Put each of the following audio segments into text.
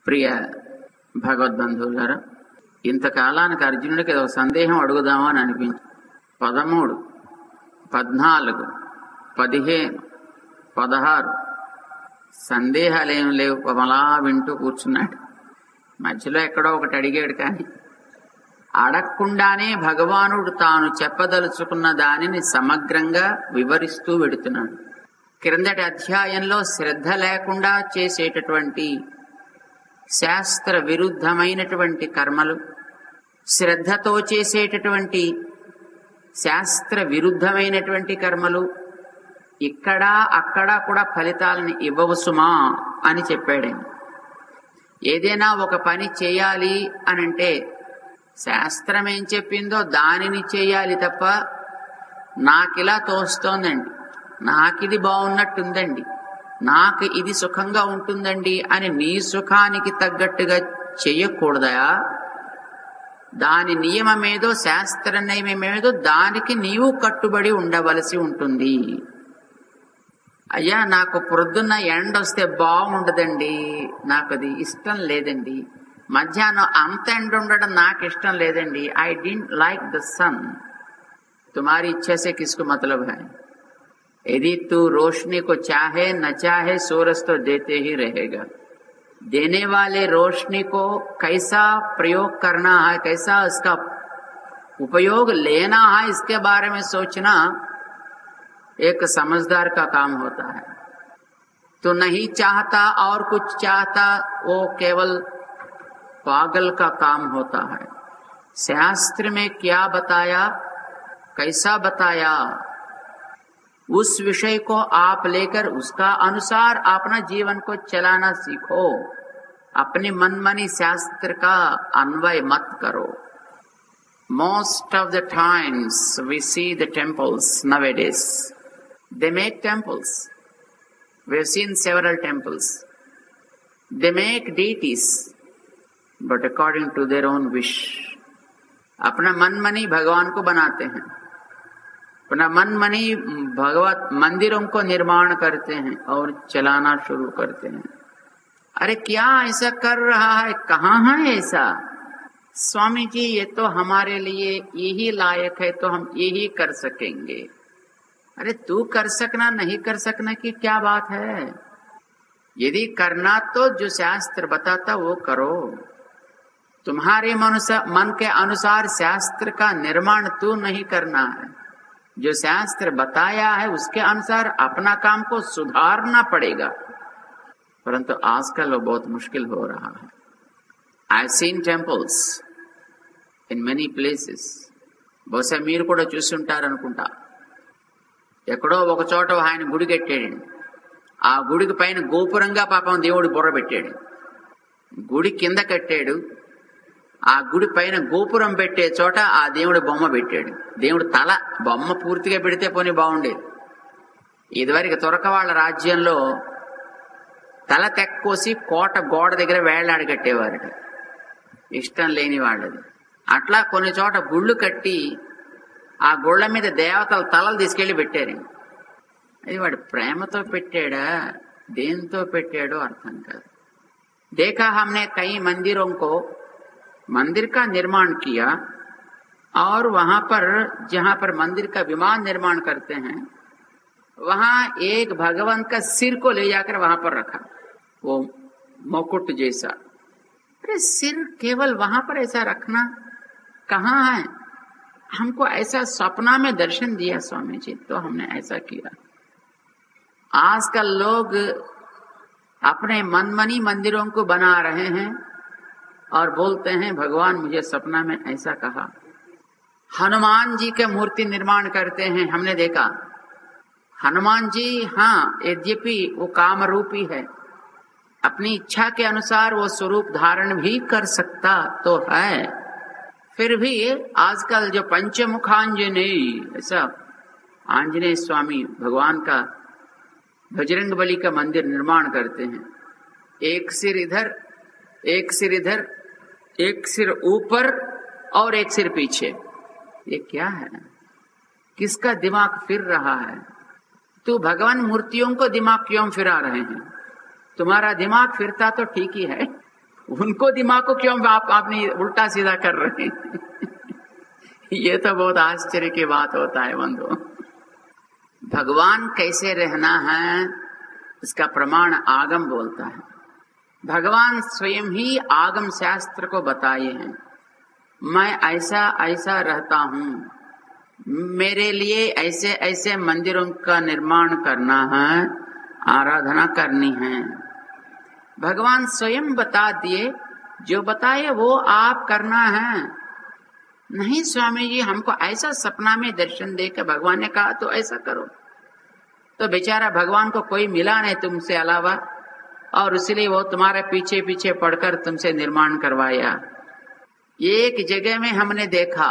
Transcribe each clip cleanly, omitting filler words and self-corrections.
ప్రియ భగవద్బంధువులారా, ఇంతకాలానికి అర్జునుడికి ఒక సందేహం అడుగుదామా అని అనిపించింది. 13, 14, 15, 16 సందేహాలేం లేవు. అలా వింటూ కూర్చున్నాడు. మధ్యలో ఎక్కడో ఒకటి అడిగాడు. కానీ అడగకుండానే భగవానుడు తాను చెప్పదలుచుకున్న దానిని సమగ్రంగా వివరిస్తూ వెడుతున్నాడు. క్రిందటి అధ్యాయంలో శ్రద్ధ లేకుండా చేసేటటువంటి శాస్త్ర విరుద్ధమైనటువంటి కర్మలు, శ్రద్ధతో చేసేటటువంటి శాస్త్ర విరుద్ధమైనటువంటి కర్మలు ఇక్కడ అక్కడ కూడా ఫలితాలను ఇవ్వవు సుమా అని చెప్పాడు. ఏదైనా ఒక పని చేయాలి అనంటే శాస్త్రం ఏం చెప్పిందో దానిని చేయాలి తప్ప నాకిలా తోస్తోందండి, నాకిది బాగున్నట్టుందండి, నాకు ఇది సుఖంగా ఉంటుందండి అని నీ సుఖానికి తగ్గట్టుగా చెయ్యకూడదా? దాని నియమమేదో శాస్త్ర నియమమేదో దానికి నీవు కట్టుబడి ఉండవలసి ఉంటుంది. అయ్యా, నాకు ప్రొద్దున్న ఎండ వస్తే బాగుండదండి, నాకు అది ఇష్టం లేదండి. మధ్యాహ్నం అంత ఎండ ఉండడం నాకు ఇష్టం లేదండి. ఐ डिडंट लाइक द सन. तुम्हारी इच्छा से किसको मतलब है? यदि तू रोशनी को चाहे न चाहे सूरज तो देते ही रहेगा. देने वाले रोशनी को कैसा प्रयोग करना है, कैसा उसका उपयोग लेना है, इसके बारे में सोचना एक समझदार का काम होता है. तो नहीं चाहता और कुछ चाहता, वो केवल पागल का काम होता है. शास्त्र में क्या बताया, कैसा बताया, उस विषय को आप लेकर उसका अनुसार अपना जीवन को चलाना सीखो. अपने मनमानी शास्त्र का अन्वय मत करो. Most of the times we see the temples nowadays. They make temples. We have seen several temples. They make deities, but according to their own wish. अपना मन मनी भगवान को बनाते हैं, अपना मन मनी भगवत मंदिरों को निर्माण करते हैं और चलाना शुरू करते हैं. अरे क्या ऐसा कर रहा है, कहाँ है ऐसा? स्वामी जी, ये तो हमारे लिए यही लायक है, तो हम यही कर सकेंगे. अरे तू कर सकना नहीं कर सकना की क्या बात है? यदि करना तो जो शास्त्र बताता वो करो. तुम्हारे मन के अनुसार शास्त्र का निर्माण तू नहीं करना है. जो शास्त्र बताया है उसके अनुसार अपना काम को सुधारना पड़ेगा. परंतु आजकल वो बहुत मुश्किल हो रहा है. I have seen temples in many places. బహుశా మీరు కూడా చూస్తుంటారు అనుకుంటా. ఎక్కడో ఒక చోట ఆయన గుడి కట్టాడండి. ఆ గుడికి పైన గోపురంగా పాపం దేవుడు బుర్ర పెట్టాడు. గుడి కింద కట్టాడు, ఆ గుడి పైన గోపురం పెట్టే చోట ఆ దేవుడు బొమ్మ పెట్టాడు. దేవుడు తల బొమ్మ పూర్తిగా పెడితే పోనీ బాగుండేది. ఇదివరకు తురక వాళ్ళ రాజ్యంలో తల తెక్కోసి కోట గోడ దగ్గర వేళ్లాడి కట్టేవారట, ఇష్టం లేని వాళ్ళది. అట్లా కొన్ని చోట గుళ్ళు కట్టి ఆ గుళ్ళ మీద దేవతల తలలు తీసుకెళ్లి పెట్టారు. అది వాడు ప్రేమతో పెట్టాడా దేంతో పెట్టాడో అర్థం కాదు. देखा हमने कई मंदिरों को मंदिर का निर्माण किया और वहां पर जहां पर मंदिर का विमान निर्माण करते हैं वहां एक भगवान का सिर को ले जाकर वहां पर रखा, वो मुकुट जैसा. अरे सिर केवल वहां पर ऐसा रखना कहाँ है? हमको ऐसा सपना में दर्शन दिया स्वामी जी, तो हमने ऐसा किया. आजकल लोग अपने मनमानी मंदिरों को बना रहे हैं और बोलते हैं भगवान मुझे सपना में ऐसा कहा. हनुमान जी के मूर्ति निर्माण करते हैं. हमने देखा हनुमान जी, हाँ, यद्यपि वो काम रूपी है, अपनी इच्छा के अनुसार वो स्वरूप धारण भी कर सकता तो है. फिर भी आजकल जो पंचमुखांजनेय, ऐसा आंजनेय स्वामी भगवान का बजरंग बली का मंदिर निर्माण करते हैं. एक सिर इधर, एक सिर इधर, एक सिर ऊपर और एक सिर पीछे. ये क्या है? किसका दिमाग फिर रहा है? तो भगवान मूर्तियों को दिमाग क्यों फिरा रहे हैं? तुम्हारा दिमाग फिरता तो ठीक ही है, उनको दिमाग को क्यों आपने उल्टा सीधा कर रहे हैं? ये तो बहुत आश्चर्य की बात होता है बंधु। भगवान कैसे रहना है इसका प्रमाण आगम बोलता है। भगवान स्वयं ही आगम शास्त्र को बताए हैं, मैं ऐसा ऐसा रहता हूं, मेरे लिए ऐसे ऐसे मंदिरों का निर्माण करना है, आराधना करनी है। भगवान स्वयं बता दिए, जो बताए वो आप करना है। नहीं स्वामी जी, हमको ऐसा सपना में दर्शन देकर भगवान ने कहा तो ऐसा करो, तो बेचारा भगवान को कोई मिला नहीं तुमसे अलावा, और इसलिए वो तुम्हारे पीछे पीछे पड़कर तुमसे निर्माण करवाया। एक जगह में हमने देखा,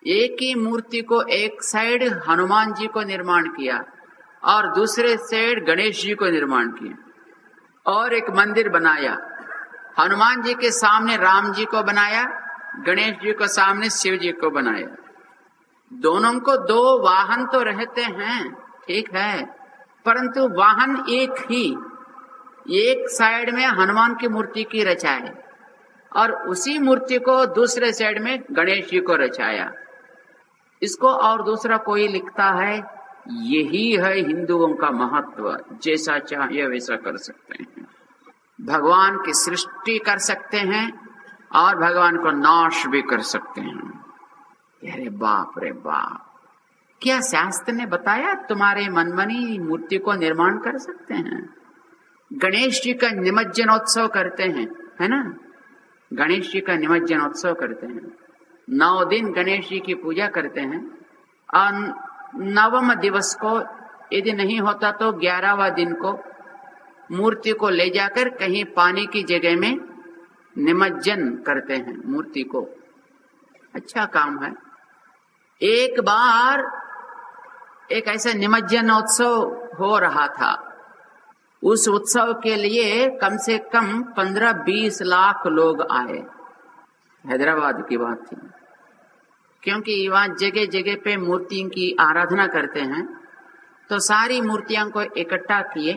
एक ही मूर्ति को एक साइड हनुमान जी को निर्माण किया और दूसरे साइड गणेश जी को निर्माण किया, और एक मंदिर बनाया। हनुमान जी के सामने राम जी को बनाया, गणेश जी को सामने शिव जी को बनाया। दोनों को दो वाहन तो रहते हैं, ठीक है, परंतु वाहन एक ही, एक साइड में हनुमान की मूर्ति की रचाए और उसी मूर्ति को दूसरे साइड में गणेश जी को रचाया। इसको और दूसरा कोई लिखता है, यही है हिंदुओं का महत्व, जैसा चाहिए वैसा कर सकते हैं। भगवान की सृष्टि कर सकते हैं और भगवान को नाश भी कर सकते हैं। अरे बाप रे बाप, क्या शास्त्र ने बताया तुम्हारे मनमनी मूर्ति को निर्माण कर सकते हैं? गणेश जी का निमज्जनोत्सव करते हैं, है ना, गणेश जी का निमज्जनोत्सव करते हैं, 9 दिन गणेश जी की पूजा करते हैं, और 9वें दिवस को यदि नहीं होता तो 11वां दिन को मूर्ति को ले जाकर कहीं पानी की जगह में निमज्जन करते हैं मूर्ति को। अच्छा काम है। एक बार एक ऐसा निमज्जनोत्सव हो रहा था, उस उत्सव के लिए कम से कम 15-20 लाख लोग आए। हैदराबाद की बात थी, क्योंकि वहां जगह जगह पे मूर्तियों की आराधना करते हैं, तो सारी मूर्तियों को इकट्ठा किए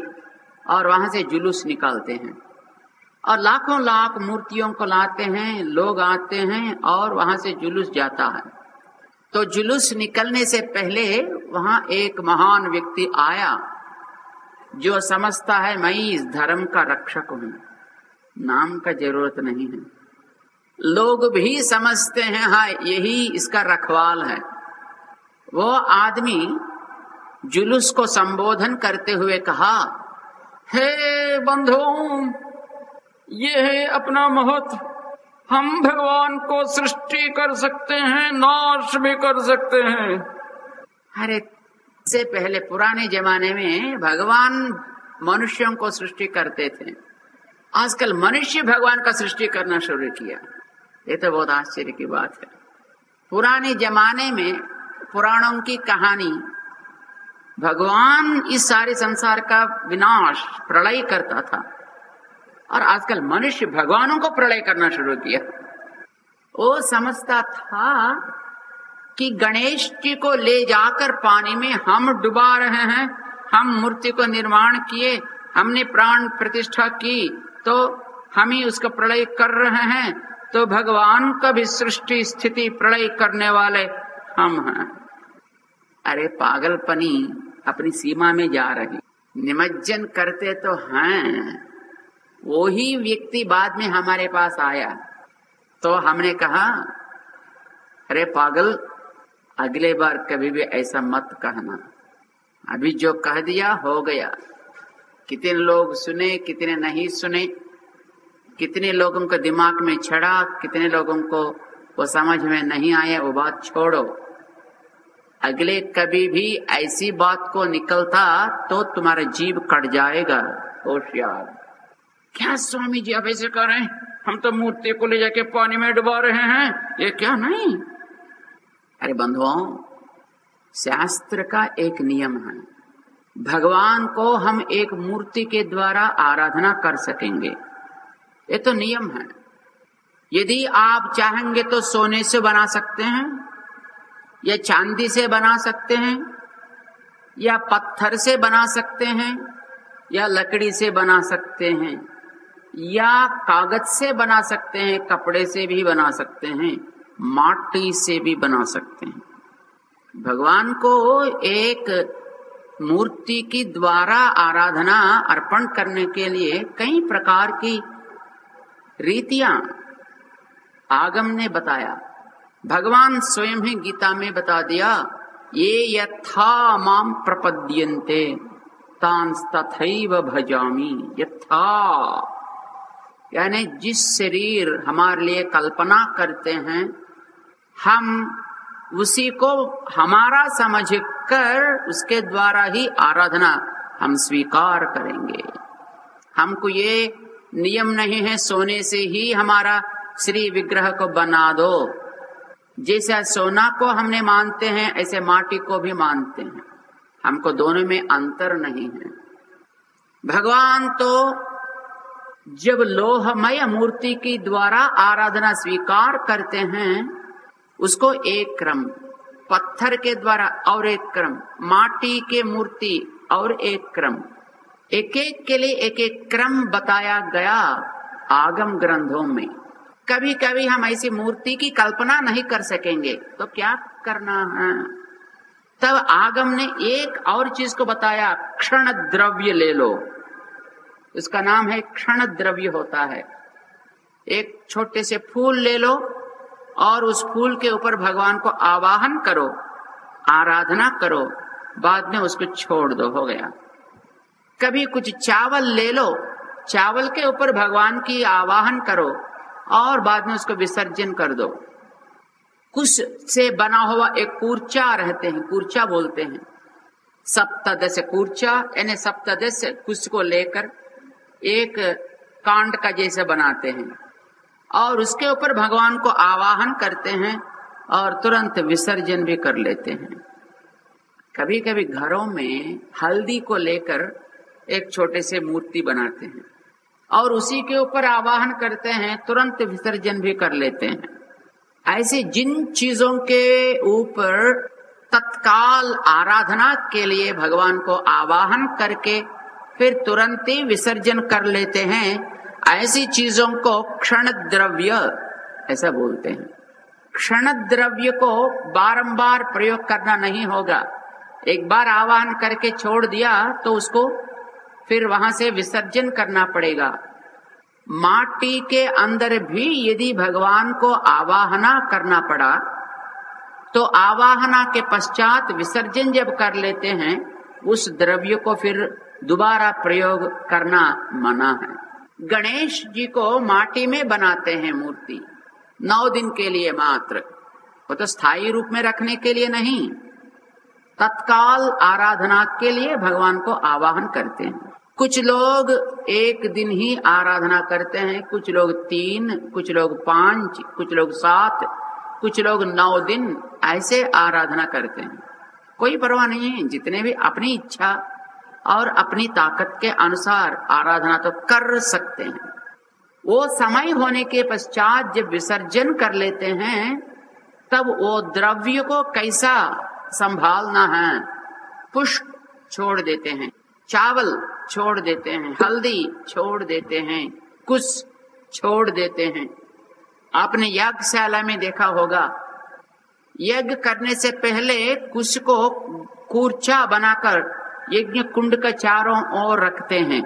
और वहां से जुलूस निकालते हैं, और लाखों लाख मूर्तियों को लाते हैं, लोग आते हैं और वहां से जुलूस जाता है। तो जुलूस निकलने से पहले वहां एक महान व्यक्ति आया जो समझता है मैं इस धर्म का रक्षक हूं, नाम का जरूरत नहीं है, लोग भी समझते हैं हाँ यही इसका रखवाल है। वो आदमी जुलूस को संबोधन करते हुए कहा, हे बंधुओं, ये है अपना महत्व, हम भगवान को सृष्टि कर सकते हैं, नाश भी कर सकते हैं। अरे से पहले पुराने जमाने में भगवान मनुष्यों को सृष्टि करते थे, आजकल मनुष्य भगवान का सृष्टि करना शुरू किया। ये तो बहुत आश्चर्य की बात है। पुराने जमाने में पुराणों की कहानी, भगवान इस सारे संसार का विनाश प्रलय करता था, और आजकल मनुष्य भगवानों को प्रलय करना शुरू किया। वो समझता था कि गणेश जी को ले जाकर पानी में हम डुबा रहे हैं, हम मूर्ति को निर्माण किए, हमने प्राण प्रतिष्ठा की, तो हम ही उसका प्रलय कर रहे हैं, तो भगवान का भी सृष्टि स्थिति प्रलय करने वाले हम हैं। अरे पागलपनी अपनी सीमा में जा रही। निमज्जन करते तो हैं, वही व्यक्ति बाद में हमारे पास आया तो हमने कहा, अरे पागल, अगले बार कभी भी ऐसा मत कहना, अभी जो कह दिया हो गया। कितने लोग सुने, कितने नहीं सुने, कितने लोगों को दिमाग में चढ़ा, कितने लोगों को वो समझ में नहीं आया, वो बात छोड़ो। अगले कभी भी ऐसी बात को निकलता तो तुम्हारा जीभ कट जाएगा, होशियार। क्या स्वामी जी आप ऐसे कर रहे हैं, हम तो मूर्ति को ले जाके पानी में डुबा रहे हैं, ये क्या नहीं। अरे बंधुओं, शास्त्र का एक नियम है, भगवान को हम एक मूर्ति के द्वारा आराधना कर सकेंगे, ये तो नियम है। यदि आप चाहेंगे तो सोने से बना सकते हैं, या चांदी से बना सकते हैं, या पत्थर से बना सकते हैं, या लकड़ी से बना सकते हैं, या कागज से बना सकते हैं, कपड़े से भी बना सकते हैं, माटी से भी बना सकते हैं। भगवान को एक मूर्ति की द्वारा आराधना अर्पण करने के लिए कई प्रकार की रीतियां आगम ने बताया। भगवान स्वयं ही गीता में बता दिया, ये यथा माम प्रपद्यन्ते तांस तथैव भजामि। यथा यानी जिस शरीर हमारे लिए कल्पना करते हैं, हम उसी को हमारा समझकर उसके द्वारा ही आराधना हम स्वीकार करेंगे। हमको ये नियम नहीं है सोने से ही हमारा श्री विग्रह को बना दो। जैसा सोना को हमने मानते हैं, ऐसे माटी को भी मानते हैं। हमको दोनों में अंतर नहीं है। भगवान तो जब लोहमय मूर्ति की द्वारा आराधना स्वीकार करते हैं, उसको एक क्रम, पत्थर के द्वारा और एक क्रम, माटी के मूर्ति और एक क्रम, एक एक के लिए एक एक क्रम बताया गया आगम ग्रंथों में। कभी कभी हम ऐसी मूर्ति की कल्पना नहीं कर सकेंगे तो क्या करना है? तब आगम ने एक और चीज को बताया, क्षण द्रव्य ले लो। उसका नाम है क्षण द्रव्य होता है। एक छोटे से फूल ले लो और उस फूल के ऊपर भगवान को आवाहन करो, आराधना करो, बाद में उसको छोड़ दो, हो गया। कभी कुछ चावल ले लो, चावल के ऊपर भगवान की आवाहन करो और बाद में उसको विसर्जन कर दो। कुश से बना हुआ एक कूर्चा रहते हैं, कूर्चा बोलते हैं, सप्तदश कूर्चा, यानी सप्तदश कुश को लेकर एक कांड का जैसे बनाते हैं और उसके ऊपर भगवान को आवाहन करते हैं और तुरंत विसर्जन भी कर लेते हैं। कभी कभी घरों में हल्दी को लेकर एक छोटे से मूर्ति बनाते हैं और उसी के ऊपर आवाहन करते हैं, तुरंत विसर्जन भी कर लेते हैं। ऐसे जिन चीजों के ऊपर तत्काल आराधना के लिए भगवान को आवाहन करके फिर तुरंत ही विसर्जन कर लेते हैं, ऐसी चीजों को क्षण द्रव्य ऐसा बोलते हैं। क्षण द्रव्य को बारंबार प्रयोग करना नहीं होगा। एक बार आवाहन करके छोड़ दिया तो उसको फिर वहां से विसर्जन करना पड़ेगा। माटी के अंदर भी यदि भगवान को आवाहना करना पड़ा तो आवाहना के पश्चात विसर्जन जब कर लेते हैं, उस द्रव्य को फिर दोबारा प्रयोग करना मना है। गणेश जी को माटी में बनाते हैं मूर्ति, 9 दिन के लिए मात्र। वो तो स्थायी रूप में रखने के लिए नहीं, तत्काल आराधना के लिए भगवान को आवाहन करते हैं। कुछ लोग 1 दिन ही आराधना करते हैं, कुछ लोग 3, कुछ लोग 5, कुछ लोग 7, कुछ लोग 9 दिन ऐसे आराधना करते हैं। कोई परवाह नहीं है, जितने भी अपनी इच्छा और अपनी ताकत के अनुसार आराधना तो कर सकते हैं। वो समय होने के पश्चात जब विसर्जन कर लेते हैं, तब वो द्रव्य को कैसा संभालना है। पुष्प छोड़ देते हैं, चावल छोड़ देते हैं, हल्दी छोड़ देते हैं, कुश छोड़ देते हैं। आपने यागशाला में देखा होगा, यज्ञ करने से पहले कुश को कूर्चा बनाकर यज्ञ कुंड के चारों ओर रखते हैं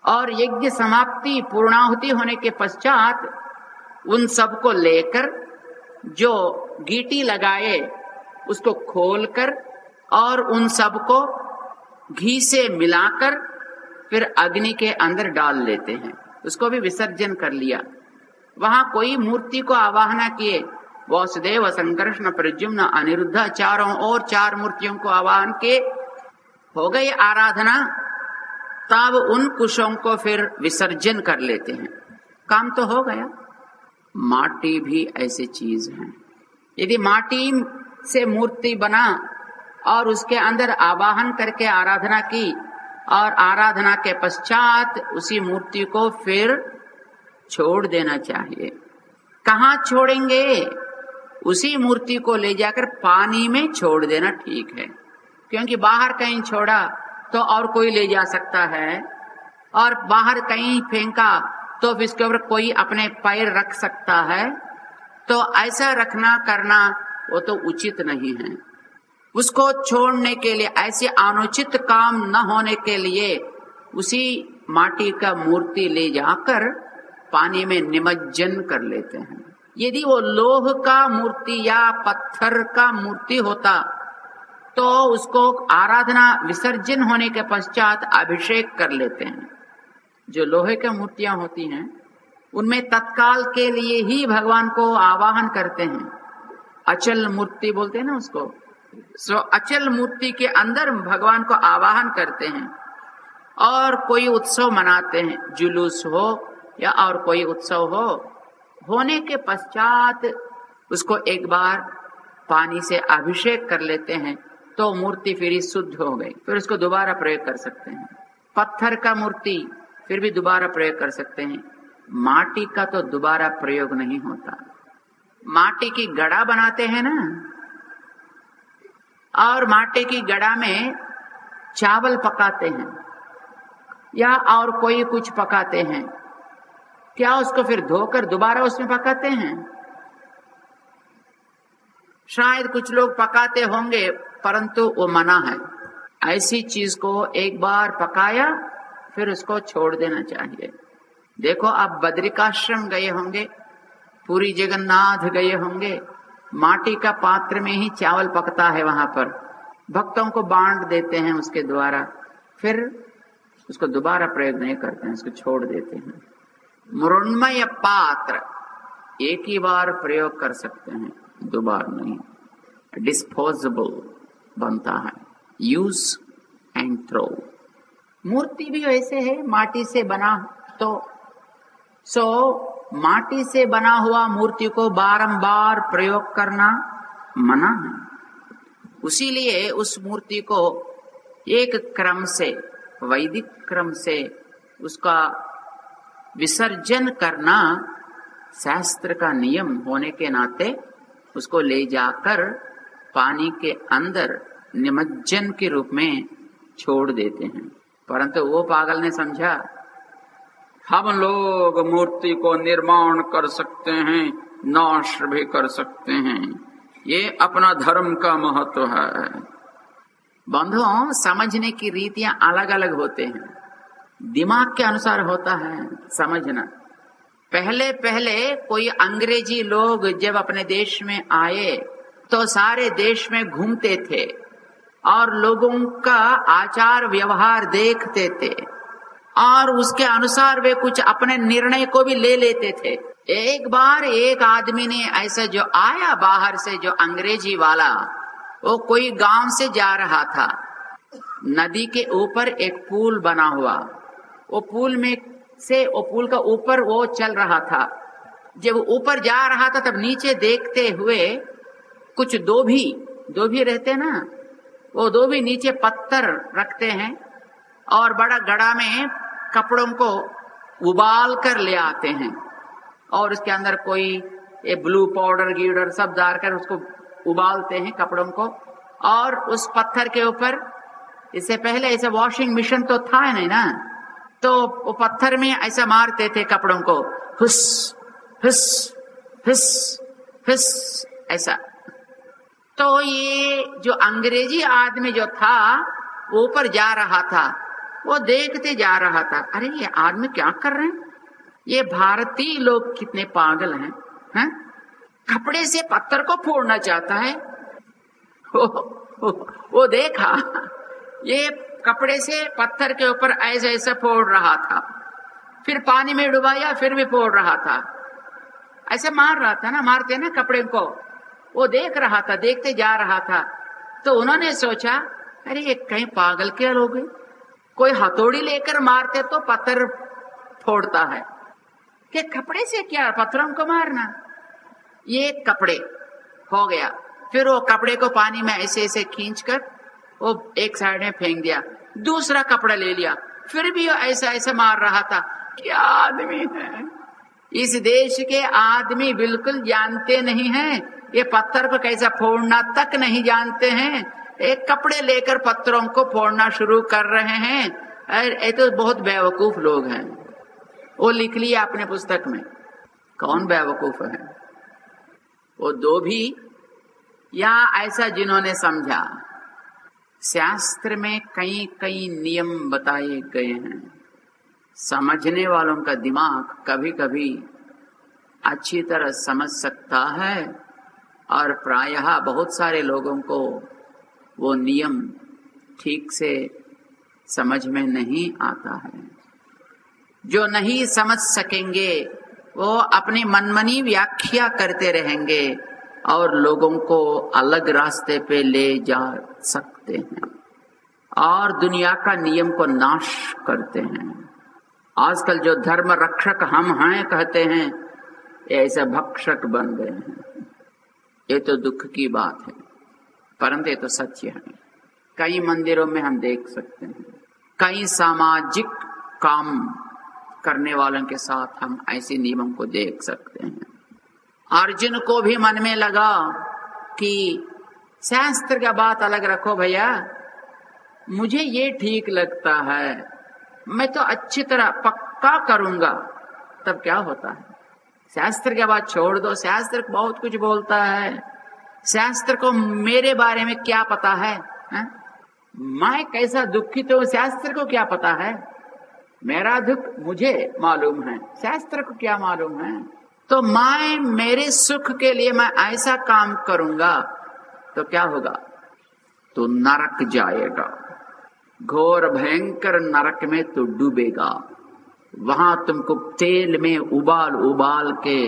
और यज्ञ समाप्ति पूर्णाहुति होने के पश्चात उन सब को लेकर जो गीटी लगाए उसको खोलकर और उन सब को घी से मिलाकर फिर अग्नि के अंदर डाल लेते हैं। उसको भी विसर्जन कर लिया। वहां कोई मूर्ति को आवाहना किए, वासुदेव, संकर्षण, प्रद्युम्न, अनिरुद्ध, चारों ओर 4 मूर्तियों को आवाहन किए, हो गई आराधना। तब उन कुशों को फिर विसर्जन कर लेते हैं, काम तो हो गया। माटी भी ऐसी चीज है। यदि माटी से मूर्ति बना और उसके अंदर आवाहन करके आराधना की और आराधना के पश्चात उसी मूर्ति को फिर छोड़ देना चाहिए। कहाँ छोड़ेंगे? उसी मूर्ति को ले जाकर पानी में छोड़ देना ठीक है, क्योंकि बाहर कहीं छोड़ा तो और कोई ले जा सकता है, और बाहर कहीं फेंका तो फिर इसके ऊपर कोई अपने पैर रख सकता है, तो ऐसा रखना करना वो तो उचित नहीं है। उसको छोड़ने के लिए, ऐसे अनुचित काम न होने के लिए उसी माटी का मूर्ति ले जाकर पानी में निमज्जन कर लेते हैं। यदि वो लोह का मूर्ति या पत्थर का मूर्ति होता तो उसको आराधना विसर्जन होने के पश्चात अभिषेक कर लेते हैं। जो लोहे की मूर्तियां होती हैं उनमें तत्काल के लिए ही भगवान को आवाहन करते हैं। अचल मूर्ति बोलते हैं ना उसको। सो अचल मूर्ति के अंदर भगवान को आवाहन करते हैं और कोई उत्सव मनाते हैं, जुलूस हो या और कोई उत्सव हो, होने के पश्चात उसको एक बार पानी से अभिषेक कर लेते हैं तो मूर्ति फिर शुद्ध हो गई, फिर उसको दोबारा प्रयोग कर सकते हैं। पत्थर का मूर्ति फिर भी दोबारा प्रयोग कर सकते हैं, माटी का तो दोबारा प्रयोग नहीं होता। माटी की गड़ा बनाते हैं ना, और माटी की गड़ा में चावल पकाते हैं या और कोई कुछ पकाते हैं, क्या उसको फिर धोकर दोबारा उसमें पकाते हैं? शायद कुछ लोग पकाते होंगे, परंतु वो मना है। ऐसी चीज को एक बार पकाया फिर उसको छोड़ देना चाहिए। देखो, आप बद्रिकाश्रम गए होंगे, पूरी जगन्नाथ गए होंगे, माटी का पात्र में ही चावल पकता है, वहां पर भक्तों को बांट देते हैं उसके द्वारा, फिर उसको दोबारा प्रयोग नहीं करते हैं, उसको छोड़ देते हैं। मृण्मय पात्र एक ही बार प्रयोग कर सकते हैं, दोबारा नहीं। डिस्पोजेबल बनता है, यूज एंड थ्रो। मूर्ति भी वैसे है, माटी से बना, तो माटी से बना हुआ मूर्ति को बारंबार प्रयोग करना मना है। उसीलिए उस मूर्ति को एक क्रम से, वैदिक क्रम से उसका विसर्जन करना शास्त्र का नियम होने के नाते उसको ले जाकर पानी के अंदर निमज्जन के रूप में छोड़ देते हैं। परंतु वो पागल ने समझा हम लोग मूर्ति को निर्माण कर सकते हैं, नाश भी कर सकते हैं, ये अपना धर्म का महत्व है। बंधुओं, समझने की रीतियां अलग अलग होते हैं, दिमाग के अनुसार होता है समझना। पहले पहले कोई अंग्रेजी लोग जब अपने देश में आए तो सारे देश में घूमते थे और लोगों का आचार व्यवहार देखते थे और उसके अनुसार वे कुछ अपने निर्णय को भी ले लेते थे। एक बार एक आदमी ने ऐसा जो आया बाहर से, जो अंग्रेजी वाला, वो कोई गांव से जा रहा था, नदी के ऊपर एक पुल बना हुआ, वो पुल में से वो पुल का ऊपर वो चल रहा था। जब ऊपर जा रहा था तब नीचे देखते हुए कुछ दोभी रहते ना, वो दोभी नीचे पत्थर रखते हैं और बड़ा गड़ा में कपड़ों को उबाल कर ले आते हैं और उसके अंदर कोई ये ब्लू पाउडर गीडर सब डालकर उसको उबालते हैं कपड़ों को, और उस पत्थर के ऊपर, इससे पहले ऐसे वॉशिंग मशीन तो था नहीं ना, तो वो पत्थर में ऐसा मारते थे कपड़ों को, हुस हुस हुस हुस ऐसा। तो ये जो अंग्रेजी आदमी जो था वो ऊपर जा रहा था, वो देखते जा रहा था, अरे ये आदमी क्या कर रहे हैं, ये भारतीय लोग कितने पागल हैं? कपड़े से पत्थर को फोड़ना चाहता है। वो देखा, ये कपड़े से पत्थर के ऊपर ऐसा ऐसा फोड़ रहा था, फिर पानी में डुबाया, फिर भी फोड़ रहा था, ऐसे मार रहा था ना, मारते ना कपड़े को। वो देख रहा था, देखते जा रहा था। तो उन्होंने सोचा, अरे ये कहीं पागल क्या लोग, कोई हथौड़ी लेकर मारते तो पत्थर फोड़ता है, कि कपड़े से क्या पत्थरों को मारना। ये कपड़े हो गया, फिर वो कपड़े को पानी में ऐसे ऐसे खींचकर वो एक साइड में फेंक दिया, दूसरा कपड़ा ले लिया, फिर भी वो ऐसा ऐसा मार रहा था। क्या आदमी है, इस देश के आदमी बिल्कुल जानते नहीं हैं, ये पत्थर को कैसा फोड़ना तक नहीं जानते हैं, एक कपड़े लेकर पत्थरों को फोड़ना शुरू कर रहे हैं। ये तो बहुत बेवकूफ लोग हैं। वो लिख लिया अपने पुस्तक में। कौन बेवकूफ है? वो दो भी, या ऐसा जिन्होंने समझा। शास्त्र में कई कई नियम बताए गए हैं। समझने वालों का दिमाग कभी कभी अच्छी तरह समझ सकता है, और प्रायः बहुत सारे लोगों को वो नियम ठीक से समझ में नहीं आता है। जो नहीं समझ सकेंगे वो अपनी मनमानी व्याख्या करते रहेंगे और लोगों को अलग रास्ते पे ले जा सकते हैं और दुनिया का नियम को नाश करते हैं। आजकल जो धर्म रक्षक हम हैं कहते हैं, ये ऐसे भक्षक बन गए हैं। ये तो दुख की बात है, परंतु ये तो सत्य है। कई मंदिरों में हम देख सकते हैं, कई सामाजिक काम करने वालों के साथ हम ऐसे नियमों को देख सकते हैं। अर्जुन को भी मन में लगा कि शास्त्र का बात अलग रखो भैया, मुझे ये ठीक लगता है, मैं तो अच्छी तरह पक्का करूंगा। तब क्या होता है? शास्त्र के बात छोड़ दो, शास्त्र बहुत कुछ बोलता है। शास्त्र को मेरे बारे में क्या पता है? मैं कैसा दुखित हूं, शास्त्र को क्या पता है? मेरा दुख मुझे मालूम है, शास्त्र को क्या मालूम है? तो मैं मेरे सुख के लिए मैं ऐसा काम करूंगा तो क्या होगा? तो नरक जाएगा, घोर भयंकर नरक में तो डूबेगा। वहां तुमको तेल में उबाल उबाल के,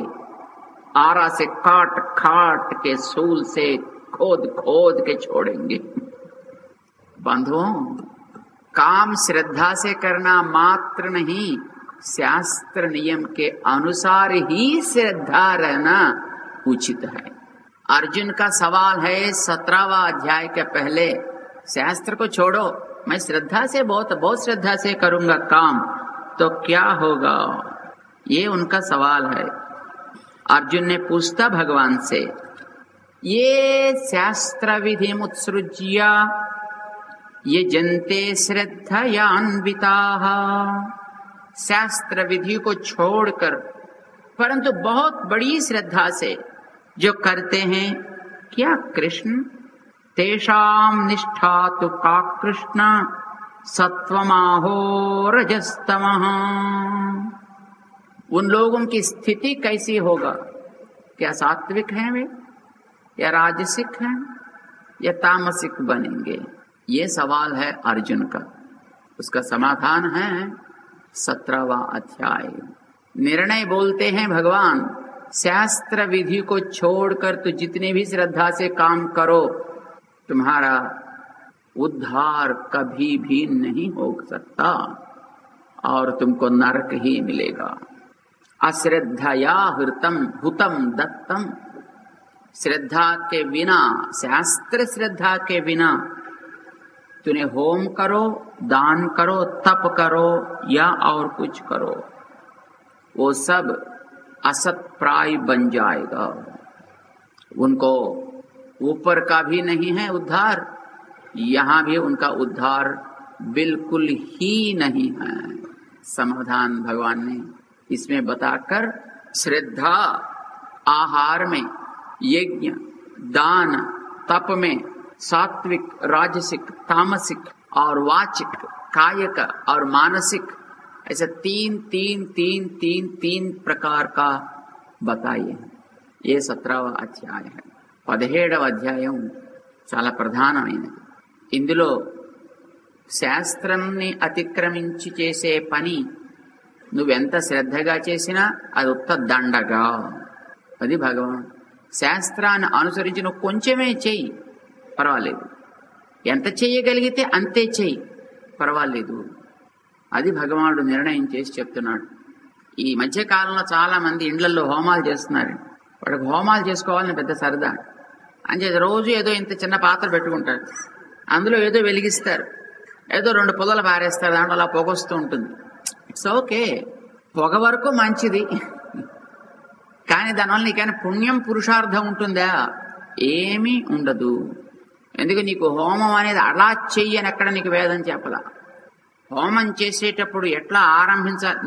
आरा से काट काट के, सूल से खोद खोद के छोड़ेंगे। बंधुओं, काम श्रद्धा से करना मात्र नहीं, शास्त्र नियम के अनुसार ही श्रद्धा रहना उचित है। अर्जुन का सवाल है 17वां अध्याय के पहले, शास्त्र को छोड़ो, मैं श्रद्धा से बहुत श्रद्धा से करूंगा काम, तो क्या होगा? ये उनका सवाल है। अर्जुन ने पूछता भगवान से, ये शास्त्र विधि मुत्सृज्य ये जनते श्रद्धयान्विताः, शास्त्र विधि को छोड़कर परंतु बहुत बड़ी श्रद्धा से जो करते हैं, क्या कृष्ण? तेषाम निष्ठा तो का कृष्ण सत्वमाहो रजस्तमः। उन लोगों की स्थिति कैसी होगा? क्या सात्विक हैं वे, या राजसिक हैं, या तामसिक बनेंगे? ये सवाल है अर्जुन का। उसका समाधान है 17वां अध्याय। निर्णय बोलते हैं भगवान, शास्त्र विधि को छोड़कर तो जितने भी श्रद्धा से काम करो, तुम्हारा उद्धार कभी भी नहीं हो सकता और तुमको नरक ही मिलेगा। अश्रद्धया हृतम हुतम दत्तम, श्रद्धा के बिना, शास्त्र श्रद्धा के बिना तूने होम करो, दान करो, तप करो या और कुछ करो, वो सब असत प्राय बन जाएगा। उनको ऊपर का भी नहीं है उद्धार, यहां भी उनका उद्धार बिल्कुल ही नहीं है। समाधान भगवान ने इसमें बताकर, श्रद्धा आहार में, यज्ञ, दान, तप में, सात्विक, राजसिक, तामसिक और वाचिक, कायिक और मानसिक, ऐसे तीन प्रकार का बताइए। ये 17वां అధ్యాయ है। 17వ అధ్యాయం చాలా ప్రధానమైనది। ఇందులో శాస్త్రాన్ని అతిక్రమించి చేసే పని నువ్వెంత శ్రద్ధగా చేసినా అది ఉత్త దండగా, అది భగవాన్ శాస్త్రాన్ని అనుసరించి నువ్వు కొంచెమే చెయ్యి, పర్వాలేదు, ఎంత చెయ్యగలిగితే అంతే చెయ్యి, పర్వాలేదు, అది భగవానుడు నిర్ణయం చేసి చెప్తున్నాడు। ఈ మధ్య కాలంలో చాలా మంది ఇండ్లలో హోమాలు చేస్తున్నారు। వాడికి హోమాలు చేసుకోవాలని పెద్ద సరదా, అంటే రోజు ఏదో ఇంత చిన్న పాత్ర పెట్టుకుంటారు, అందులో ఏదో వెలిగిస్తారు, ఏదో 2 పుల్లలు పారేస్తారు, దాంట్లో అలా పొగొస్తూ ఉంటుంది। ఇట్స్ ఓకే, పొగ వరకు మంచిది, కానీ దానివల్ల నీకైనా పుణ్యం పురుషార్థం ఉంటుందా? ఏమీ ఉండదు। ఎందుకు? నీకు హోమం అనేది అలా చెయ్యి అని ఎక్కడ నీకు వేదం చెప్పలా। హోమం చేసేటప్పుడు ఎట్లా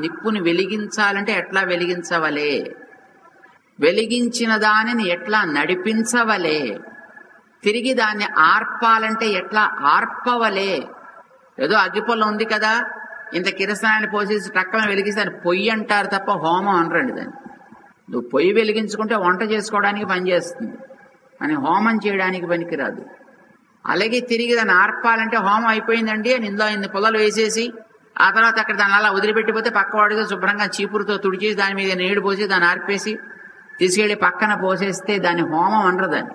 నిప్పుని వెలిగించాలంటే ఎట్లా వెలిగించవలే, వెలిగించిన దానిని ఎట్లా నడిపించవలే, తిరిగి దాన్ని ఆర్పాలంటే ఎట్లా ఆర్పవలే. ఏదో అగ్గిపొల్ల ఉంది కదా, ఇంత కిరసనాన్ని పోసేసి టక్కన వెలిగిస్తే దాన్ని పొయ్యి అంటారు తప్ప హోమం అనరండి దాన్ని. నువ్వు పొయ్యి వెలిగించుకుంటే వంట చేసుకోవడానికి పనిచేస్తుంది, అని హోమం చేయడానికి పనికిరాదు. అలాగే తిరిగి దాన్ని ఆర్పాలంటే హోమం అయిపోయిందండి అని ఇందులో ఇన్ని పొలలు వేసేసి ఆ తర్వాత అక్కడ దాన్ని అలా వదిలిపెట్టిపోతే పక్కవాడితో శుభ్రంగా చీపురుతో తుడిచేసి దాని మీద నీళ్లు పోసి దాన్ని ఆర్పేసి తీసుకెళ్లి పక్కన పోసేస్తే దాన్ని హోమం అనరు. దాన్ని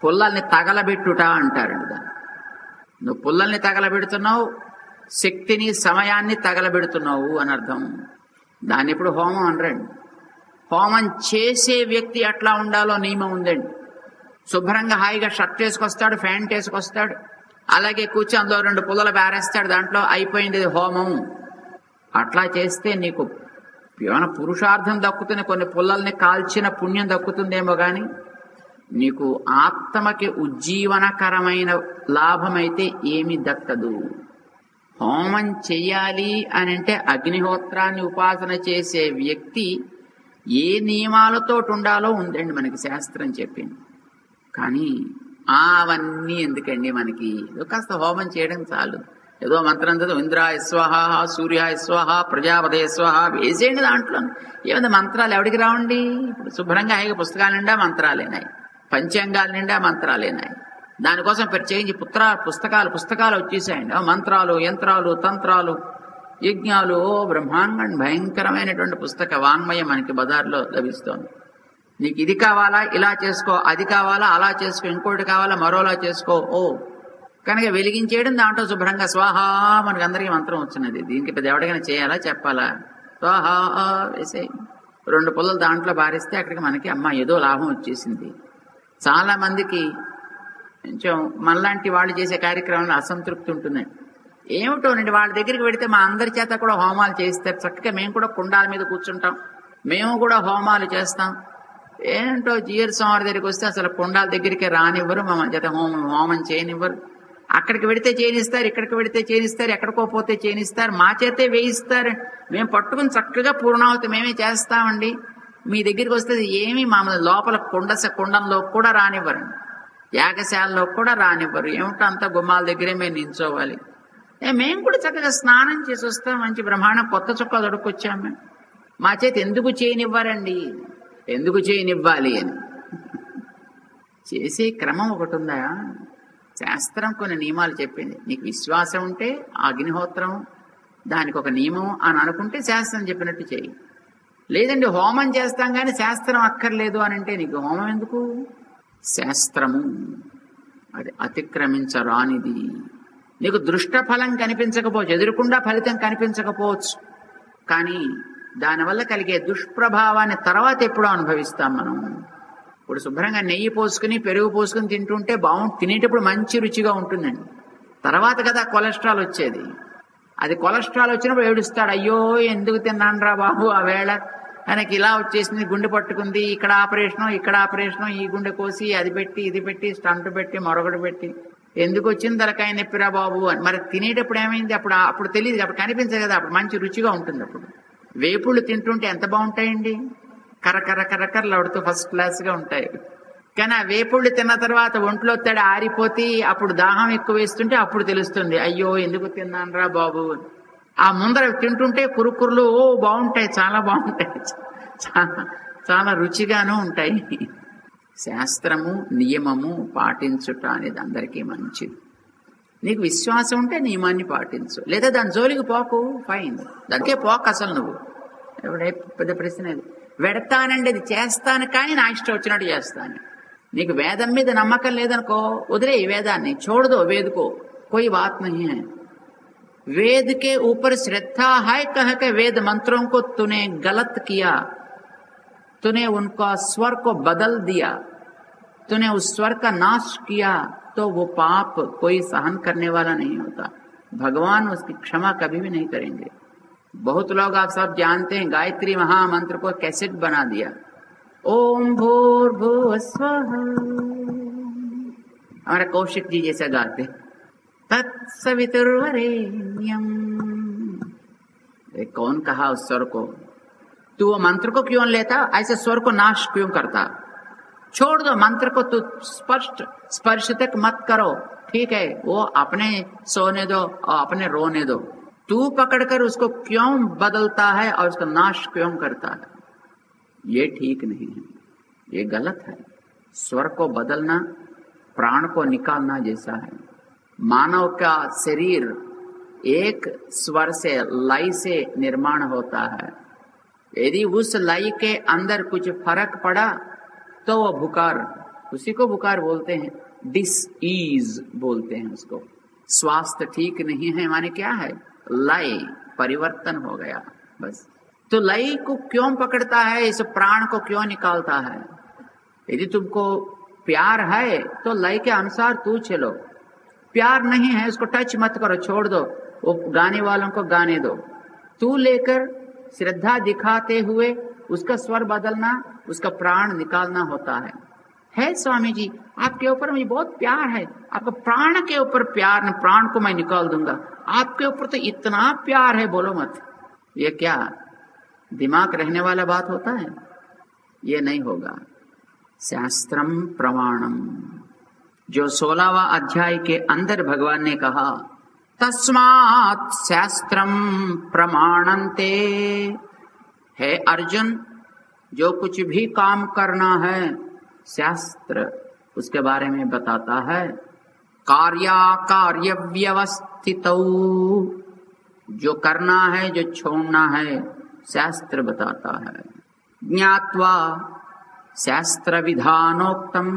పుల్లల్ని తగలబెట్టుట అంటారండి. దాన్ని నువ్వు పుల్లల్ని తగలబెడుతున్నావు, శక్తిని సమయాన్ని తగలబెడుతున్నావు అని అర్థం. దాన్ని ఇప్పుడు హోమం అనరండి. హోమం చేసే వ్యక్తి ఎట్లా ఉండాలో నియమం ఉందండి. శుభ్రంగా హాయిగా షర్ట్ వేసుకొస్తాడు, ప్యాంట్ వేసుకొస్తాడు, అలాగే కూర్చొని అందులో 2 పుల్లలు పారేస్తాడు, దాంట్లో అయిపోయింది హోమం. అట్లా చేస్తే నీకు ఏమైనా పురుషార్థం దక్కుతుంది, కొన్ని పుల్లల్ని కాల్చిన పుణ్యం దక్కుతుందేమో గాని నీకు ఆత్మకి ఉజ్జీవనకరమైన లాభమైతే ఏమీ దక్కదు. హోమం చెయ్యాలి అని అంటే అగ్నిహోత్రాన్ని ఉపాసన చేసే వ్యక్తి ఏ నియమాలతో ఉండాలో ఉందండి మనకి శాస్త్రం చెప్పింది. కానీ అవన్నీ ఎందుకండి మనకి? ఏదో కాస్త హోమం చేయడం చాలు. ఏదో మంత్రం చదువు, ఇంద్రాయ స్వహ, సూర్యాయ స్వహ, ప్రజాపతయ స్వహ వేసేయండి. దాంట్లో ఏమైనా మంత్రాలు ఎవడికి రావండి? ఇప్పుడు శుభ్రంగా హాయిగా పుస్తకాల నిండా మంత్రాలేనాయి, పంచాంగాల నిండా మంత్రాలేనాయి. దానికోసం ప్రత్యేకించి పుస్తకాలు వచ్చేసాయండి. మంత్రాలు, యంత్రాలు, తంత్రాలు, యజ్ఞాలు, బ్రహ్మాండం భయంకరమైనటువంటి పుస్తక వాంగ్మయం మనకి బజార్లో లభిస్తోంది. నీకు ఇది కావాలా ఇలా చేసుకో, అది కావాలా అలా చేసుకో, ఇంకోటి కావాలా మరోలా చేసుకో. కనుక వెలిగించేయడం, దాంట్లో శుభ్రంగా స్వాహా మనకి అందరికీ మంత్రం వచ్చినది. దీనికి పెద్ద ఎవరికైనా చేయాలా చెప్పాలా? స్వాహా వేసే 2 పుల్లలు దాంట్లో బారిస్తే అక్కడికి మనకి అమ్మ ఏదో లాభం వచ్చేసింది. చాలా మందికి కొంచెం మనలాంటి వాళ్ళు చేసే కార్యక్రమంలో అసంతృప్తి ఉంటుందండి. ఏమిటోనండి, వాళ్ళ దగ్గరికి వెడితే మా అందరి చేత కూడా హోమాలు చేస్తారు. చక్కగా మేము కూడా కుండాల మీద కూర్చుంటాం, మేము కూడా హోమాలు చేస్తాం. ఏంటో జీఎర్ స్వామి దగ్గరికి వస్తే అసలు కుండాల దగ్గరికి రానివ్వరు, మా చేత హోమం చేయనివ్వరు. అక్కడికి వెడితే చేయనిస్తారు, ఇక్కడికి వెడితే చేయనిస్తారు, ఎక్కడికో పోతే చేయనిస్తారు, మా చేతే వేయిస్తారు. మేము పట్టుకుని చక్కగా పూర్ణావతి మేమే చేస్తామండి. మీ దగ్గరికి వస్తే ఏమి మామూలు లోపల కుండంలో కూడా రానివ్వరండి, యాగశాలలో కూడా రానివ్వరు. ఏమిటో అంతా గుమ్మాల దగ్గరే మేము నించోవాలి. మేము కూడా చక్కగా స్నానం చేసి వస్తాం, మంచి బ్రహ్మాండం కొత్త చుక్క దొడుకొచ్చాం. మేము మా చేతి ఎందుకు చేయనివ్వరండి? ఎందుకు చేయనివ్వాలి అని చేసే క్రమం ఒకటి ఉందా? శాస్త్రం కొన్ని నియమాలు చెప్పింది. నీకు విశ్వాసం ఉంటే అగ్నిహోత్రం దానికి ఒక నియమం అని అనుకుంటే శాస్త్రం చెప్పినట్టు చేయి. లేదండి హోమం చేస్తాం కానీ శాస్త్రం అక్కర్లేదు అని అంటే నీకు హోమం ఎందుకు? శాస్త్రము అది అతిక్రమించరానిది. నీకు దృష్ట ఫలం కనిపించకపోవచ్చు, ఎదురుకుండా ఫలితం కనిపించకపోవచ్చు, కానీ దానివల్ల కలిగే దుష్ప్రభావాన్ని తర్వాత ఎప్పుడో అనుభవిస్తాం మనం. ఇప్పుడు శుభ్రంగా నెయ్యి పోసుకుని పెరుగు పోసుకుని తింటుంటే తినేటప్పుడు మంచి రుచిగా ఉంటుందండి. తర్వాత కదా కొలెస్ట్రాల్ వచ్చేది. అది కొలెస్ట్రాల్ వచ్చినప్పుడు ఏడుస్తాడు, అయ్యో ఎందుకు తిన్నాను రా బాబు, ఆ వేళ ఆయనకి ఇలా వచ్చేసింది, గుండె పట్టుకుంది, ఇక్కడ ఆపరేషను, ఈ గుండె కోసి అది పెట్టి ఇది పెట్టి స్టంట్ పెట్టి మరొకటి పెట్టి ఎందుకు వచ్చింది తలకాయ నొప్పిరా బాబు అని. మరి తినేటప్పుడు ఏమైంది? అప్పుడు తెలియదు, అప్పుడు కనిపించదు కదా, అప్పుడు మంచి రుచిగా ఉంటుంది. అప్పుడు వేపుళ్ళు తింటుంటే ఎంత బాగుంటాయండి, కర్రలాడుతూ ఫస్ట్ క్లాస్గా ఉంటాయి. కానీ ఆ వేపుళ్ళు తిన్న తర్వాత ఒంట్లో తడి ఆరిపోతే అప్పుడు దాహం ఎక్కువ వేస్తుంటే అప్పుడు తెలుస్తుంది, అయ్యో ఎందుకు తిన్నాను రా బాబు. ఆ ముందర తింటుంటే కురుకురులు బాగుంటాయి, చాలా బాగుంటాయి, చాలా రుచిగానూ ఉంటాయి. శాస్త్రము నియమము పాటించుట అనేది అందరికీ మంచిది. నీకు విశ్వాసం ఉంటే నియమాన్ని పాటించు, లేదా దాని జోలికి పోకు, ఫైన్, దానికే పోక. అసలు నువ్వు పెద్ద ప్రశ్న అది. వెడతానండి అది చేస్తాను కానీ నా ఇష్టం వచ్చినట్టు చేస్తాను. నీకు వేదం మీద నమ్మకం లేదనుకో, వదిలే ఈ వేదాన్ని, छोड़ वेद को, कोई बात नहीं है. वेद के ऊपर श्रद्धा है कह के वेद मंत्रों को तूने गलत किया, तूने उनका स्वर को बदल दिया, तूने उस स्वर का नाश किया, तो वो पाप कोई सहन करने वाला नहीं होता. भगवान उसकी क्षमा कभी भी नहीं करेंगे. बहुत लोग आप सब जानते हैं गायत्री महामंत्र को कैसेट बना दिया, ओम भूर्भुवः स्वः, हमारा कौशिक जी जैसा गाते, तत्सवितुर्वरेण्यम् कौन कहा उस स्वर को? तू वो मंत्र को क्यों लेता, ऐसे स्वर को नाश क्यों करता? छोड़ दो मंत्र को, तू स्पर्श तक मत करो, ठीक है, वो अपने सोने दो और अपने रोने दो। तू पकड़कर उसको क्यों बदलता है और उसका नाश क्यों करता है? ये ठीक नहीं है, ये गलत है। स्वर को बदलना प्राण को निकालना जैसा है। मानव का शरीर एक स्वर से, लय से निर्माण होता है। यदि उस लय के अंदर कुछ फर्क पड़ा तो वो बुखार, उसी को बुखार बोलते हैं, डिसईज बोलते हैं उसको। स्वास्थ्य ठीक नहीं है माने क्या है? लय परिवर्तन हो गया, बस। तो लय को क्यों पकड़ता है, इस प्राण को क्यों निकालता है? यदि तुमको प्यार है तो लय के अनुसार तू चलो, प्यार नहीं है उसको टच मत करो, छोड़ दो, वो गाने वालों को गाने दो। तू लेकर श्रद्धा दिखाते हुए उसका स्वर बदलना, उसका प्राण निकालना होता है स्वामी जी आपके ऊपर मुझे बहुत प्यार है, आपका प्राण के ऊपर प्यार, प्राण को मैं निकाल दूंगा, आपके ऊपर तो इतना प्यार है, बोलो मत। ये क्या दिमाग रहने वाला बात होता है? ये नहीं होगा। शास्त्रम प्रमाणम, जो 16वां अध्याय के अंदर भगवान ने कहा, तस्मात् शास्त्रम प्रमाणन्ते। हे अर्जुन, जो कुछ भी काम करना है शास्त्र उसके बारे में बताता है। कार्य व्यवस्थितौ, जो करना है जो छोड़ना है शास्त्र बताता है। ज्ञात्वा शास्त्र विधानोक्तम,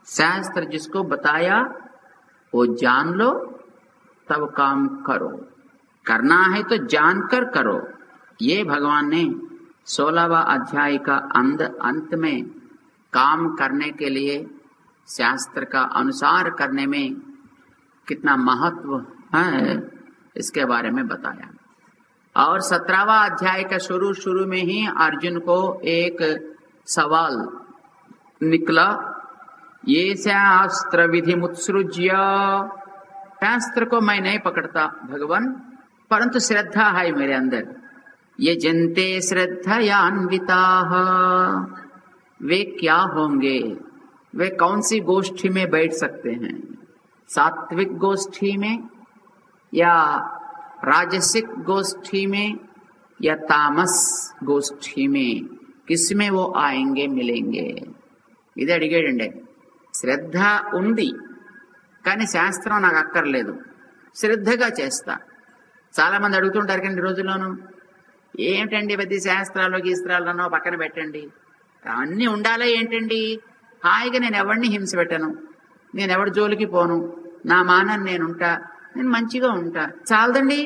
शास्त्र जिसको बताया वो जान लो तब काम करो, करना है तो जानकर करो। ये भगवान ने 16वां अध्याय का अंत में काम करने के लिए शास्त्र का अनुसार करने में कितना महत्व है इसके बारे में बताया। और 17वां अध्याय का शुरू में ही अर्जुन को एक सवाल निकला, ये शास्त्र विधि मुत्सृज्य, शास्त्र को मैं नहीं पकड़ता भगवान, परंतु श्रद्धा है मेरे अंदर। ये जनते श्रद्धयान्विताः, वे क्या होंगे, वे कौन सी गोष्ठी में बैठ सकते हैं? सात्विक गोष्ठी में या राजसिक गोष्ठी में या तामस गोष्ठी में, किसमें वो आएंगे मिलेंगे? ఇది అడిగాడండి। శ్రద్ధ ఉంది కానీ శాస్త్రం నాకు అక్కర్లేదు, శ్రద్ధగా చేస్తా। చాలా మంది అడుగుతుంటారు కానీ రోజుల్లోనూ, ఏమిటండి ప్రతి శాస్త్రాలు గీస్త్రాలను పక్కన పెట్టండి, అన్నీ ఉండాలా ఏంటండి? హాయిగా నేను ఎవరిని హింస పెట్టను, నేను ఎవరి జోలికి పోను, నా మానాన్ని నేనుంటా, నేను మంచిగా ఉంటా, చాలదండి?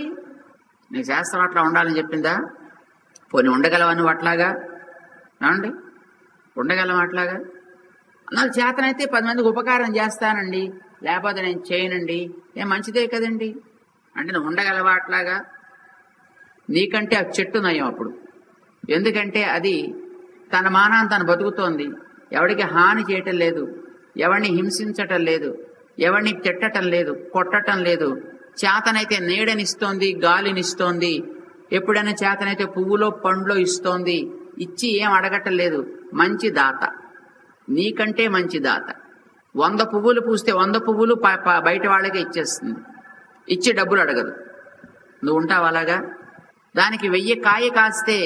నీకు శాస్త్రం అట్లా ఉండాలని చెప్పిందా? పోనీ ఉండగలవా నువ్వు అట్లాగా? ఏమండి, ఉండగలవా అట్లాగా? నాకు చేతనైతే 10 మందికి ఉపకారం చేస్తానండి, లేకపోతే నేను చేయనండి, ఏం మంచిదే కదండి అంటే నువ్వు ఉండగలవా అట్లాగా? నీకంటే ఆ చెట్టు నయం అప్పుడు, ఎందుకంటే అది తన మానాన్ని తను బతుకుతోంది, ఎవరికి హాని చేయటం లేదు, ఎవరిని హింసించటం లేదు, ఎవరిని తిట్టటం లేదు, కొట్టటం లేదు, చేతనైతే నీడనిస్తోంది, గాలినిస్తోంది, ఎప్పుడైనా చేతనైతే పువ్వులో పండ్లో ఇస్తోంది, ఇచ్చి ఏం అడగటం లేదు, మంచి దాత, నీకంటే మంచి దాత। 100 పువ్వులు పూస్తే 100 పువ్వులు బయట వాళ్ళకే ఇచ్చేస్తుంది, ఇచ్చి డబ్బులు అడగదు। నువ్వు ఉంటావు అలాగా? దానికి 1000 కాయ కాస్తే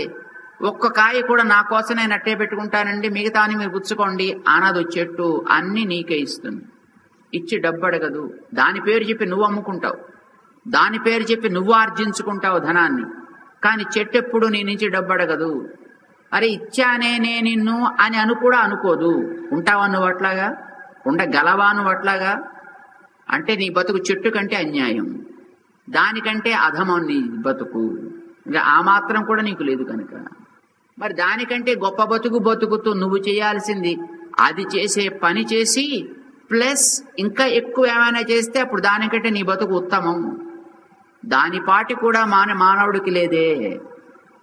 ఒక్క కాయ కూడా నా కోసం నేను అట్టే పెట్టుకుంటానండి, మిగతాని మీరు పుచ్చుకోండి అనదు చెట్టు, అన్ని నీకే ఇస్తుంది, ఇచ్చి డబ్బు అడగదు। దాని పేరు చెప్పి నువ్వు అమ్ముకుంటావు, దాని పేరు చెప్పి నువ్వు ఆర్జించుకుంటావు ధనాన్ని, కానీ చెట్టు ఎప్పుడు నీ నుంచి డబ్బు అడగదు। అరే ఇచ్చానే నే నిన్ను అని కూడా అనుకోదు। ఉంటావా నువ్వు అట్లాగా? ఉండగలవా నువ్వు అట్లాగా? అంటే నీ బతుకు చెట్టు కంటే అన్యాయం, దానికంటే అధమం నీ బతుకు, ఇంకా ఆ మాత్రం కూడా నీకు లేదు కనుక మరి దానికంటే గొప్ప బతుకు బతుకుతూ నువ్వు చేయాల్సింది అది చేసే పని చేసి ప్లస్ ఇంకా ఎక్కువ ఏమైనా చేస్తే అప్పుడు దానికంటే నీ బతుకు ఉత్తమం। దాని పాటి కూడా మానవుడికి లేదే,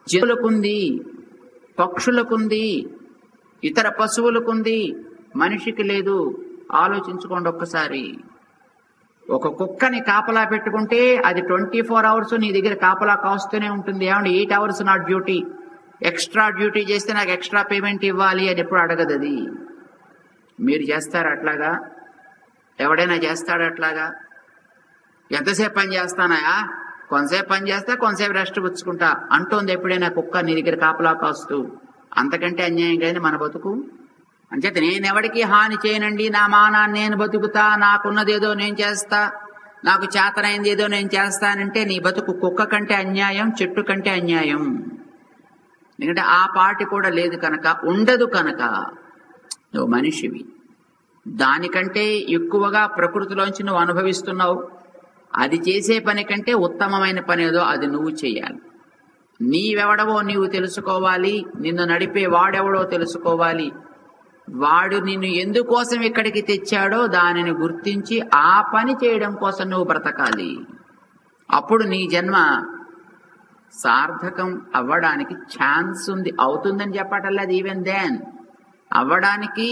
జంతువులకుంది, పక్షులకుంది, ఇతర పశువులకుంది, మనిషికి లేదు। ఆలోచించుకోండి ఒక్కసారి। ఒక కుక్కని కాపలా పెట్టుకుంటే అది 24 hours నీ దగ్గర కాపలా కాస్తూనే ఉంటుంది. ఏమంటే 8 hours నా డ్యూటీ, ఎక్స్ట్రా డ్యూటీ చేస్తే నాకు ఎక్స్ట్రా పేమెంట్ ఇవ్వాలి అని ఎప్పుడు అడగదు అది. మీరు చేస్తారు అట్లాగా? ఎవడైనా చేస్తాడు అట్లాగా? ఎంతసేపు పని చేస్తానాయా, కొంతసేపు పని చేస్తా, కొంతసేపు రెస్ట్ పుచ్చుకుంటా అంటుంది ఎప్పుడైనా కుక్క నీ దగ్గర కాపలా కాస్తూ? అంతకంటే అన్యాయం కానీ మన బతుకు. అంచేత నేనెవడికి హాని చేయనండి, నా మానాన్ని నేను బతుకుతా, నాకున్నదేదో నేను చేస్తా, నాకు చేతనైంది ఏదో నేను చేస్తానంటే నీ బతుకు కుక్క కంటే అన్యాయం, చెట్టు కంటే అన్యాయం. ఎందుకంటే ఆ పాటి కూడా లేదు కనుక, ఉండదు కనుక నువ్వు మనిషివి. దానికంటే ఎక్కువగా ప్రకృతిలోంచి నువ్వు అనుభవిస్తున్నావు. అది చేసే పని కంటే ఉత్తమమైన పని ఏదో అది నువ్వు చేయాలి. నీవెవడవో నీవు తెలుసుకోవాలి, నిన్ను నడిపే వాడెవడో తెలుసుకోవాలి, వాడు నిన్ను ఎందుకోసం ఇక్కడికి తెచ్చాడో దానిని గుర్తించి ఆ పని చేయడం కోసం నువ్వు బ్రతకాలి. అప్పుడు నీ జన్మ సార్థకం అవ్వడానికి ఛాన్స్ ఉంది. అవుతుందని చెప్పటల్లేదు, ఈవెన్ దెన్ అవ్వడానికి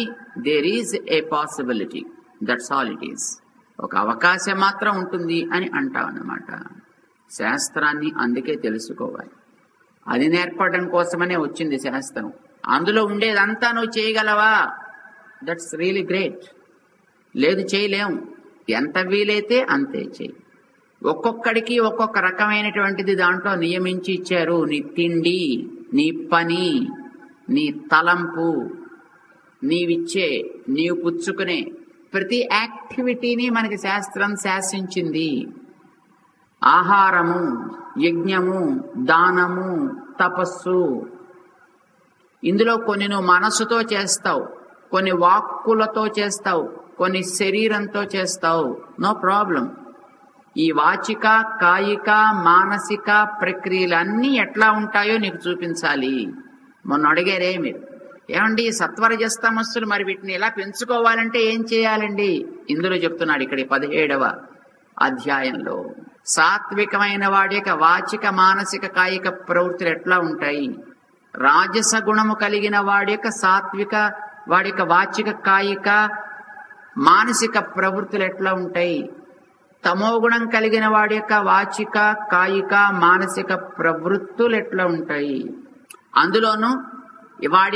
there is a possibility, that's all it is. ఒక అవకాశం మాత్రం ఉంటుంది అని అంటావన్నమాట. శాస్త్రాన్ని అందుకే తెలుసుకోవాలి. అది నేర్పడం కోసమనే వచ్చింది శాస్త్రం. అందులో ఉండేదంతా నువ్వు చేయగలవా? That's really great. లేదు, చేయలేం. ఎంత వీలైతే అంతే చేయి. ఒక్కొక్కడికి ఒక్కొక్క రకమైనటువంటిది దాంట్లో నియమించి ఇచ్చారు. నీ తిండి, నీ పని, నీ తలంపు, నీవిచ్చే, నీవు పుచ్చుకునే ప్రతి యాక్టివిటీని మనకి శాస్త్రం శాసించింది. ఆహారము, యజ్ఞము, దానము, తపస్సు. ఇందులో కొన్ని నువ్వు మనసుతో చేస్తావు, కొన్ని వాక్కులతో చేస్తావు, కొన్ని శరీరంతో చేస్తావు. No problem. ఈ వాచిక, కాయిక, మానసిక ప్రక్రియలన్నీ ఎట్లా ఉంటాయో నీకు చూపించాలి. మొన్న అడిగారే మీరు, ఏమండి సత్వరజస్తమస్సులు మరి వీటిని ఎలా పెంచుకోవాలంటే ఏం చేయాలండి? ఇందులో చెప్తున్నాడు ఇక్కడ 17వ అధ్యాయంలో. సాత్వికమైన వాడి యొక్క వాచిక, మానసిక, కాయిక ప్రవృత్తులు ఎట్లా ఉంటాయి, రాజస గుణము కలిగిన వాడి యొక్క సాత్విక, వాడి యొక్క వాచిక, కాయిక, మానసిక ప్రవృత్తులు ఎట్లా ఉంటాయి, తమో గుణం కలిగిన వాడి యొక్క వాచిక, కాయిక, మానసిక ప్రవృత్తులు ఎట్లా ఉంటాయి, అందులోనూ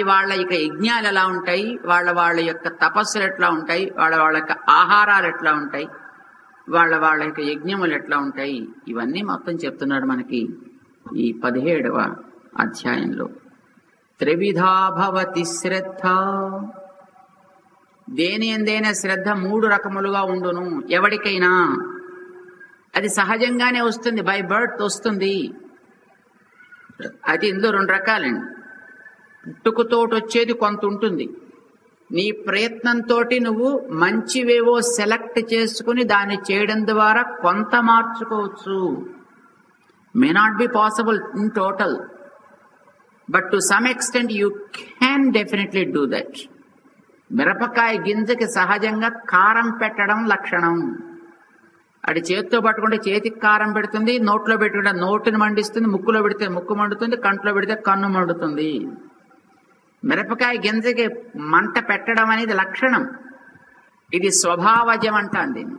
వాళ్ళ యొక్క యజ్ఞాలు ఎలా ఉంటాయి, వాళ్ళ యొక్క తపస్సులు ఎట్లా ఉంటాయి, వాళ్ళ యొక్క ఆహారాలు ఎట్లా ఉంటాయి, వాళ్ళ యొక్క యజ్ఞములు ఎట్లా ఉంటాయి, ఇవన్నీ మొత్తం చెప్తున్నాడు మనకి ఈ 17వ అధ్యాయంలో. త్రివిధా భవతి శ్రద్ధ. దేని ఎందైనా శ్రద్ధ 3 రకములుగా ఉండును. ఎవరికైనా అది సహజంగానే వస్తుంది, బై బర్త్ వస్తుంది. అయితే ఇందులో 2 రకాలండి. పుట్టుకతోటి వచ్చేది కొంత ఉంటుంది. నీ ప్రయత్నంతో నువ్వు మంచివేవో సెలెక్ట్ చేసుకుని దాన్ని చేయడం ద్వారా కొంత మార్చుకోవచ్చు. May not be possible in total, but to some extent you can definitely do that. మిరపకాయ గింజకి సహజంగా కారం పెట్టడం లక్షణం. అది చేతితో పట్టుకుంటే చేతికి కారం పెడుతుంది, నోట్లో పెట్టుకుంటే నోటిని మండిస్తుంది, ముక్కులో పెడితే ముక్కు మండుతుంది, కంట్లో పెడితే కన్ను మండుతుంది. మిరపకాయ గింజకి మంట పెట్టడం అనేది లక్షణం. ఇది స్వభావజం అంటాం దీన్ని.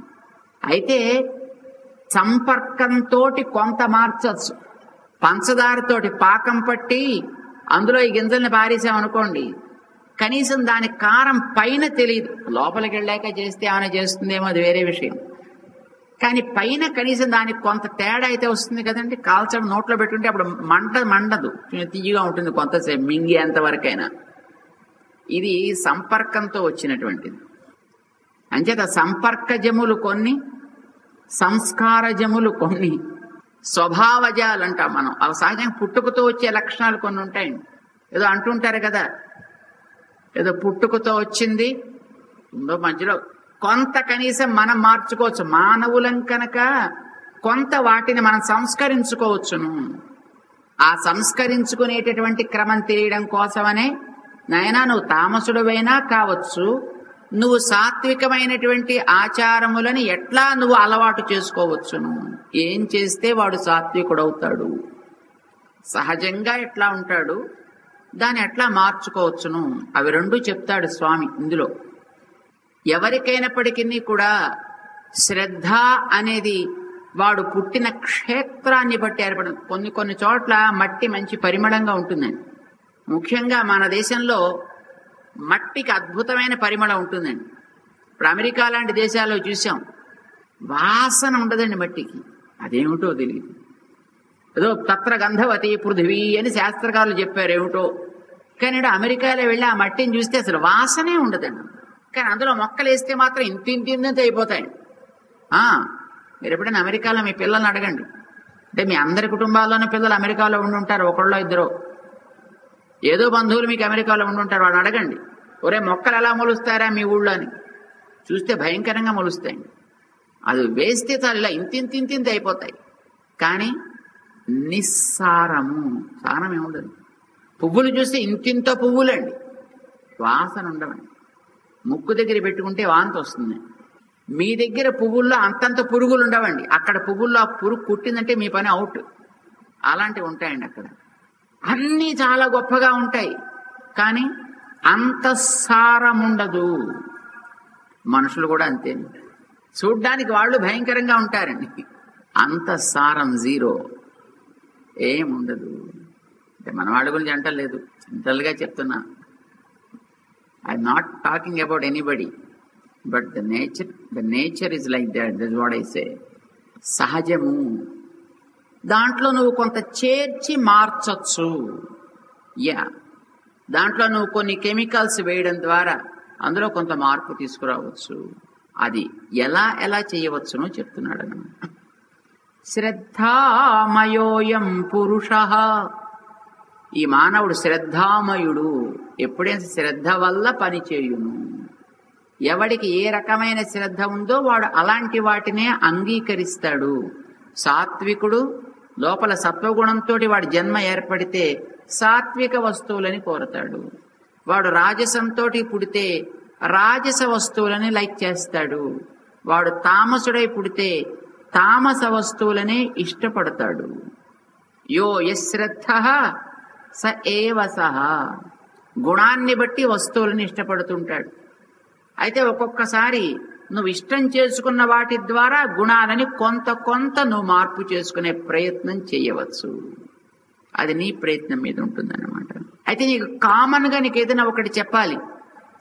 అయితే సంపర్కంతో కొంత మార్చచ్చు. పంచదారతోటి పాకం పట్టి అందులో ఈ గింజల్ని పారేసామనుకోండి, కనీసం దాని కారం పైన తెలియదు. లోపలికి వెళ్ళాక చేస్తే ఏమైనా చేస్తుందేమో, అది వేరే విషయం. కానీ పైన కనీసం దానికి కొంత తేడా అయితే వస్తుంది కదండి. కాల్చడం నోట్లో పెట్టుకుంటే అప్పుడు మండదు, తీయగా ఉంటుంది కొంతసేపు మింగేంత వరకైనా. ఇది సంపర్కంతో వచ్చినటువంటిది. అంచేత సంపర్క జములు కొన్ని, సంస్కార జములు కొన్ని, స్వభావజాలు అంటాం మనం. అవి సహజంగా పుట్టుకతో వచ్చే లక్షణాలు కొన్ని ఉంటాయండి. ఏదో అంటుంటారు కదా, ఏదో పుట్టుకతో వచ్చింది, ఉందో మధ్యలో కొంత కనీసం మనం మార్చుకోవచ్చు. మానవులం కనుక కొంత వాటిని మనం సంస్కరించుకోవచ్చును. ఆ సంస్కరించుకునేటటువంటి క్రమం తెలియడం కోసమనే, నాయనా నువ్వు తామసుడువైనా కావచ్చు, నువ్వు సాత్వికమైనటువంటి ఆచారములని ఎట్లా నువ్వు అలవాటు చేసుకోవచ్చును. ఏం చేస్తే వాడు సాత్వికుడవుతాడు, సహజంగా ఎట్లా ఉంటాడు, దాన్ని ఎట్లా మార్చుకోవచ్చును, అవి 2 చెప్తాడు స్వామి ఇందులో. ఎవరికైనప్పటికీ కూడా శ్రద్ధ అనేది వాడు పుట్టిన క్షేత్రాన్ని బట్టి ఏర్పడింది. కొన్ని చోట్ల మట్టి మంచి పరిమళంగా ఉంటుందండి. ముఖ్యంగా మన దేశంలో మట్టికి అద్భుతమైన పరిమళం ఉంటుందండి. ఇప్పుడు అమెరికా లాంటి దేశాల్లో చూసాం, వాసన ఉండదండి మట్టికి. అదేమిటో తెలియదు. ఏదో తత్ర గంధవతి పృథివీ అని శాస్త్రకారులు చెప్పారు, ఏమిటో. కానీ అమెరికాలో వెళ్ళి ఆ మట్టిని చూస్తే అసలు వాసనే ఉండదండి. కానీ అందులో మొక్కలు వేస్తే మాత్రం ఇంత అయిపోతాయండి. మీరు ఎప్పుడైనా అమెరికాలో మీ పిల్లల్ని అడగండి. అంటే మీ అందరి కుటుంబాల్లోనే పిల్లలు అమెరికాలో ఉండి ఉంటారు, ఒకళ్ళో ఇద్దరు. ఏదో బంధువులు మీకు అమెరికాలో ఉండి ఉంటారు, వాళ్ళని అడగండి, ఒరే మొక్కలు ఎలా మొలుస్తారా మీ ఊళ్ళో అని. చూస్తే భయంకరంగా మొలుస్తాయండి. అది వేస్తే చాలు ఇలా ఇంత అయిపోతాయి. కానీ నిస్సారము, సారం ఏముండదు. పువ్వులు చూస్తే ఇంత పువ్వులండి, వాసన ఉండవండి. ముక్కు దగ్గర పెట్టుకుంటే వాంతి వస్తుంది. మీ దగ్గర పువ్వుల్లో అంతంత పురుగులు ఉండవండి. అక్కడ పువ్వుల్లో ఆ పురుగు కుట్టిందంటే మీ పని అవుట్. అలాంటివి ఉంటాయండి అక్కడ. అన్నీ చాలా గొప్పగా ఉంటాయి, కానీ అంత సారం ఉండదు. మనుషులు కూడా అంతే. చూడ్డానికి వాళ్ళు భయంకరంగా ఉంటారండి, అంత సారం జీరో, ఏముండదు. అంటే మన వాళ్ళ గురించి అంటలేదు, జనరల్గా చెప్తున్నా. I'm not talking about anybody, but the nature is like that. That's what I say. సహజము. దాంట్లో నువ్వు కొంత చేర్చి మార్చచ్చు. దాంట్లో నువ్వు కొన్ని కెమికల్స్ వేయడం ద్వారా అందులో కొంత మార్పు తీసుకురావచ్చు. అది ఎలా చేయవచ్చునో చెప్తున్నాడు అన్నమాట. శ్రద్ధామయోయం పురుష. ఈ మానవుడు శ్రద్ధామయుడు. ఎప్పుడైనా శ్రద్ధ వల్ల పని చేయును. ఎవడికి ఏ రకమైన శ్రద్ధ ఉందో వాడు అలాంటి వాటినే అంగీకరిస్తాడు. సాత్వికుడు లోపల సత్వగుణంతో వాడి జన్మ ఏర్పడితే సాత్విక వస్తువులని కోరతాడు. వాడు రాజసంతో పుడితే రాజస వస్తువులని లైక్ చేస్తాడు. వాడు తామసుడై పుడితే తామస వస్తువులనే ఇష్టపడతాడు. యో యశ్రద్ధ స ఏవ సహ. గుణాన్ని బట్టి వస్తువులను ఇష్టపడుతుంటాడు. అయితే ఒక్కొక్కసారి నువ్వు ఇష్టం చేసుకున్న వాటి ద్వారా గుణాలని కొంత నువ్వు మార్పు చేసుకునే ప్రయత్నం చేయవచ్చు. అది నీ ప్రయత్నం మీద ఉంటుందన్నమాట. అయితే నీకు కామన్ గా నీకు ఏదైనా ఒకటి చెప్పాలి.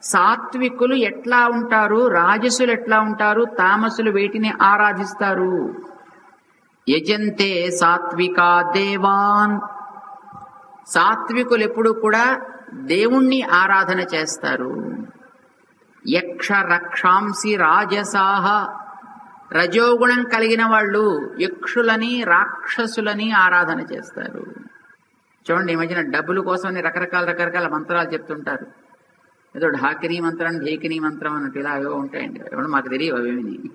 సాత్వికులు ఎట్లా ఉంటారు, రాజసులు ఎట్లా ఉంటారు, తామసులు వేటిని ఆరాధిస్తారు. యజంతే సాత్వికా దేవాన్. సాత్వికులు ఎప్పుడు కూడా దేవుణ్ణి ఆరాధన చేస్తారు. యక్ష రక్షాంసి రాజసాహ. రజోగుణం కలిగిన వాళ్ళు యక్షులని రాక్షసులని ఆరాధన చేస్తారు. చూడండి, ఈ మధ్యన డబ్బుల కోసం రకరకాల మంత్రాలు చెప్తుంటారు. ఏదో ఢాకినీ మంత్రం, ఢేకినీ మంత్రం అన్నట్టు ఇలా ఏవో ఉంటాయండి. ఎవరు మాకు తెలియవు అవేమి.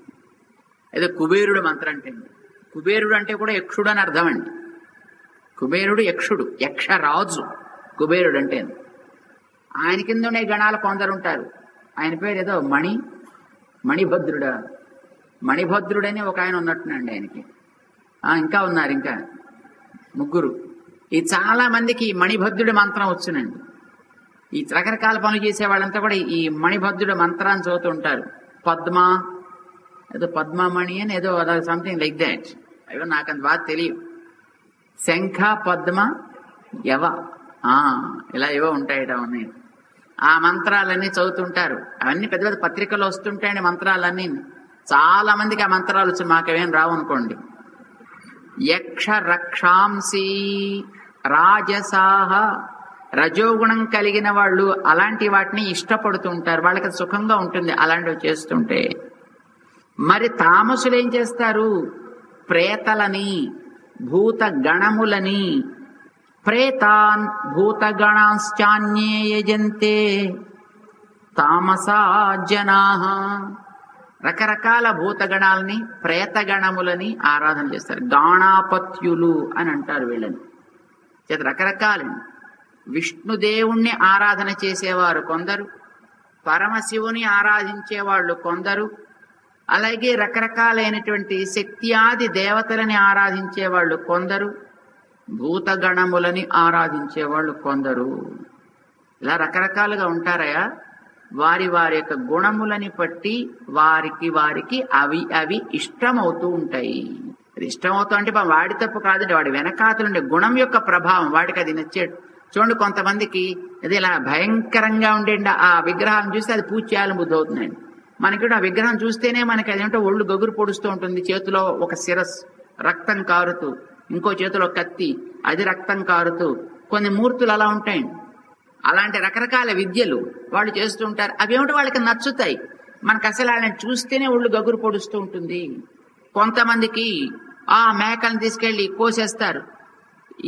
ఏదో కుబేరుడు మంత్రం అంటే, కుబేరుడు అంటే కూడా యక్షుడు అని అర్థం అండి. కుబేరుడు యక్షుడు, యక్షరాజు కుబేరుడు అంటే. ఆయన కింద ఉండే గణాలు కొందరు ఉంటారు. ఆయన పేరు ఏదో మణిభద్రుడా, మణిభద్రుడని ఒక ఆయన ఉన్నట్టునండి ఆయనకి. ఇంకా ఉన్నారు, ఇంకా ముగ్గురు. ఈ చాలా మందికి మణిభద్రుడి మంత్రం వచ్చునండి. ఈ రకరకాల పనులు చేసే వాళ్ళంతా కూడా ఈ మణిభద్రుడి మంత్రాన్ని చదువుతుంటారు. ఏదో పద్మమణి అని ఏదో సంథింగ్ లైక్ దాట్. అయ్యో నాకు అంత బాగా తెలియదు. శంఖ పద్మ యవ ఇలా ఏవో ఉంటాయట ఉన్నాయి. ఆ మంత్రాలన్నీ చదువుతుంటారు. అవన్నీ పెద్ద పెద్ద పత్రికలు వస్తుంటాయండి మంత్రాలన్నీ. చాలా మందికి ఆ మంత్రాలు వచ్చి మాకేమేం రావు అనుకోండి. యక్ష రక్షాంసి రాజసాహ. రజోగుణం కలిగిన వాళ్ళు అలాంటి వాటిని ఇష్టపడుతుంటారు. వాళ్ళకి సుఖంగా ఉంటుంది అలాంటివి చేస్తుంటే. మరి తామసులు ఏం చేస్తారు? ప్రేతలని, భూత గణములని. ప్రేతాన్ భూతగణాశ్చాన్యే యజంతే తామసా జనాః. రకరకాల భూతగణాలని, ప్రేతగణములని ఆరాధన చేస్తారు. గాణాపత్యులు అని అంటారు వీళ్ళని. చేత రకరకాలండి. విష్ణుదేవుణ్ణి ఆరాధన చేసేవారు కొందరు, పరమశివుని ఆరాధించేవాళ్ళు కొందరు, అలాగే రకరకాలైనటువంటి శక్త్యాది దేవతలని ఆరాధించేవాళ్ళు కొందరు, భూతగణములని ఆరాధించేవాళ్ళు కొందరు. ఇలా రకరకాలుగా ఉంటారయా. వారి వారి యొక్క గుణములని బట్టి వారికి అవి అవి ఇష్టమవుతూ ఉంటాయి. అది ఇష్టమవుతూ అంటే వాడి తప్పు కాదండి, వాడి వెనకాతలుండే గుణం యొక్క ప్రభావం వాడికి అది నచ్చేది. చూడండి, కొంతమందికి అది ఇలా భయంకరంగా ఉండే ఆ విగ్రహాలను చూస్తే అది పూజ చేయాలని బుద్ధి అవుతుందండి. మనకి ఆ విగ్రహం చూస్తేనే మనకి అదేంటో ఒళ్ళు గగురు పొడుస్తూ ఉంటుంది. చేతిలో ఒక శిరస్సు రక్తం కారుతూ, ఇంకో చేతిలో కత్తి అది రక్తం కారుతూ, కొన్ని మూర్తులు అలా ఉంటాయండి. అలాంటి రకరకాల విద్యలు వాళ్ళు చేస్తూ ఉంటారు. అవేమిటో వాళ్ళకి నచ్చుతాయి. మనకు అసలు వాళ్ళని చూస్తేనే ఒళ్ళు గగురు పొడుస్తూ ఉంటుంది. కొంతమందికి ఆ మేకలను తీసుకెళ్లి కోసేస్తారు.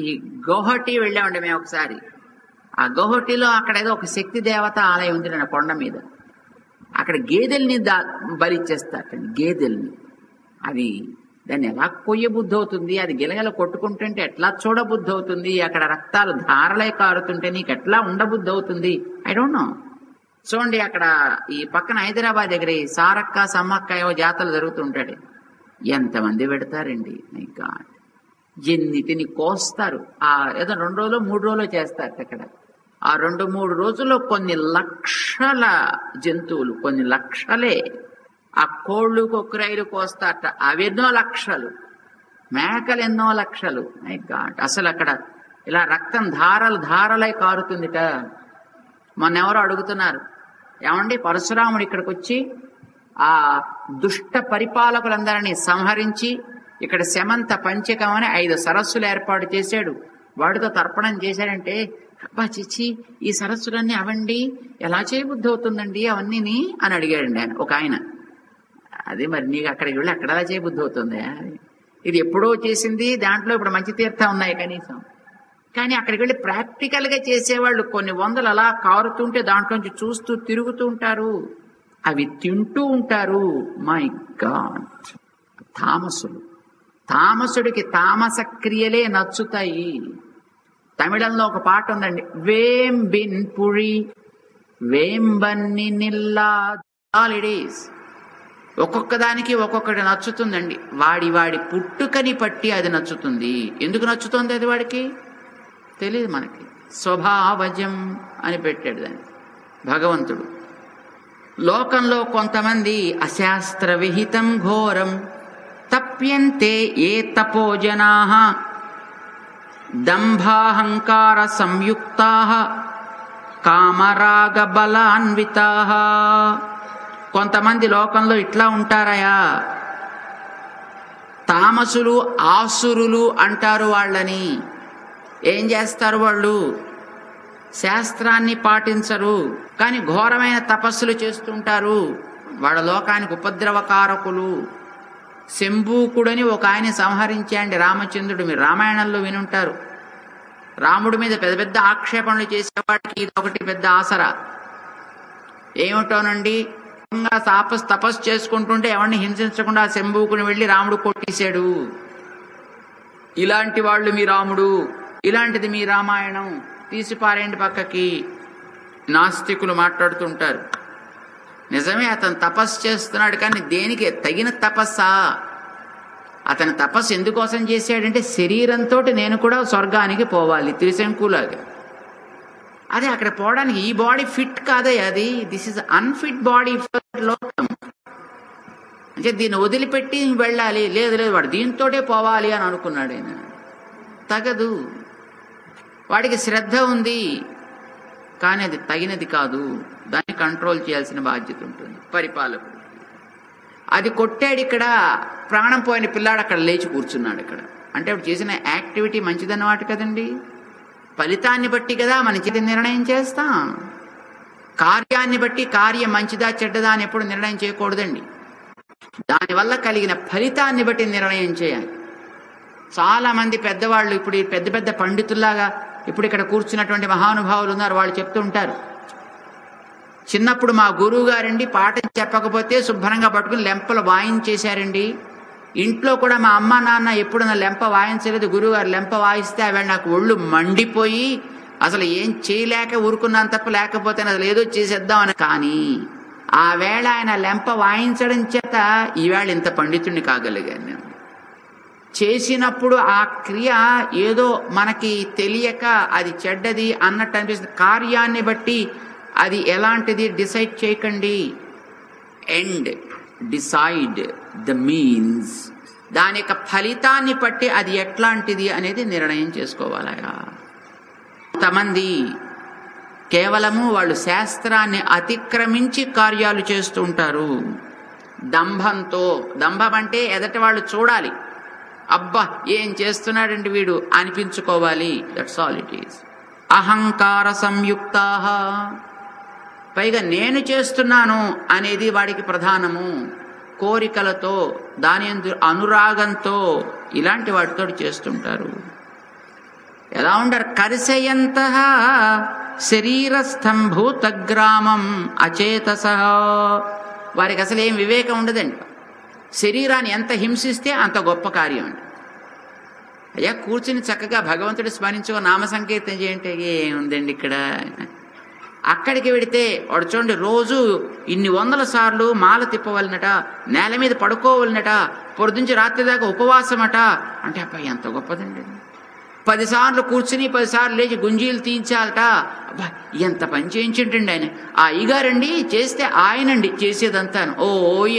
ఈ గౌహటి వెళ్ళామండి మేము ఒకసారి. ఆ గౌహటిలో అక్కడ ఏదో ఒక శక్తి దేవత ఆలయం ఉంది నా కొండ మీద. అక్కడ గేదెల్ని బలిచ్చేస్తారు. గేదెల్ని అది దాన్ని ఎలా కొయ్య బుద్ధి అవుతుంది? అది గిలగల కొట్టుకుంటుంటే ఎట్లా చూడబుద్ధి అవుతుంది? అక్కడ రక్తాలు ధారలై కారుతుంటే నీకు ఎట్లా ఉండబుద్ధి అవుతుంది? I don't know. చూడండి, అక్కడ ఈ పక్కన హైదరాబాద్ దగ్గర సారక్క సమ్మక్క ఏవో జాతరలు జరుగుతుంటాడు. ఎంతమంది పెడతారండి, మై గాడ్. ఎన్నిటిని కోస్తారు. ఆ ఏదో 2 రోజులు 3 రోజులు చేస్తారు అక్కడ. ఆ 2-3 రోజుల్లో కొన్ని లక్షల జంతువులు, కొన్ని లక్షలే. ఆ కోళ్ళు కొక్కురైలు కోస్తారట, అవి ఎన్నో లక్షలు. మేకలు ఎన్నో లక్షలు. మై గాడ్, అసలు అక్కడ ఇలా రక్తం ధారలై కారుతుందిట. మొన్నెవరో అడుగుతున్నారు, ఏమండి పరశురాముడు ఇక్కడికి వచ్చి ఆ దుష్ట పరిపాలకులందరినీ సంహరించి ఇక్కడ శమంత పంచకం అని 5 సరస్సులు ఏర్పాటు చేశాడు, వాడితో తర్పణం చేశాడంటే, అబ్బా చిచ్చి ఈ సరస్సులన్నీ అవండి ఎలా చేయబుద్ధి అవుతుందండి అవన్నీ అని అడిగాడండి ఆయన, ఒక ఆయన. అదే మరి నీకు అక్కడికి వెళ్ళి అక్కడ ఎలా చేయబుద్ధి అవుతుంది? ఇది ఎప్పుడో చేసింది, దాంట్లో ఇప్పుడు మంచి తీర్థం ఉన్నాయి కనీసం. కానీ అక్కడికి వెళ్ళి ప్రాక్టికల్ గా చేసేవాళ్ళు కొన్ని వందలు అలా కారుతుంటే దాంట్లోంచి చూస్తూ తిరుగుతూ ఉంటారు, అవి తింటూ ఉంటారు. మై గాడ్, తామసుడికి తామస క్రియలే నచ్చుతాయి. తమిళంలో ఒక పాట ఉందండి, వేంబిన్ పుళి వేంబన్ని నిల్లా హాలిడేస్. ఒక్కొక్క దానికి ఒక్కొక్కటి నచ్చుతుందండి. వాడి పుట్టుకని పట్టి అది నచ్చుతుంది. ఎందుకు నచ్చుతుంది అది వాడికి తెలియదు మనకి. స్వభావజం అని పెట్టాడు దాన్ని భగవంతుడు. లోకంలో కొంతమంది అశాస్త్ర విహితం ఘోరం తప్యంతే ఏ తపోజనాః దంభాహంకార సంయుక్తాః కామరాగ బలాన్వితాః. కొంతమంది లోకంలో ఇట్లా ఉంటారయా, తామసులు ఆసురులు అంటారు వాళ్ళని. ఏం చేస్తారు వాళ్ళు? శాస్త్రాన్ని పాటించరు, కానీ ఘోరమైన తపస్సులు చేస్తుంటారు. వాళ్ళ లోకానికి ఉపద్రవకారకులు. శంభూకుడని ఒక ఆయన సంహరించాండి రామచంద్రుడు. మీరు రామాయణంలో వినుంటారు. రాముడి మీద పెద్ద పెద్ద ఆక్షేపణలు చేసేవాడికి ఇది ఒకటి పెద్ద ఆసరా. ఏమిటోనండి, తపస్సు చేసుకుంటుంటే ఎవరిని హింసించకుండా శంభూకుని వెళ్ళి రాముడు కొట్టేశాడు. ఇలాంటి వాళ్ళు మీ రాముడు, ఇలాంటిది మీ రామాయణం, తీసిపారేంటి పక్కకి. నాస్తికులు మాట్లాడుతుంటారు. నిజమే, అతను తపస్సు చేస్తున్నాడు, కానీ దేనికి తగిన తపస్సా? అతని తపస్సు ఎందుకోసం చేశాడంటే శరీరంతో నేను కూడా స్వర్గానికి పోవాలి, త్రిశంకులాగా. అదే అక్కడ పోవడానికి ఈ బాడీ ఫిట్ కాదే, అది this is unfit body for లోకం. అంటే దీన్ని వదిలిపెట్టి వెళ్ళాలి, లేదు వాడు దీంతోటే పోవాలి అని అనుకున్నాడు ఆయన. తగదు. వాడికి శ్రద్ధ ఉంది, కానీ అది తగినది కాదు. దాన్ని కంట్రోల్ చేయాల్సిన బాధ్యత ఉంటుంది పరిపాలకుడు. అది కొట్టాడు ఇక్కడ, ప్రాణం పోయిన పిల్లాడు అక్కడ లేచి కూర్చున్నాడు ఇక్కడ. అంటే అప్పుడు చేసిన యాక్టివిటీ మంచిదన్నమాట కదండి. ఫలితాన్ని బట్టి కదా మన చేతి నిర్ణయం చేస్తాం. కార్యాన్ని బట్టి కార్యం మంచిదా చెడ్డదా అని ఎప్పుడు నిర్ణయం చేయకూడదండి. దానివల్ల కలిగిన ఫలితాన్ని బట్టి నిర్ణయం చేయాలి. చాలా మంది పెద్దవాళ్ళు, ఇప్పుడు పెద్ద పెద్ద పండితుల్లాగా ఇప్పుడు ఇక్కడ కూర్చున్నటువంటి మహానుభావులు ఉన్నారు, వాళ్ళు చెప్తూ ఉంటారు, చిన్నప్పుడు మా గురువు గారండి పాఠం చెప్పకపోతే శుభ్రంగా పట్టుకుని లెంపలు వాయించేశారండి. ఇంట్లో కూడా మా అమ్మ నాన్న ఎప్పుడు నా లెంప వాయించలేదు. గురువుగారు లెంప వాయిస్తే ఆవిడ నాకు ఒళ్ళు మండిపోయి అసలు ఏం చేయలేక ఊరుకున్నాను తప్ప, లేకపోతే అసలు ఏదో చేసేద్దామని. కానీ ఆ వేళ ఆయన లెంప వాయించడం చేత ఈవేళ ఇంత పండితుడిని కాగలిగాను నేను. చేసినప్పుడు ఆ క్రియ ఏదో మనకి తెలియక అది చెడ్డది అన్నట్టు అనిపిస్తుంది. కార్యాన్ని బట్టి అది ఎలాంటిది డిసైడ్ చేయకండి. End decide the means. దాని యొక్క ఫలితాన్ని బట్టి అది ఎట్లాంటిది అనేది నిర్ణయం చేసుకోవాలయా. కొంతమంది కేవలము వాళ్ళు శాస్త్రాన్ని అతిక్రమించి కార్యాలు చేస్తూ ఉంటారు దంభంతో. దంభం అంటే ఎదటి వాళ్ళు చూడాలి, అబ్బా ఏం చేస్తున్నాడండి వీడు అనిపించుకోవాలి. That's all it is. అహంకార సంయుక్తా, పైగా నేను చేస్తున్నాను అనేది వాడికి ప్రధానము. కోరికలతో, దాని అనురాగంతో, ఇలాంటి వాటితో చేస్తుంటారు. ఎలా ఉండరు? కరిసయంత శరీరస్థం భూతగ్రామం అచేతస. వారికి అసలు ఏం వివేకం ఉండదండి. శరీరాన్ని ఎంత హింసిస్తే అంత గొప్ప కార్యం అండి. అయ్యా కూర్చుని చక్కగా భగవంతుడి స్మరించుకో, నామ సంకీర్తన చేయంటే ఏముందండి ఇక్కడ. అక్కడికి వెడితే వాడు చూడండి, రోజు ఇన్ని 100 సార్లు మాల తిప్పవలనట, నేల మీద పడుకోవలనట, పొద్దుంచి రాత్రి దాకా ఉపవాసమట. అంటే అబ్బాయి ఎంత గొప్పదండి. 10 సార్లు కూర్చుని 10 సార్లు లేచి గుంజీలు తీయించాలట. అబ్బా ఎంత పని చేయించిండండి ఆయన. ఆ అయ్యగారండి చేస్తే ఆయనండి చేసేదంతాను.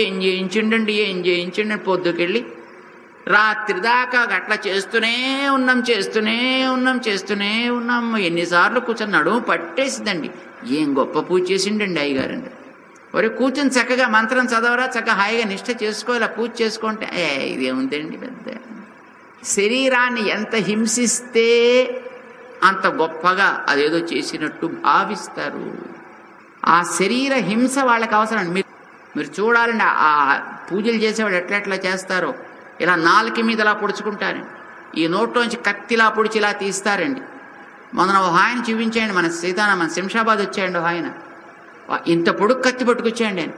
ఏం చేయించిండండి, ఏం చేయించండి. పొద్దుకెళ్ళి రాత్రి దాకా అట్లా చేస్తూనే ఉన్నాం. ఎన్నిసార్లు కూర్చొని నడుము పట్టేసిందండి. ఏం గొప్ప పూజ చేసిండండి అయ్యగారండి. ఒరే కూర్చొని చక్కగా మంత్రం చదవరా, చక్కగా హాయిగా నిష్ఠ చేసుకోవాలి, పూజ చేసుకుంటే ఇదేముందండి పెద్ద. శరీరాన్ని ఎంత హింసిస్తే అంత గొప్పగా అదేదో చేసినట్టు భావిస్తారు. ఆ శరీర హింస వాళ్ళకి అవసరం. మీరు చూడాలండి ఆ పూజలు చేసేవాడు ఎట్లా చేస్తారో. ఇలా నాలుక మీద ఇలా పొడుచుకుంటారండి, ఈ నోట్లోంచి కత్తిలా పొడిచి ఇలా తీస్తారండి. మొన్న ఒక ఆయన చూపించాయండి, మన శంషాబాద్ వచ్చాయండి ఒక ఆయన. ఇంత పొడుగు కత్తి పట్టుకొచ్చాయండి ఆయన.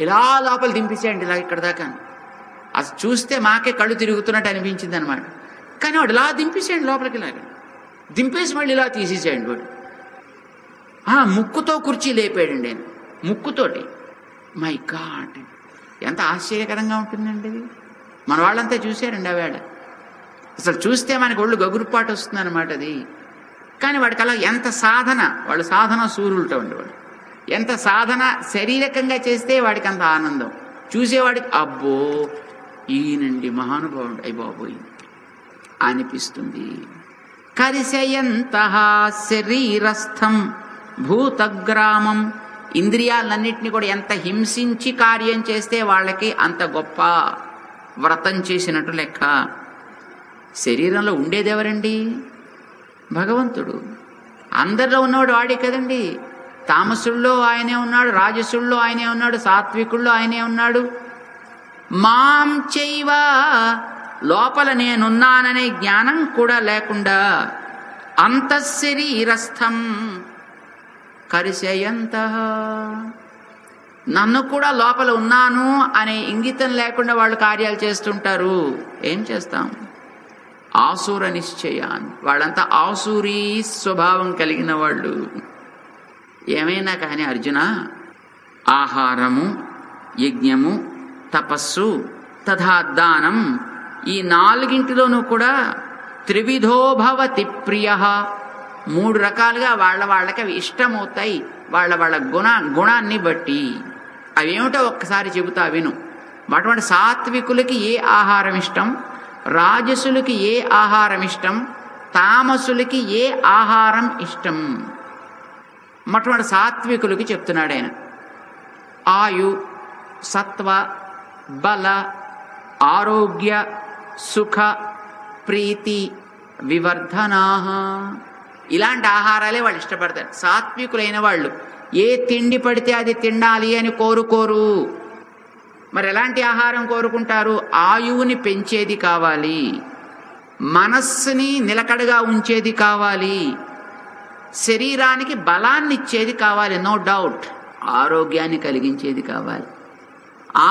ఇలా లోపల దింపించాయండి, ఇలా ఇక్కడ దాకా. అది చూస్తే మాకే కళ్ళు తిరుగుతున్నట్టు అనిపించింది అనమాట. కానీ వాడు ఇలా దింపేసాడు, లోపలికి ఇలాగ దింపేసి మళ్ళీ ఇలా తీసేసాడు వాడు. ముక్కుతో కుర్చీ లేపాడండి ఆయన, ముక్కుతోటి. మై గాడ్, ఎంత ఆశ్చర్యకరంగా ఉంటుందండి ఇది. మన వాళ్ళంతా చూశారండి ఆ వేళ. అసలు చూస్తే మనకు ఒళ్ళు గగురుపాటు వస్తుంది అనమాట అది. కానీ వాడికి అలా ఎంత సాధన, వాళ్ళు సాధన సూర్యులతో ఉండేవాడు. ఎంత సాధన శారీరకంగా చేస్తే వాడికి అంత ఆనందం. చూసేవాడికి అబ్బో ఈయనండి మహానుభావుడు అయిపోయి అనిపిస్తుంది. కరిసయంత శరీరస్థం భూతగ్రామం. ఇంద్రియాలన్నింటినీ కూడా ఎంత హింసించి కార్యం చేస్తే వాళ్ళకి అంత గొప్ప వ్రతం చేసినట్టు లెక్క. శరీరంలో ఉండేదెవరండి? భగవంతుడు. అందరిలో ఉన్నవాడు వాడే కదండి. తామసుల్లో ఆయనే ఉన్నాడు, రాజసుల్లో ఆయనే ఉన్నాడు, సాత్వికుల్లో ఆయనే ఉన్నాడు. మాం చైవ, లోపల నేనున్నాననే జ్ఞానం కూడా లేకుండా అంతఃశరీరస్థం కరిసయంత, నన్ను కూడా లోపల ఉన్నాను అనే ఇంగితం లేకుండా వాళ్ళు కార్యాలు చేస్తుంటారు. ఏం చేస్తాం? ఆసుర నిశ్చయాన్ని. వాళ్ళంతా ఆసురీ స్వభావం కలిగిన వాళ్ళు. ఏమైనా కానీ అర్జున, ఆహారము, యజ్ఞము, తపస్సు, తథా దానం, ఈ 4గింటిలోనూ కూడా త్రివిధో భవతి ప్రియ. 3 రకాలుగా వాళ్ళకి అవి ఇష్టమవుతాయి, వాళ్ళ గుణాన్ని బట్టి. అవేమిటో ఒక్కసారి చెబుతా విను. అటువంటి సాత్వికులకి ఏ ఆహారం ఇష్టం, రాజసులకి ఏ ఆహారం ఇష్టం, తామసులకి ఏ ఆహారం ఇష్టం. అటువంటి సాత్వికులకి చెప్తున్నాడు ఆయన. ఆయు, సత్వ, బల, ఆరోగ్య, సుఖ, ప్రీతి, వివర్ధనా, ఇలాంటి ఆహారాలే వాళ్ళు ఇష్టపడతారు. సాత్వికులైన వాళ్ళు ఏ తిండి పడితే అది తినాలి అని కోరుకోరు. మరి ఎలాంటి ఆహారం కోరుకుంటారు? ఆయువుని పెంచేది కావాలి, మనస్సుని నిలకడగా ఉంచేది కావాలి, శరీరానికి బలాన్ని ఇచ్చేది కావాలి, నో డౌట్. ఆరోగ్యాన్ని కలిగించేది కావాలి.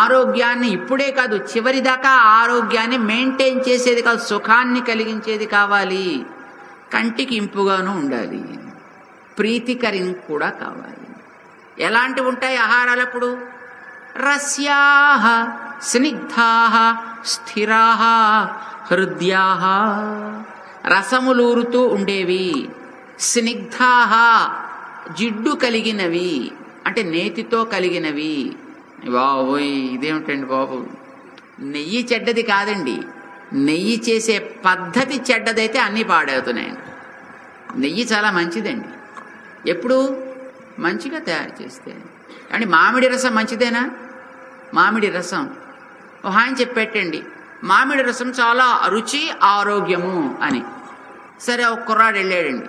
ఆరోగ్యాన్ని ఇప్పుడే కాదు, చివరిదాకా ఆరోగ్యాన్ని మెయింటైన్ చేసేది కాదు, సుఖాన్ని కలిగించేది కావాలి. కంటికి ఇంపుగాను ఉండాలి, ప్రీతికరం కూడా కావాలి. ఎలాంటివి ఉంటాయి ఆహారాలప్పుడు? రస్యాః స్నిగ్ధాః స్థిరాః హృద్యాః, రసములూరుతూ ఉండేవి. స్నిగ్ధాః జిడ్డు కలిగినవి అంటే నేతితో కలిగినవి. బాబోయ్ ఇదేమిటండి బాబు, నెయ్యి చెడ్డది కాదండి, నెయ్యి చేసే పద్ధతి చెడ్డదైతే అన్నీ పాడవుతున్నాయండి. నెయ్యి చాలా మంచిదండి, ఎప్పుడు మంచిగా తయారు చేస్తే. అంటే మామిడి రసం మంచిదేనా? మామిడి రసం ఆయన చెప్పేటండి, మామిడి రసం చాలా రుచి ఆరోగ్యము అని. సరే ఒక కుర్రాడు వెళ్ళాడండి,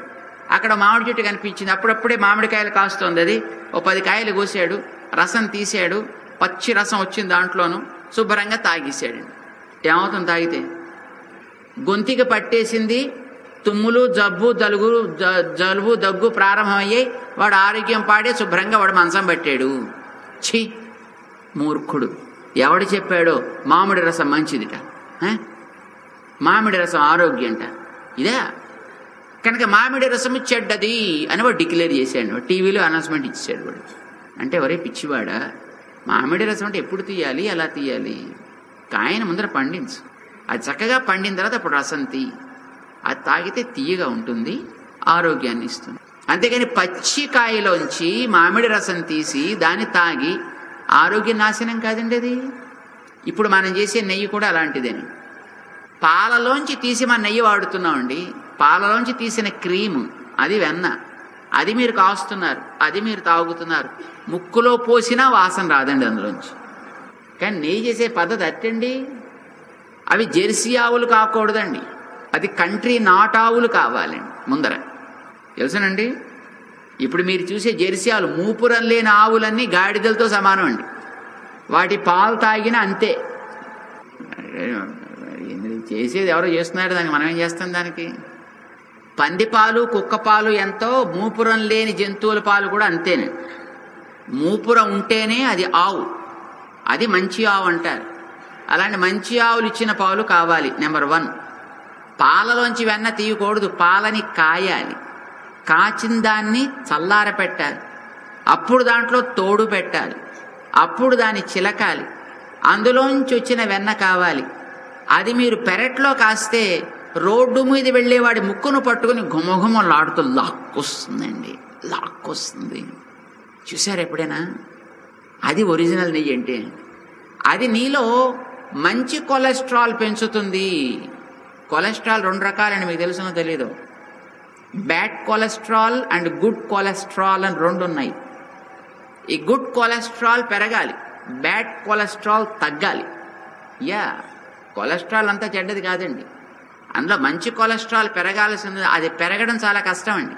అక్కడ మామిడి చెట్టు కనిపించింది, అప్పుడప్పుడే మామిడికాయలు కాస్తుంది. అది 10 కాయలు కోసాడు, రసం తీసాడు, పచ్చి రసం వచ్చింది, దాంట్లోనూ శుభ్రంగా తాగేసాడండి. ఏమవుతుంది తాగితే? గొంతికి పట్టేసింది, తుమ్ములు జలుబు దగ్గు ప్రారంభమయ్యాయి, వాడు ఆరోగ్యం పాడే శుభ్రంగా వాడు మంచం పట్టాడు. ఛీ మూర్ఖుడు, ఎవడు చెప్పాడో మామిడి రసం మంచిదిట, మామిడి రసం ఆరోగ్యంట, ఇదే కనుక మామిడి రసం చెడ్డది అని వాడు డిక్లేర్ చేశాడు, టీవీలో అనౌన్స్మెంట్ ఇచ్చాడు వాడు. అంటే ఒరే పిచ్చివాడా, మామిడి రసం అంటే ఎప్పుడు తీయాలి, ఎలా తీయాలి? కాయను ముందర పండించు, అది చక్కగా పండిన తర్వాత అప్పుడు రసం తీ, అది తాగితే తీయగా ఉంటుంది, ఆరోగ్యాన్ని ఇస్తుంది. అంతేగాని పచ్చి కాయలోంచి మామిడి రసం తీసి దాన్ని తాగి ఆరోగ్య నాశనం కాదండి అది. ఇప్పుడు మనం చేసే నెయ్యి కూడా అలాంటిదేనే, పాలలోంచి తీసి మన నెయ్యి వాడుతున్నామండి, పాలలోంచి తీసిన క్రీము, అది వెన్న, అది మీరు కాస్తున్నారు, అది మీరు తాగుతున్నారు, ముక్కులో పోసినా వాసన రాదండి అందులోంచి. కానీ నెయ్యి చేసే పద్ధతి అట్టండి, అవి జెర్సీ ఆవులు కాకూడదండి, అది కంట్రీ నాటావులు కావాలండి ముందర, తెలుసునండి. ఇప్పుడు మీరు చూసే జెర్సీ ఆవులు, మూపురం లేని ఆవులన్నీ గాడిదలతో సమానం అండి, వాటి పాలు తాగినా అంతే. చేసేది ఎవరో చేస్తున్నారు, దానికి మనం ఏం చేస్తాం? దానికి పంది పాలు కుక్క పాలు ఎంతో, మూపురం లేని జంతువుల పాలు కూడా అంతేనే. మూపురం ఉంటేనే అది ఆవు, అది మంచి ఆవు అంటారు. అలాంటి మంచి ఆవులు ఇచ్చిన పాలు కావాలి. నెంబర్ 1, పాలలోంచి వెన్న తీయకూడదు, పాలని కాయాలి, కాచిన దాన్ని చల్లార పెట్టాలి, అప్పుడు దాంట్లో తోడు పెట్టాలి, అప్పుడు దాన్ని చిలకాలి, అందులోంచి వచ్చిన వెన్న కావాలి. అది మీరు పెరట్లో కాస్తే రోడ్డు మీద వెళ్ళేవాడి ముక్కును పట్టుకుని గుమగుమలాడుతూ లాక్కొస్తుందండి, లాక్కొస్తుంది. చూసారు ఎప్పుడైనా? అది ఒరిజినల్ నెయ్యి అంటే. అది నీలో మంచి కొలెస్ట్రాల్ పెంచుతుంది. కొలెస్ట్రాల్ 2 రకాలండి, మీకు తెలుసునో తెలీదు. Bad cholesterol and good cholesterol అని 2 ఉన్నాయి. ఈ గుడ్ కొలెస్ట్రాల్ పెరగాలి, బ్యాడ్ కొలెస్ట్రాల్ తగ్గాలి. కొలెస్ట్రాల్ అంతా చెడ్డది కాదండి, అందులో మంచి కొలెస్ట్రాల్ పెరగాల్సింది. అది పెరగడం చాలా కష్టం అండి.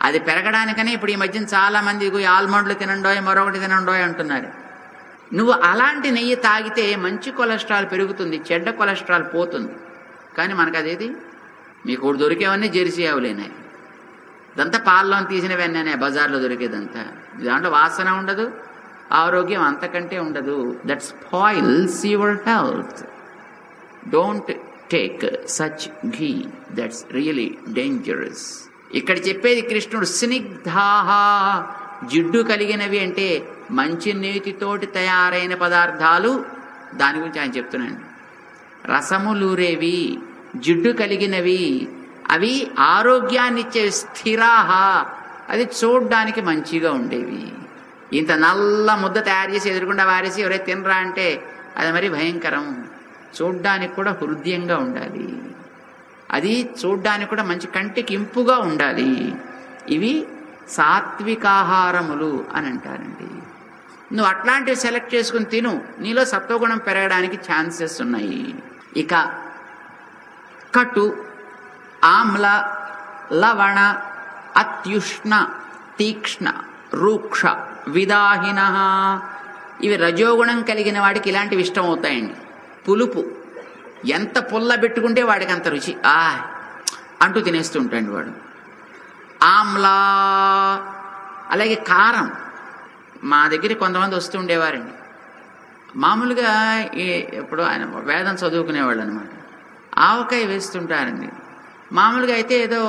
అది పెరగడానికనే ఇప్పుడు ఈ మధ్యన చాలా మంది ఆల్మండ్లు తినండోయ్, మరొకటి తినండోయ్ అంటున్నారు. నువ్వు అలాంటి నెయ్యి తాగితే మంచి కొలెస్ట్రాల్ పెరుగుతుంది, చెడ్డ కొలెస్ట్రాల్ పోతుంది. కానీ మనకు అదేది, మీకు దొరికేవన్నీ జెర్సీ ఆవులేనాయి, ఇదంతా పాలలో తీసిన వెన్ననే బజార్లో దొరికేదంతా. దాంట్లో వాసన ఉండదు, ఆరోగ్యం అంతకంటే ఉండదు. That spoils your health. Don't take such ghee, that's really dangerous. ఇక్కడ చెప్పేది కృష్ణుడు, స్నిగ్ధాహ, జిడ్డు కలిగినవి అంటే మంచి నీటితోటి తయారైన పదార్థాలు, దాని గురించి ఆయన చెప్తున్నాను. రసములూరేవి, జిడ్డు కలిగినవి, అవి ఆరోగ్యాన్నిచ్చే స్థిరాహ, అది చూడ్డానికి మంచిగా ఉండేవి. ఇంత నల్ల ముద్ద తయారు చేసి ఎదురుకుండా వారేసి ఎవరైతే తినరా అంటే అది మరి భయంకరం. చూడ్డానికి కూడా హృదయంగా ఉండాలి, అది చూడ్డానికి కూడా మంచి కంటికి ఇంపుగా ఉండాలి. ఇవి సాత్వికాహారములు అని అంటారండి. నువ్వు అట్లాంటివి సెలెక్ట్ చేసుకుని తిను, నీలో సత్వగుణం పెరగడానికి ఛాన్సెస్ ఉన్నాయి. ఇక కటు, ఆమ్ల, లవణ, అత్యుష్ణ, తీక్ష్ణ, రూక్ష, విదాహిన, ఇవి రజోగుణం కలిగిన వాడికి ఇలాంటివి ఇష్టం అవుతాయండి. పులుపు, ఎంత పుల్ల పెట్టుకుంటే వాడికి అంత రుచి, అంటూ తినేస్తుంటాడు వాడు. ఆమ్ల, అలాగే కారం. మా దగ్గర కొంతమంది వస్తూ ఉండేవారండి, మామూలుగా ఇప్పుడు ఆయన వేదం చదువుకునేవాళ్ళు అనమాట. ఆవకాయ వేస్తుంటారండి. మామూలుగా అయితే ఏదో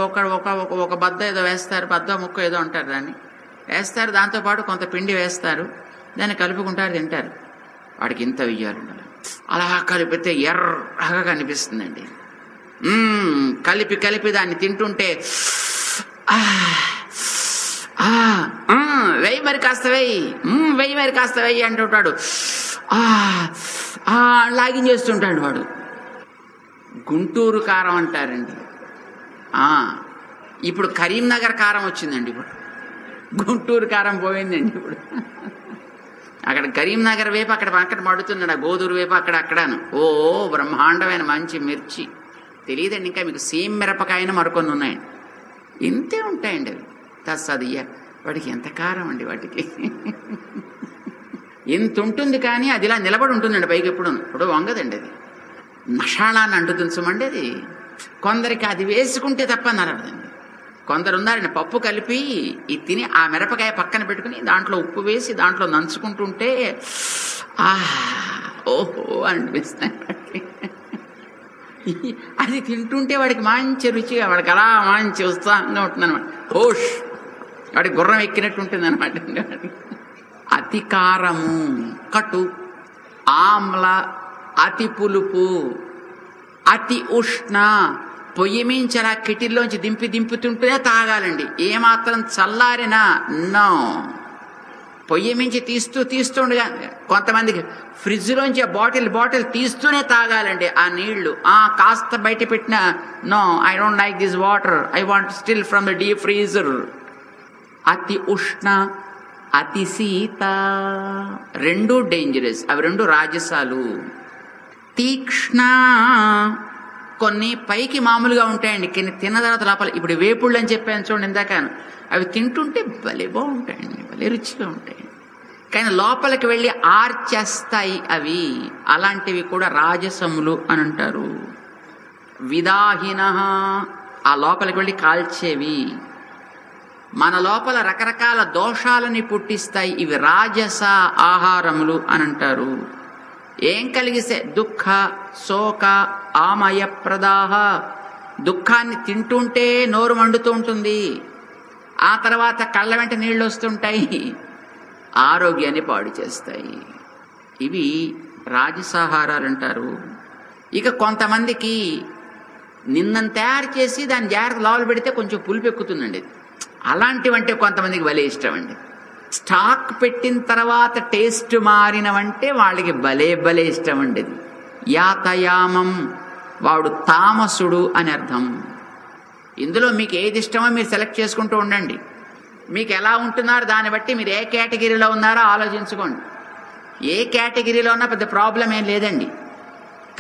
ఒక బద్ద ఏదో వేస్తారు, బద్ద ముక్క ఏదో అంటారు, దాన్ని వేస్తారు, దాంతోపాటు కొంత పిండి వేస్తారు, దాన్ని కలుపుకుంటారు, తింటారు. వాడికి ఇంత వెయ్యాలి, అలా కలిపితే ఎర్రగా కనిపిస్తుందండి. కలిపి దాన్ని తింటుంటే వెయ్యి మరి కాస్త వెయ్యి మరి కాస్త వెయ్యి అంటుంటాడు. లాగించేస్తుంటాడు వాడు. గుంటూరు కారం అంటారండి. ఇప్పుడు కరీంనగర్ కారం వచ్చిందండి. ఇప్పుడు గుంటూరు కారం పోయిందండి. ఇప్పుడు అక్కడ కరీంనగర్ వైపు అక్కడ మడుతున్నాడు, గోదూరు వైపు అక్కడను. బ్రహ్మాండమైన మంచి మిర్చి తెలియదండి. ఇంకా మీకు సేమ్ మిరపకాయను మరికొన్ని ఉన్నాయండి. ఇంతే ఉంటాయండి అవి. తస్సదియ్య వాడికి ఎంత కారం అండి, వాటికి ఎంత ఉంటుంది. కానీ అది ఇలా నిలబడి ఉంటుందండి పైకి, ఇప్పుడు వంగదండి. అది మషాళాన్ని అంటుతుంచమండి. అది కొందరికి అది వేసుకుంటే తప్ప నలవదండి. కొందరు ఉన్నారండి, పప్పు కలిపి ఇది తిని ఆ మిరపకాయ పక్కన పెట్టుకుని దాంట్లో ఉప్పు వేసి దాంట్లో నంచుకుంటుంటే ఓహో అనిపిస్తాయి వాడికి. అది తింటుంటే వాడికి మంచి రుచిగా, వాడికి అలా మంచి ఉత్సాహంగా ఉంటుంది అనమాట. వాడికి గుర్రం ఎక్కినట్టు ఉంటుంది అనమాట. అతి కారము, కటు, ఆమ్ల, అతి పులుపు, అతి ఉష్ణ. పొయ్యి మించి అలా కిటిల్లోంచి దింపుతుంటేనే తాగాలండి. ఏమాత్రం చల్లారినా నో. పొయ్యి మించి తీస్తుండగా కొంతమందికి ఫ్రిడ్జ్లోంచి బాటిల్ తీస్తూనే తాగాలండి ఆ నీళ్లు. కాస్త బయట పెట్టిన no, I don't like this water, I want still from the deep freezer. అతి ఉష్ణ, అతి శీత, రెండు డేంజరస్. అవి రెండు రాజసాలు. తీక్ష్ణ, కొన్ని పైకి మామూలుగా ఉంటాయండి, తిన్న తర్వాత లోపల. ఇప్పుడు వేపుళ్ళు అని చెప్పాను చూడండి ఇందాక, అవి తింటుంటే భలే బాగుంటాయండి, భలే రుచిగా ఉంటాయి. కానీ లోపలికి వెళ్ళి ఆర్చేస్తాయి అవి. అలాంటివి కూడా రాజసములు అని అంటారు. విదాహిన, ఆ లోపలికి వెళ్ళి కాల్చేవి. మన లోపల రకరకాల దోషాలని పుట్టిస్తాయి. ఇవి రాజస ఆహారములు అని అంటారు. ఏం కలిగిస్తే దుఃఖ, శోక, ఆమయ ప్రదాహ. దుఃఖాన్ని తింటుంటే నోరు మండుతూ ఉంటుంది. ఆ తర్వాత కళ్ళ వెంట నీళ్ళు వస్తుంటాయి, ఆరోగ్యాన్ని పాడు చేస్తాయి. ఇవి రాజసాహారాలు అంటారు. ఇక కొంతమందికి నిన్నను తయారు చేసి దాన్ని జాగ్రత్త లోపల పెడితే కొంచెం పులుపు ఎక్కుతుందండి. అలాంటివంటే కొంతమందికి భలే ఇష్టం అండి. స్టాక్ పెట్టిన తర్వాత టేస్ట్ మారినవంటే వాళ్ళకి భలే ఇష్టం అండి. యాతయామం, వాడు తామసుడు అని అర్థం. ఇందులో మీకు ఏది ఇష్టమో మీరు సెలెక్ట్ చేసుకుంటూ ఉండండి. మీకు ఎలా ఉంటున్నారో దాన్ని బట్టి మీరు ఏ కేటగిరీలో ఉన్నారో ఆలోచించుకోండి. ఏ కేటగిరీలో ఉన్నా పెద్ద ప్రాబ్లం ఏం లేదండి.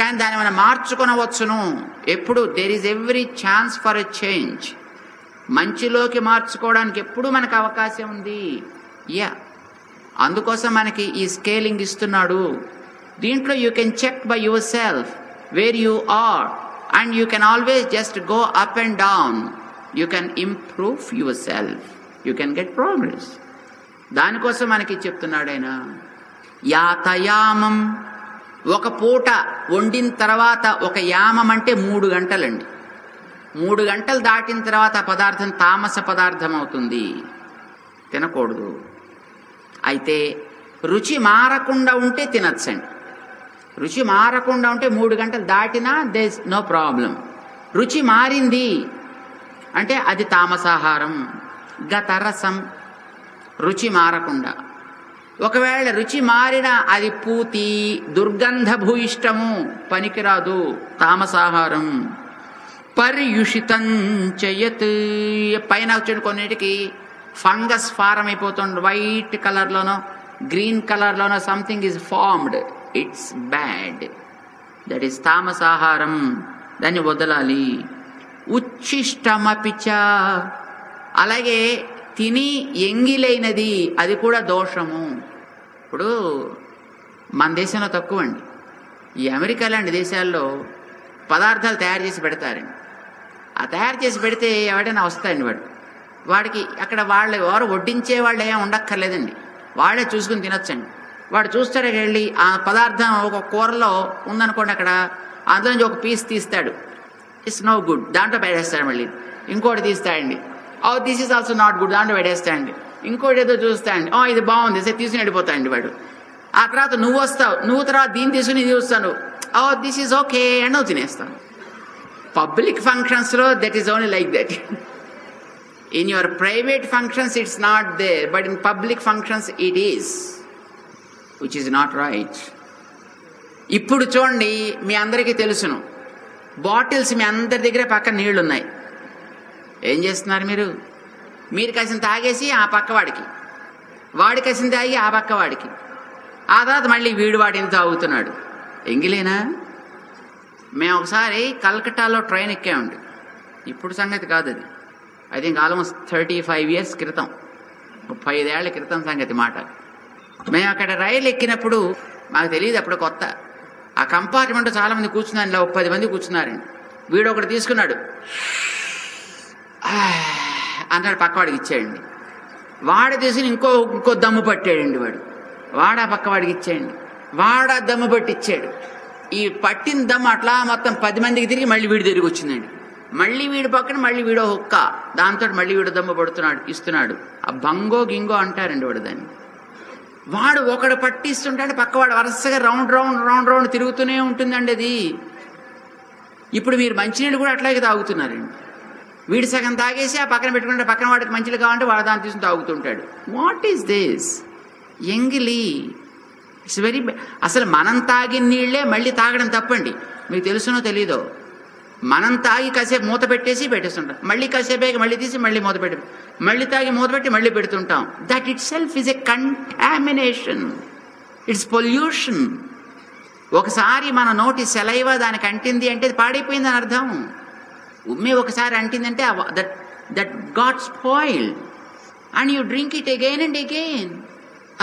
కానీ దాన్ని మనం మార్చుకొనవచ్చును. ఎప్పుడు there is every chance for a change. మంచిలోకి మార్చుకోవడానికి ఎప్పుడు మనకు అవకాశం ఉంది. అందుకోసం మనకి ఈ స్కేలింగ్ ఇస్తున్నాడు. దీంట్లో you can check by yourself where you are, and you can always just go up and down. You can improve yourself, you can get progress. దానికోసం మనకి చెప్తున్నాడు ఆయన. యాతయామం, ఒక పూట వండిన తర్వాత, ఒక యామం అంటే 3 గంటలండి. 3 గంటలు దాటిన తర్వాత ఆ పదార్థం తామస పదార్థం అవుతుంది, తినకూడదు. అయితే రుచి మారకుండా ఉంటే తినచ్చండి. రుచి మారకుండా ఉంటే 3 గంటలు దాటినా దే ఇస్ నో ప్రాబ్లం. రుచి మారింది అంటే అది తామసాహారం. గతరసం, రుచి మారకుండా. ఒకవేళ రుచి మారిన అది పూతి, దుర్గంధ భూయిష్టము, పనికిరాదు, తామసాహారం. పర్యుషితం చేయత్, పైన వచ్చి కొన్నిటికి ఫంగస్ ఫారం అయిపోతుంది, వైట్ కలర్లోనో గ్రీన్ కలర్లోనో something is formed, it's bad, that is తామసాహారం, దాన్ని వదలాలి. ఉచ్ఛిష్టమపిచ, అలాగే తిని ఎంగిలైనది అది కూడా దోషము. ఇప్పుడు మన దేశంలో తక్కువ అండి, ఈ అమెరికా లాంటి దేశాల్లో పదార్థాలు తయారు చేసి పెడతారండి. ఆ తయారు చేసి పెడితే ఎవడైనా వస్తాయండి, వాడికి అక్కడ వాళ్ళు ఎవరు వడ్డించే వాళ్ళు ఏం ఉండక్కర్లేదండి, వాళ్ళే చూసుకుని తినొచ్చండి. వాడు చూస్తాడు వెళ్ళి ఆ పదార్థం ఒక కూరలో ఉందనుకోండి, అక్కడ అందులో నుంచి ఒక పీస్ తీస్తాడు, ఇట్స్ నో గుడ్, దాంట్లో పెట్టేస్తాడు. మళ్ళీ ఇంకోటి తీస్తాడండి, this is also not good, దాంట్లో పెట్టేస్తాడండి. ఇంకోటి ఏదో చూస్తాడండి, ఇది బాగుంది, సరే తీసుకుని వెళ్ళిపోతాడండి వాడు. ఆ తర్వాత నువ్వు వస్తావు, నువ్వు తర్వాత దీన్ని తీసుకుని ఇది చూస్తాను, దిస్ ఈజ్ ఓకే అని నువ్వు తినేస్తాను. పబ్లిక్ ఫంక్షన్స్లో that is only like that. In your private functions it's not there, but in public functions it is, which is not right. ఇప్పుడు చూడండి, మీ అందరికీ తెలుసును, బాటిల్స్ మీ అందరి దగ్గర పక్కన నీళ్లు ఉన్నాయి. ఏం చేస్తున్నారు మీరు కసిన తాగేసి ఆ పక్కవాడికి, వాడి కసిన తాగి ఆ పక్కవాడికి, ఆ తర్వాత మళ్ళీ వీడు వాడిని తాగుతున్నాడు. ఎంగిలేనా? మేము ఒకసారి కల్కట్టాలో ట్రైన్ ఎక్కామండి. ఇప్పుడు సంగతి కాదు అది, ఐ థింక్ ఆల్మోస్ట్ 35 years క్రితం, 35 ఏళ్ల క్రితం సంగతి మాట. మేము అక్కడ రైలు ఎక్కినప్పుడు మాకు తెలియదు, అప్పుడు కొత్త. ఆ కంపార్ట్మెంట్ చాలా మంది కూర్చున్నారు, ఇలా 10 మంది కూర్చున్నారండి. వీడు ఒకటి తీసుకున్నాడు, అన్నాడు, పక్కవాడికి ఇచ్చాడండి. వాడు తీసుకుని ఇంకో దమ్ము పట్టాడండి. వాడు ఆ పక్కవాడికి ఇచ్చాడండి. వాడు ఆ దమ్ము పట్టి ఇచ్చాడు. ఈ పట్టిన దమ్ము అట్లా మొత్తం 10 మందికి తిరిగి మళ్ళీ వీడి తిరిగి వచ్చిందండి. మళ్ళీ వీడి పక్కన మళ్ళీ వీడో హుక్క, దాంతో మళ్ళీ వీడు దమ్ము పడుతున్నాడు, ఇస్తున్నాడు. ఆ బంగో గింగో అంటారండి దాన్ని. వాడు ఒకడు పట్టిస్తుంటాడు, పక్కవాడు వరుసగా రౌండ్ రౌండ్ రౌండ్ రౌండ్ తిరుగుతూనే ఉంటుందండి అది. ఇప్పుడు మీరు మంచినీళ్ళు కూడా అట్లాగే తాగుతున్నారండి. వీడు సగం తాగేసి ఆ పక్కన పెట్టుకుంటే పక్కన వాడికి మంచిలు కావాలంటే వాడు దాన్ని తీసుకుని తాగుతుంటాడు. What is this? ఎంగిలి. It's very. అసలు మనం తాగిన నీళ్లే మళ్ళీ తాగడం తప్పండి. మీకు తెలుసునో తెలీదో, మనం తాగి కాసేపు మూత పెట్టేస్తుంటాం, మళ్ళీ కాసేపు మళ్ళీ తీసి మళ్ళీ మూత పెట్టి, మళ్ళీ తాగి మూత పెట్టి మళ్ళీ పెడుతుంటాం. That itself is a contamination, it's pollution. ఒకసారి మన నోటి సెలైవా దానికి అంటింది అంటే అది పాడైపోయిందని అర్థం. ఉమ్మి ఒకసారి అంటిందంటే that got spoiled and you drink it again and again.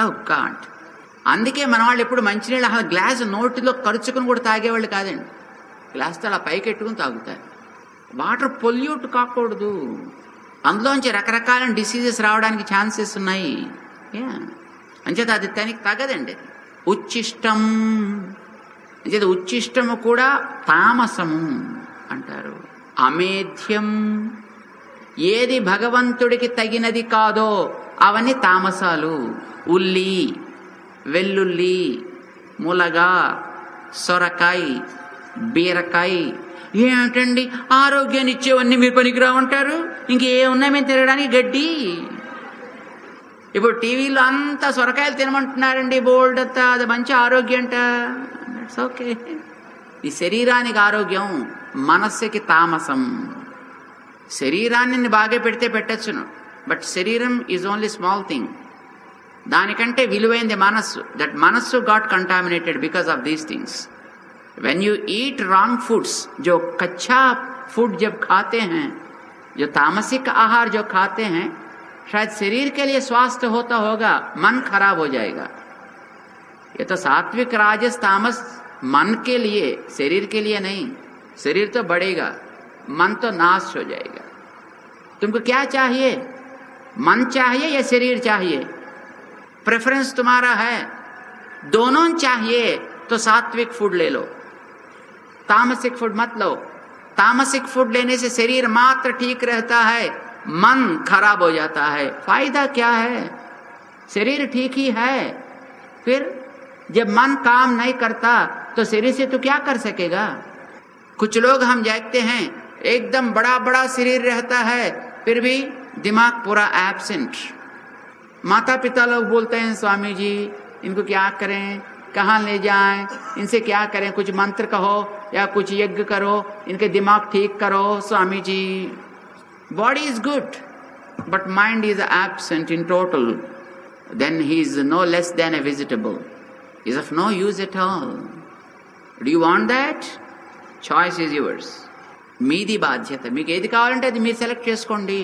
Oh God. అందుకే మన వాళ్ళు ఎప్పుడు మంచినీళ్ళు గ్లాసు నోటిలో కరుచుకుని కూడా తాగేవాళ్ళు కాదండి. గ్లాస్తో అలా పైకి ఎట్టుకుని తాగుతారు. వాటర్ పొల్యూట్ కాకూడదు, అందులోంచి రకరకాల డిసీజెస్ రావడానికి ఛాన్సెస్ ఉన్నాయి. అంచేత అది తనకి తగదండి. ఉచ్చిష్టం అంచేత ఉచ్చిష్టము కూడా తామసము అంటారు. అమేధ్యం, ఏది భగవంతుడికి తగినది కాదో అవన్నీ తామసాలు. ఉల్లి, వెల్లుల్లి, ములగా, సొరకాయ, బీరకాయ. ఏమిటండి ఆరోగ్యాన్ని ఇచ్చేవన్నీ మీరు పనికిరావంటారు, ఇంకేమున్నాయి మేము తినడానికి? గడ్డి. ఇప్పుడు టీవీలో అంతా సొరకాయలు తినమంటున్నారండి, బోల్డ్ అంతా. అది మంచి ఆరోగ్యం అంట. It's okay. ఈ శరీరానికి ఆరోగ్యం, మనస్సుకి తామసం. శరీరాన్ని బాగా పెడితే పెట్టచ్చును, బట్ శరీరం ఈజ్ ఓన్లీ స్మాల్ థింగ్. దానికంటే విలువైంది మనస్సు. దట్ మనస్సు got contaminated because of these things. When you eat wrong foods, जो कच्चा फूड जब खाते हैं, जो तामसिक आहार जो खाते हैं, शायद शरीर के लिए स्वास्थ्य होता होगा, मन खराब हो जाएगा. ये तो सात्विक राजस तामस मन के लिए, शरीर के लिए नहीं. शरीर तो बढ़ेगा, मन तो नाश हो जाएगा. तुमको क्या चाहिए? मन चाहिए या शरीर चाहिए? प्रेफरेंस तुम्हारा है. दोनों चाहिए तो सात्विक फूड ले लो, तामसिक फूड मत लो. तामसिक फूड लेने से शरीर मात्र ठीक रहता है, मन खराब हो जाता है. फायदा क्या है? शरीर ठीक ही है. फिर जब मन काम नहीं करता तो शरीर से तो क्या कर सकेगा? कुछ लोग हम देखते हैं एकदम बड़ा बड़ा शरीर रहता है, फिर भी दिमाग पूरा एब्सेंट. माता पिता लोग बोलते हैं, स्वामी जी इनको क्या करें, कहाँ ले जाएं, इनसे क्या करें, कुछ मंत्र कहो या कुछ यज्ञ करो, इनके दिमाग ठीक करो Swami ji. Body is good but mind is absent in total. Then he is no less than a vegetable, is of no use at all. Do you want that? Choice is yours. మీది బాధ్యత. మీకు ఏది కావాలంటే అది మీరు సెలెక్ట్ చేసుకోండి.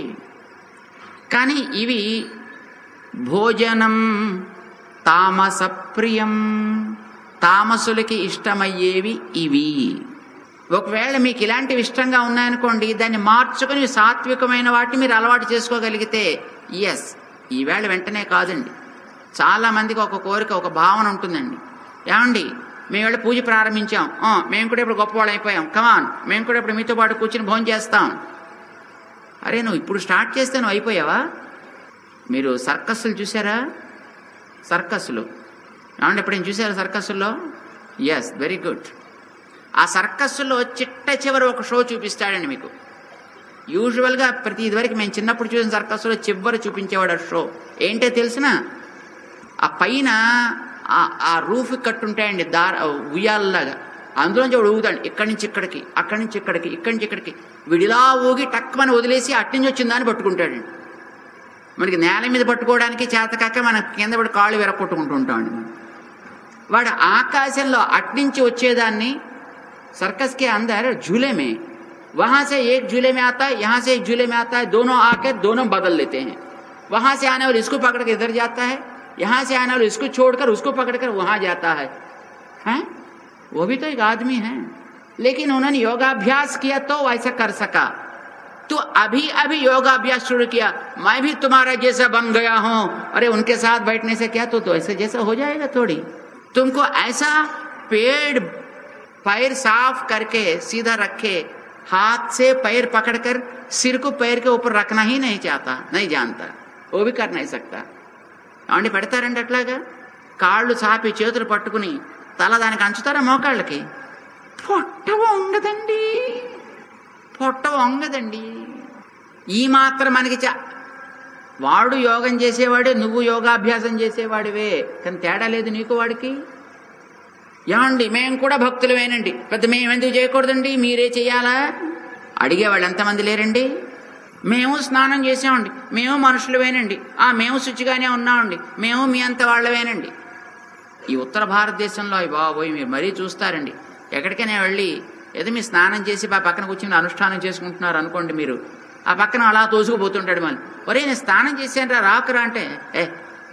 కానీ ఇవి భోజనం తామసప్రియం, తామసులకి ఇష్టమయ్యేవి ఇవి. ఒకవేళ మీకు ఇలాంటివి ఇష్టంగా ఉన్నాయనుకోండి, దాన్ని మార్చుకొని సాత్వికమైన వాటిని మీరు అలవాటు చేసుకోగలిగితే ఎస్. ఈవేళ వెంటనే కాదండి. చాలామందికి ఒక కోరిక, ఒక భావన ఉంటుందండి. ఏమండి మేము వెళ్ళి పూజ ప్రారంభించాం, మేము కూడా ఇప్పుడు గొప్పవాళ్ళు అయిపోయాం, కమాన్ మేము కూడా ఇప్పుడు మీతో పాటు కూర్చుని భోజనం చేస్తాం. అరే నువ్వు ఇప్పుడు స్టార్ట్ చేస్తే నువ్వు అయిపోయావా? మీరు సర్కస్సులు చూసారా? సర్కస్సులు ఏమంటే ఎప్పుడేం చూసారా సర్కస్సుల్లో? Yes, very good. ఆ సర్కస్సులో చిట్ట చివరి ఒక షో చూపిస్తాడండి మీకు. యూజువల్గా ప్రతి ఇదివరకు మేము చిన్నప్పుడు చూసిన సర్కస్లో చివరి చూపించేవాడు షో ఏంటో తెలిసిన ఆ పైన ఆ రూఫ్ కట్టుంటాయండి ఉయ్యాలలాగా, అందులోంచి వాడు ఊగుతాడు ఇక్కడి నుంచి ఇక్కడికి, అక్కడి నుంచి ఇక్కడికి, ఇక్కడి నుంచి ఇక్కడికి, విడిలా ఊగి టక్కుమని వదిలేసి అట్నుంచి వచ్చిందాన్ని పట్టుకుంటాడండి. మనకి నేల మీద పట్టుకోవడానికి చేతకాక మన కింద పడి కాళ్ళు విరగొట్టుకుంటూ ఉంటామండి. వాడు ఆకాశంలో అట్నుంచి వచ్చేదాన్ని सर्कस के अंदर झूले में, वहां से एक झूले में आता है, यहाँ से एक झूले में आता है, दोनों आकर दोनों बदल लेते हैं. वहां से आने वाले इसको पकड़ के इधर जाता है, यहाँ से आने वाले इसको छोड़कर उसको पकड़कर वहां जाता है. हैं? वो भी तो एक आदमी है, लेकिन उन्होंने योगाभ्यास किया तो ऐसा कर सका. तो अभी अभी योगाभ्यास शुरू किया, मैं भी तुम्हारा जैसा बन गया हूं. अरे उनके साथ बैठने से क्या तो ऐसे जैसा हो जाएगा थोड़ी. तुमको ऐसा पेड़ पैर साफ करके सीधा रखे, हाथ से पैर पकड़कर सिर को पैर के ऊपर रखना ही नहीं चाहता, नहीं जानता, वो भी कर नहीं सकता. అవునండి పెడతారండి అట్లాగా కాళ్ళు చాపి చేతులు పట్టుకుని తల దానికి అంచుతారా మోకాళ్ళకి? పొట్ట వంగదండి, పొట్ట వంగదండి. ఈ మాత్రం మనకి వాడు యోగం చేసేవాడే, నువ్వు యోగాభ్యాసం చేసేవాడివే, కానీ తేడా లేదు నీకు వాడికి. ఏమండి మేము కూడా భక్తులమేనండి, పెద్ద మేము ఎందుకు చేయకూడదండి, మీరే చెయ్యాలా అడిగేవాళ్ళు ఎంతమంది లేరండి? మేము స్నానం చేసామండి, మేము మనుషులమేనండి, మేము శుచిగానే ఉన్నామండి, మేము మీ అంత వాళ్ళమేనండి. ఈ ఉత్తర భారతదేశంలో అవి బాబోయ్ మీరు మరీ చూస్తారండి. ఎక్కడికైనా వెళ్ళి ఏదో మీ స్నానం చేసి ఆ పక్కన కూర్చొని అనుష్ఠానం చేసుకుంటున్నారు అనుకోండి, మీరు ఆ పక్కన అలా తోసుకుపోతుంటాడు. మళ్ళీ ఒరే నేను స్నానం చేశాను రాకురా అంటే,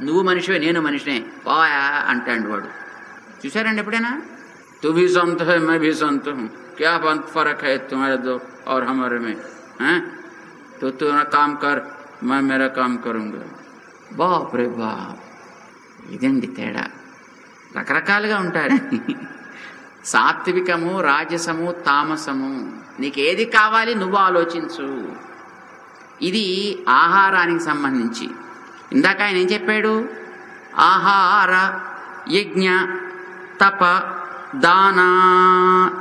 నువ్వు మనిషివే నేను మనిషినే పోయా అంటాడు వాడు. చూసారండి ఎప్పుడైనా? तू भी संत है मैं भी संत हूँ, क्या फर्क है तुम्हारे दो और हमारे में, हैं? तो तू ना काम कर, मैं मेरा काम करूँगा. బాప్ రే బాప్, ఇదండి తేడా. రకరకాలుగా ఉంటారు. సాత్వికము, రాజసము, తామసము. నీకేది కావాలి నువ్వు ఆలోచించు. ఇది ఆహారానికి సంబంధించి. ఇందాక ఆయన ఏం చెప్పాడు? ఆహార, యజ్ఞ, తప, దాన,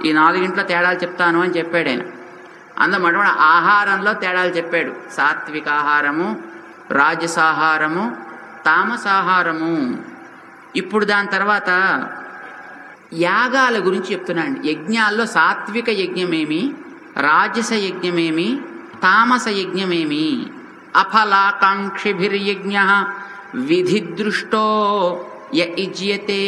ఈ 4 తేడాలు చెప్తాను అని చెప్పాడు ఆయన. అందులో మొట్టమొదటి ఆహారంలో తేడాలు చెప్పాడు. సాత్విక ఆహారము, రాజసాహారము, తామసాహారము. ఇప్పుడు దాని తర్వాత యాగాల గురించి చెప్తున్నాను. యజ్ఞాల్లో సాత్విక యజ్ఞమేమి, రాజస యజ్ఞమేమి, తామస యజ్ఞమేమి. అఫలాకాంక్షిభిర్యజ్ఞ విధిదృష్టో యజ్యతే.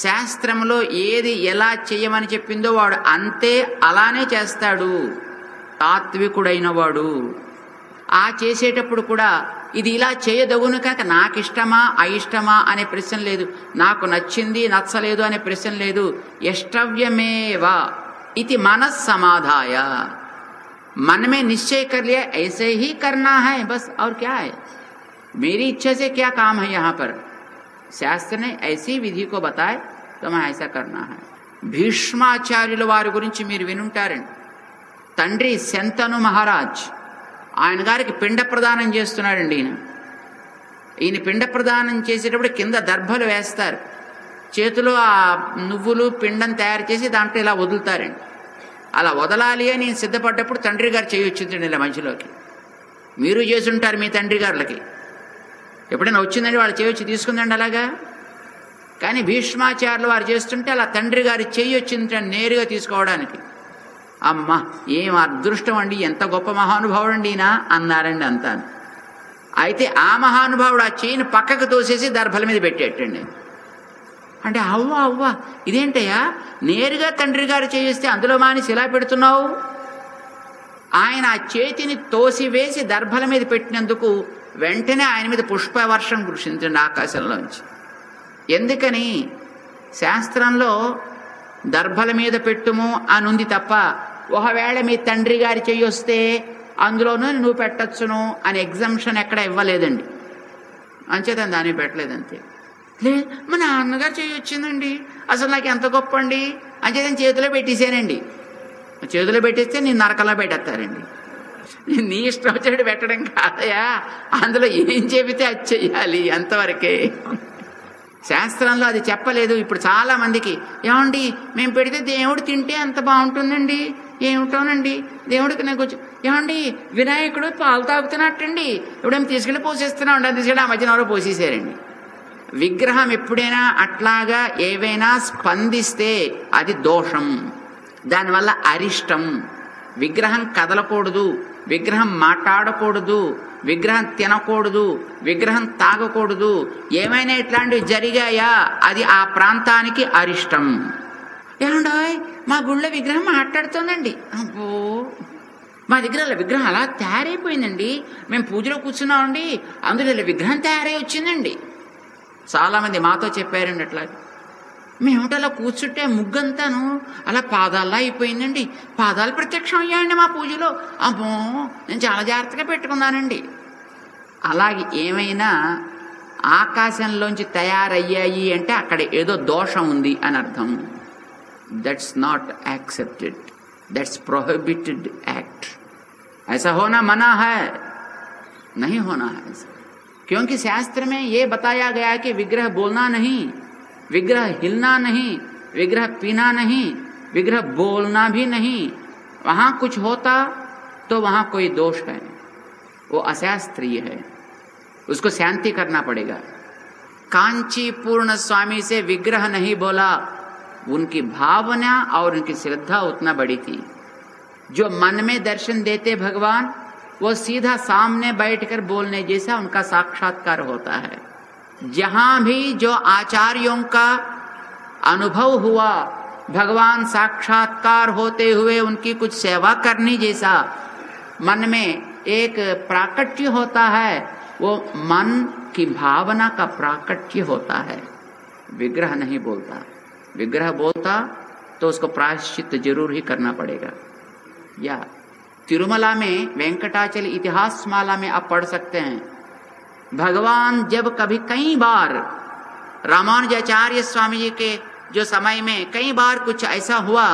శాస్త్రంలో ఏది ఎలా చేయమని చెప్పిందో వాడు అంతే అలానే చేస్తాడు తాత్వికుడైన వాడు. ఆ చేసేటప్పుడు కూడా ఇది ఇలా చేయదగును కనుక నాకు ఇష్టమా అయిష్టమా అనే ప్రశ్న లేదు, నాకు నచ్చింది నచ్చలేదు అనే ప్రశ్న లేదు. యష్టవ్యమేవా इति मनस समाधाय, मन में निश्चय कर लिया ऐसे ही करना है बस, और क्या है, मेरी इच्छा से क्या काम है यहाँ पर. శాస్త్ర ने ऐसी విధి को बताए तो मैं ऐसा करना है. భీష్మాచార్యుల వారి గురించి మీరు వినుంటారండి. తండ్రి శంతను మహారాజ్ ఆయన గారికి పిండ ప్రదానం చేస్తున్నాడండి. ఈయన పిండ ప్రదానం చేసేటప్పుడు కింద దర్భలు వేస్తారు, చేతిలో ఆ నువ్వులు పిండం తయారు చేసి దాంట్లో ఇలా వదులుతారండి. అలా వదలాలి అని సిద్ధపడ్డప్పుడు తండ్రి గారు చేయొచ్చిందండి ఇలా మధ్యలోకి. మీరు చేసుంటారు మీ తండ్రి గారులకి, ఎప్పుడైనా వచ్చిందండి వాళ్ళు చేయొచ్చి తీసుకుందండి అలాగా. కానీ భీష్మాచార్యులు వారు చేస్తుంటే అలా తండ్రి గారి చేయొచ్చిందండి నేరుగా తీసుకోవడానికి. అమ్మ ఏం అదృష్టం అండి, ఎంత గొప్ప మహానుభావుడు అండి ఈయన అన్నారండి అంతా. అయితే ఆ మహానుభావుడు ఆ చేయిని పక్కకు తోసేసి దర్భల మీద పెట్టేటండి. అంటే అవ్వ అవ్వ ఇదేంటయ్యా, నేరుగా తండ్రి గారు చేయిస్తే అందులో మానేసి ఇలా పెడుతున్నావు. ఆయన ఆ చేతిని తోసివేసి దర్భల మీద పెట్టినందుకు వెంటనే ఆయన మీద పుష్పవర్షం కురిసించండి ఆకాశంలోంచి. ఎందుకని? శాస్త్రంలో దర్భల మీద పెట్టుము అని ఉంది తప్ప ఒకవేళ మీ తండ్రి గారి చెయ్యి వస్తే అందులోనూ నువ్వు పెట్టచ్చును అని ఎగ్జంప్షన్ ఎక్కడ ఇవ్వలేదండి. అంచేత దాన్ని పెట్టలేదంతే. లేదు మా నాన్నగారు చెయ్యి వచ్చిందండి, అసలు నాకు ఎంత గొప్ప అండి అంచేత చేతిలో పెట్టేసానండి. చేతిలో పెట్టేస్తే నేను నరకలా పెట్టేస్తారండి. నీ ఇష్టం వచ్చేటట్టు పెట్టడం కాదయా, అందులో ఏం చెబితే అది చెయ్యాలి అంతవరకే. శాస్త్రంలో అది చెప్పలేదు. ఇప్పుడు చాలా మందికి ఏమండి మేము పెడితే దేవుడు తింటే ఎంత బాగుంటుందండి, ఏమిటోనండి దేవుడికి నాకు ఏమండి వినాయకుడు పాలు తాగుతున్నట్టండి, ఇప్పుడేమో తీసుకెళ్ళి పోసేస్తున్నాం అండి, తీసుకెళ్ళి ఆ మధ్యన ఎవరో పోసేసారండి. విగ్రహం ఎప్పుడైనా అట్లాగా ఏవైనా స్పందిస్తే అది దోషం, దానివల్ల అరిష్టం. విగ్రహం కదలకూడదు, విగ్రహం మాట్లాడకూడదు, విగ్రహం తినకూడదు, విగ్రహం తాగకూడదు. ఏమైనా ఇట్లాంటివి జరిగాయా అది ఆ ప్రాంతానికి అరిష్టం. ఏమండో మా గుళ్ళో విగ్రహం మాట్లాడుతోందండి, అబ్బో మా దగ్గర విగ్రహం అలా తయారైపోయిందండి, మేము పూజలో కూర్చున్నామండి, అందులో విగ్రహం తయారై వచ్చిందండి. చాలామంది మాతో చెప్పారండి అట్లా. మేమిటి అలా కూర్చుంటే ముగ్గంతాను అలా పాదాల్లో అయిపోయిందండి, పాదాలు ప్రత్యక్షం అయ్యాయండి మా పూజలో, అమ్మో నేను చాలా జాగ్రత్తగా పెట్టుకున్నానండి. అలాగే ఏమైనా ఆకాశంలోంచి తయారయ్యాయి అంటే అక్కడ ఏదో దోషం ఉంది అని అర్థం. That's not accepted, that's prohibited act. ऐसा होना मना है, नहीं होना है ऐसा. क्योंकि शास्त्र में ये बताया गया कि विग्रह बोलना नहीं, विग्रह हिलना नहीं, विग्रह पीना नहीं, विग्रह बोलना भी नहीं. वहां कुछ होता तो वहां कोई दोष है, वो अशास्त्रीय है, उसको शांति करना पड़ेगा. कांची पूर्ण स्वामी से विग्रह नहीं बोला, उनकी भावना और उनकी श्रद्धा उतना बड़ी थी. जो मन में दर्शन देते भगवान, वो सीधा सामने बैठकर बोलने जैसा उनका साक्षात्कार होता है. जहां भी जो आचार्यों का अनुभव हुआ, भगवान साक्षात्कार होते हुए उनकी कुछ सेवा करनी जैसा मन में एक प्राकट्य होता है, वो मन की भावना का प्राकट्य होता है. विग्रह नहीं बोलता. विग्रह बोलता तो उसको प्रायश्चित जरूर ही करना पड़ेगा. या तिरुमला में वेंकटाचल इतिहास माला में आप पढ़ सकते हैं, भगवान जब कभी कई बार रामानुजाचार्य स्वामी जी के जो समय में कई बार कुछ ऐसा हुआ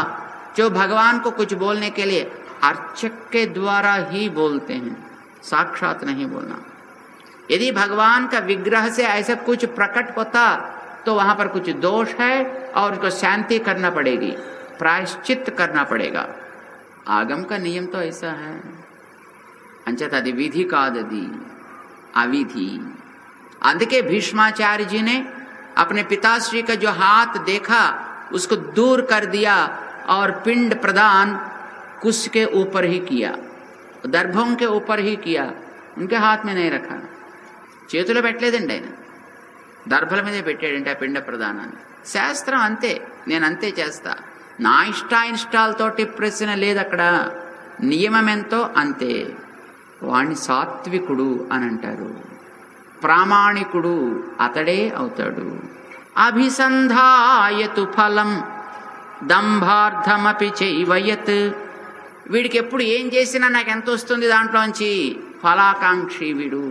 जो भगवान को कुछ बोलने के लिए अर्चक के द्वारा ही बोलते हैं, साक्षात नहीं बोलना. यदि भगवान का विग्रह से ऐसा कुछ प्रकट होता तो वहां पर कुछ दोष है और उसको शांति करना पड़ेगी, प्रायश्चित करना पड़ेगा. आगम का नियम तो ऐसा है. अंचत అది విధి కాదది, अविधि. అందుకే भीष्माचार्य जी ने अपने पिताश्री का जो हाथ देखा उसको दूर कर दिया और पिंड प्रदान कुश के ऊपर ही किया, दर्भों के ऊपर ही किया, उनके हाथ में नहीं रखा. చేతిలో పెట్టలేదండి ఆయన, దర్భల మీదే పెట్టాడంటే ఆ పిండ ప్రదానాన్ని. శాస్త్రం అంతే, నేను అంతే చేస్తా, నా ఇష్టాయిష్టాలతోటి ప్రశ్న లేదు అక్కడ, నియమం ఎంతో అంతే. వాణ్ణి సాత్వికుడు అని అంటారు, ప్రామాణికుడు అతడే అవుతాడు. అభిసంధాయతు ఫలం దంభార్థమపి చైవయత్. వీడికి ఎప్పుడు ఏం చేసినా నాకు ఎంత వస్తుంది దాంట్లోంచి, ఫలాకాంక్షి వీడు.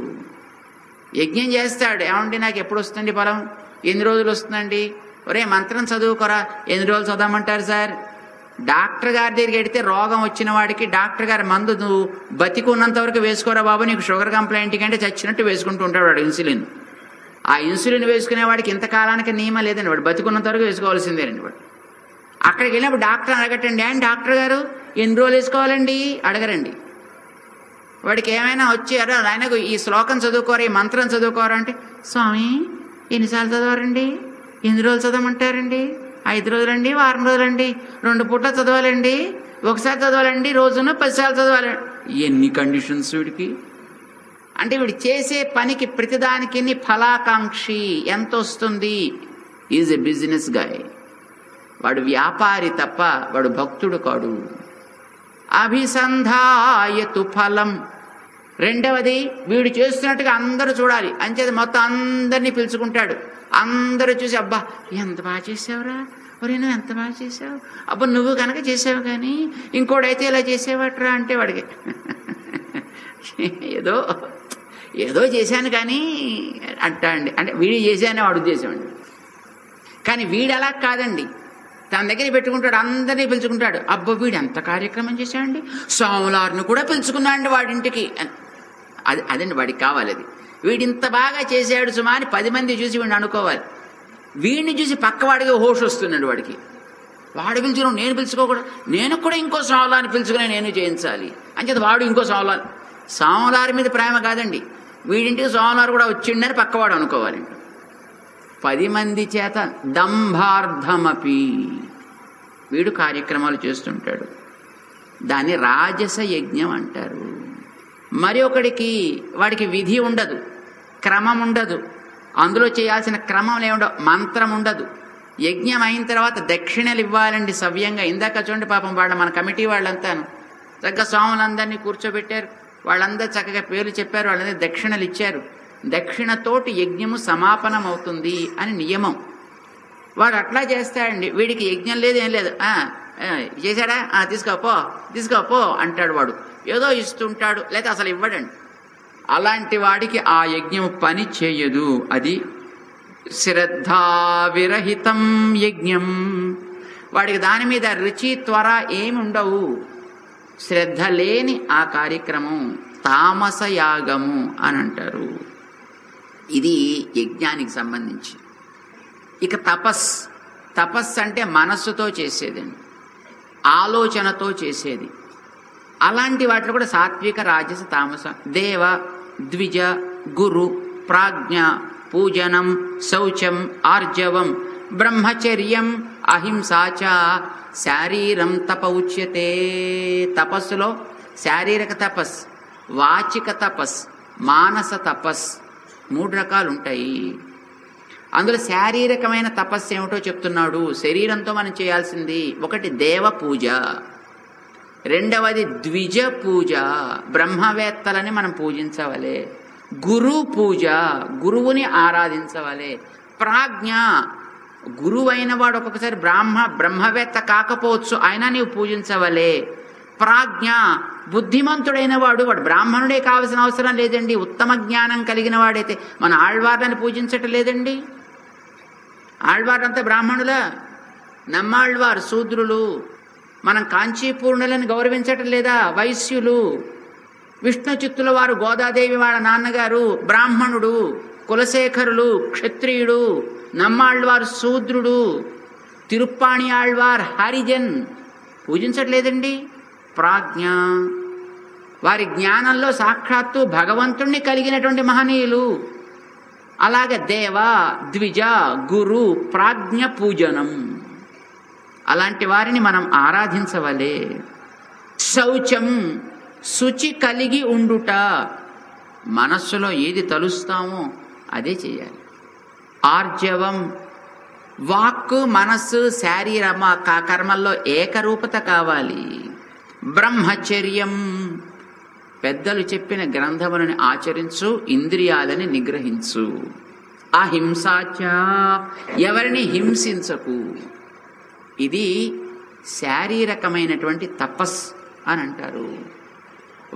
యజ్ఞం చేస్తాడు, ఏమండి నాకు ఎప్పుడు వస్తుంది ఫలం, ఎన్ని రోజులు వస్తుందండి, ఒరే మంత్రం చదువుకోరా, ఎన్ని రోజులు చదవమంటారు సార్. డాక్టర్ గారి దగ్గరికి వెడితే రోగం వచ్చిన వాడికి డాక్టర్ గారి మందు నువ్వు బతికున్నంత వరకు వేసుకోరా బాబు, నీకు షుగర్ కంప్లైంట్ కంటే చచ్చినట్టు వేసుకుంటూ ఉంటాడు వాడు ఇన్సులిన్. ఆ ఇన్సులిన్ వేసుకునే వాడికి ఇంతకాలానికి నియమం లేదండి, వాడు బతికున్నంత వరకు వేసుకోవాల్సిందేనండి. వాడు అక్కడికి వెళ్ళినప్పుడు డాక్టర్ అడగటండి, అండ్ డాక్టర్ గారు ఎన్ని రోజులు వేసుకోవాలండి అడగరండి. వాడికి ఏమైనా వచ్చారో ఆయనకు ఈ శ్లోకం చదువుకోరా, ఈ మంత్రం చదువుకోరా అంటే, స్వామి ఎన్నిసార్లు చదవారండి, ఎన్ని రోజులు చదవమంటారండి, 5 రోజులండి, వారం రోజులండి, 2 పూట్ల చదవాలండి, ఒకసారి చదవాలండి, రోజున 10 సార్లు చదవాలి. ఎన్ని కండిషన్స్ వీడికి అంటే, వీడు చేసే పనికి ప్రతిదానికి ఫలాకాంక్షి, ఎంత వస్తుంది. ఈజ్ ఎ బిజినెస్ గాయ్, వాడు వ్యాపారి తప్ప వాడు భక్తుడు కాడు. అభిసంధాయతు ఫలం. రెండవది, వీడు చేస్తున్నట్టుగా అందరూ చూడాలి, అంచేది మొత్తం అందరినీ పిలుచుకుంటాడు. అందరూ చూసి, అబ్బా ఎంత బాగా చేసావురా, ఒరే నువ్వు ఎంత బాగా చేసావు, అబ్బా నువ్వు కనుక చేసావు కానీ ఇంకోడైతే ఇలా చేసేవాట్రా అంటే వాడికి ఏదో ఏదో చేశాను కానీ అంటా అండి. అంటే వీడు చేశానే వాడు ఉద్దేశం అండి. కానీ వీడు అలా కాదండి, తన దగ్గర పెట్టుకుంటాడు, అందరినీ పిలుచుకుంటాడు. అబ్బా వీడు ఎంత కార్యక్రమం చేశాడండి, స్వాములారిని కూడా పిలుచుకున్నాడండి వాడింటికి. అదండి వాడికి కావాలి. అది వీడు ఇంత బాగా చేశాడు సుమా అని 10 మంది చూసి వీడిని అనుకోవాలి. వీడిని చూసి పక్కవాడికి హోష్ వస్తున్నాడు వాడికి. వాడు పిలుచుకుని నేను పిలుచుకోకూడదు, నేను కూడా ఇంకో సాములారిని పిలుచుకుని నేను చేయించాలి అంచేది వాడు ఇంకో సాములారి మీద ప్రేమ కాదండి, వీడింటికి సాములారు కూడా వచ్చిండని పక్కవాడు అనుకోవాలి. 10 మంది చేత దంభార్థమపి వీడు కార్యక్రమాలు చేస్తుంటాడు, దాన్ని రాజస యజ్ఞం అంటారు. మరి ఒకడికి వాడికి విధి ఉండదు, క్రమం ఉండదు, అందులో చేయాల్సిన క్రమం ఏముండవు, మంత్రం ఉండదు. యజ్ఞం అయిన తర్వాత దక్షిణలు ఇవ్వాలండి సవ్యంగా. ఇందాక చూడండి పాపం మన కమిటీ వాళ్ళంతాను చక్కగా స్వాములందరినీ కూర్చోబెట్టారు, వాళ్ళందరూ చక్కగా పేర్లు చెప్పారు, వాళ్ళందరూ దక్షిణలు ఇచ్చారు. దక్షిణతోటి యజ్ఞము సమాపనం అవుతుంది అని నియమం. వాడు అట్లా చేస్తాడండి, వీడికి యజ్ఞం లేదు ఏం లేదు, చేశాడా తీసుకోపో అంటాడు. వాడు ఏదో ఇస్తుంటాడు, లేదా అసలు ఇవ్వడండి. అలాంటి వాడికి ఆ యజ్ఞం పని చేయదు. అది శ్రద్ధావిరహితం యజ్ఞం. వాడికి దాని మీద రుచి త్వర ఏమి ఉండవు. శ్రద్ధ లేని ఆ కార్యక్రమం తామస యాగము అని అంటారు. ఇది యజ్ఞానికి సంబంధించి. ఇక తపస్సు అంటే మనస్సుతో చేసేదండి, ఆలోచనతో చేసేది. అలాంటి వాటిలో కూడా సాత్విక, రాజస, తామస. దేవ, ద్విజ, గురు, ప్రాజ్ఞ, పూజనం, శౌచం, ఆర్జవం, బ్రహ్మచర్యం, అహింసాచ, శారీరం తప ఉచ్యతే. తపస్సులో శారీరక తపస్, వాచిక తపస్, మానస తపస్ 3 రకాలు ఉంటాయి. అందులో శారీరకమైన తపస్సు ఏమిటో చెప్తున్నాడు. శరీరంతో మనం చేయాల్సింది ఒకటి దేవ పూజ, రెండవది ద్విజ పూజ, బ్రహ్మవేత్తలని మనం పూజించవలే. గురు పూజ, గురువుని ఆరాధించవలే. ప్రాజ్ఞ, గురువైన వాడు ఒక్కొక్కసారి బ్రహ్మవేత్త కాకపోవచ్చు, అయినా నీవు పూజించవలే. ప్రాజ్ఞ, బుద్ధిమంతుడైన వాడు బ్రాహ్మణుడే కావాల్సిన అవసరం లేదండి, ఉత్తమ జ్ఞానం కలిగిన వాడైతే. మన ఆళ్వార్లను పూజించటం లేదండి, ఆళ్వార్లంతా బ్రాహ్మణులా? నమ్మాళ్వారు శూద్రులు. మనం కాంచీపూర్ణులను గౌరవించటం లేదా? వైశ్యులు. విష్ణు చిత్తుల వారు గోదాదేవి వాళ్ళ నాన్నగారు బ్రాహ్మణుడు, కులశేఖరులు క్షత్రియుడు, నమ్మాళ్వారు శూద్రుడు, తిరుప్పాణి ఆళ్వార్ హరిజన్. పూజించట్లేదండి. ప్రాజ్ఞ, వారి జ్ఞానంలో సాక్షాత్తు భగవంతుణ్ణి కలిగినటువంటి మహనీయులు. అలాగే దేవ, ద్విజ, గురు, ప్రాజ్ఞ పూజనం, అలాంటి వారిని మనం ఆరాధించవలే. శౌచం, శుచి కలిగి ఉండుట, మనస్సులో ఏది తలుస్తామో అదే చేయాలి. ఆర్జవం, వాక్కు, మనస్సు, శారీరమ కర్మల్లో ఏకరూపత కావాలి. బ్రహ్మచర్యం, పెద్దలు చెప్పిన గ్రంథములను ఆచరించు, ఇంద్రియాలని నిగ్రహించు. అహింసాచ, ఎవరిని హింసించకు. ఇది శారీరకమైనటువంటి తపస్సు అని అంటారు.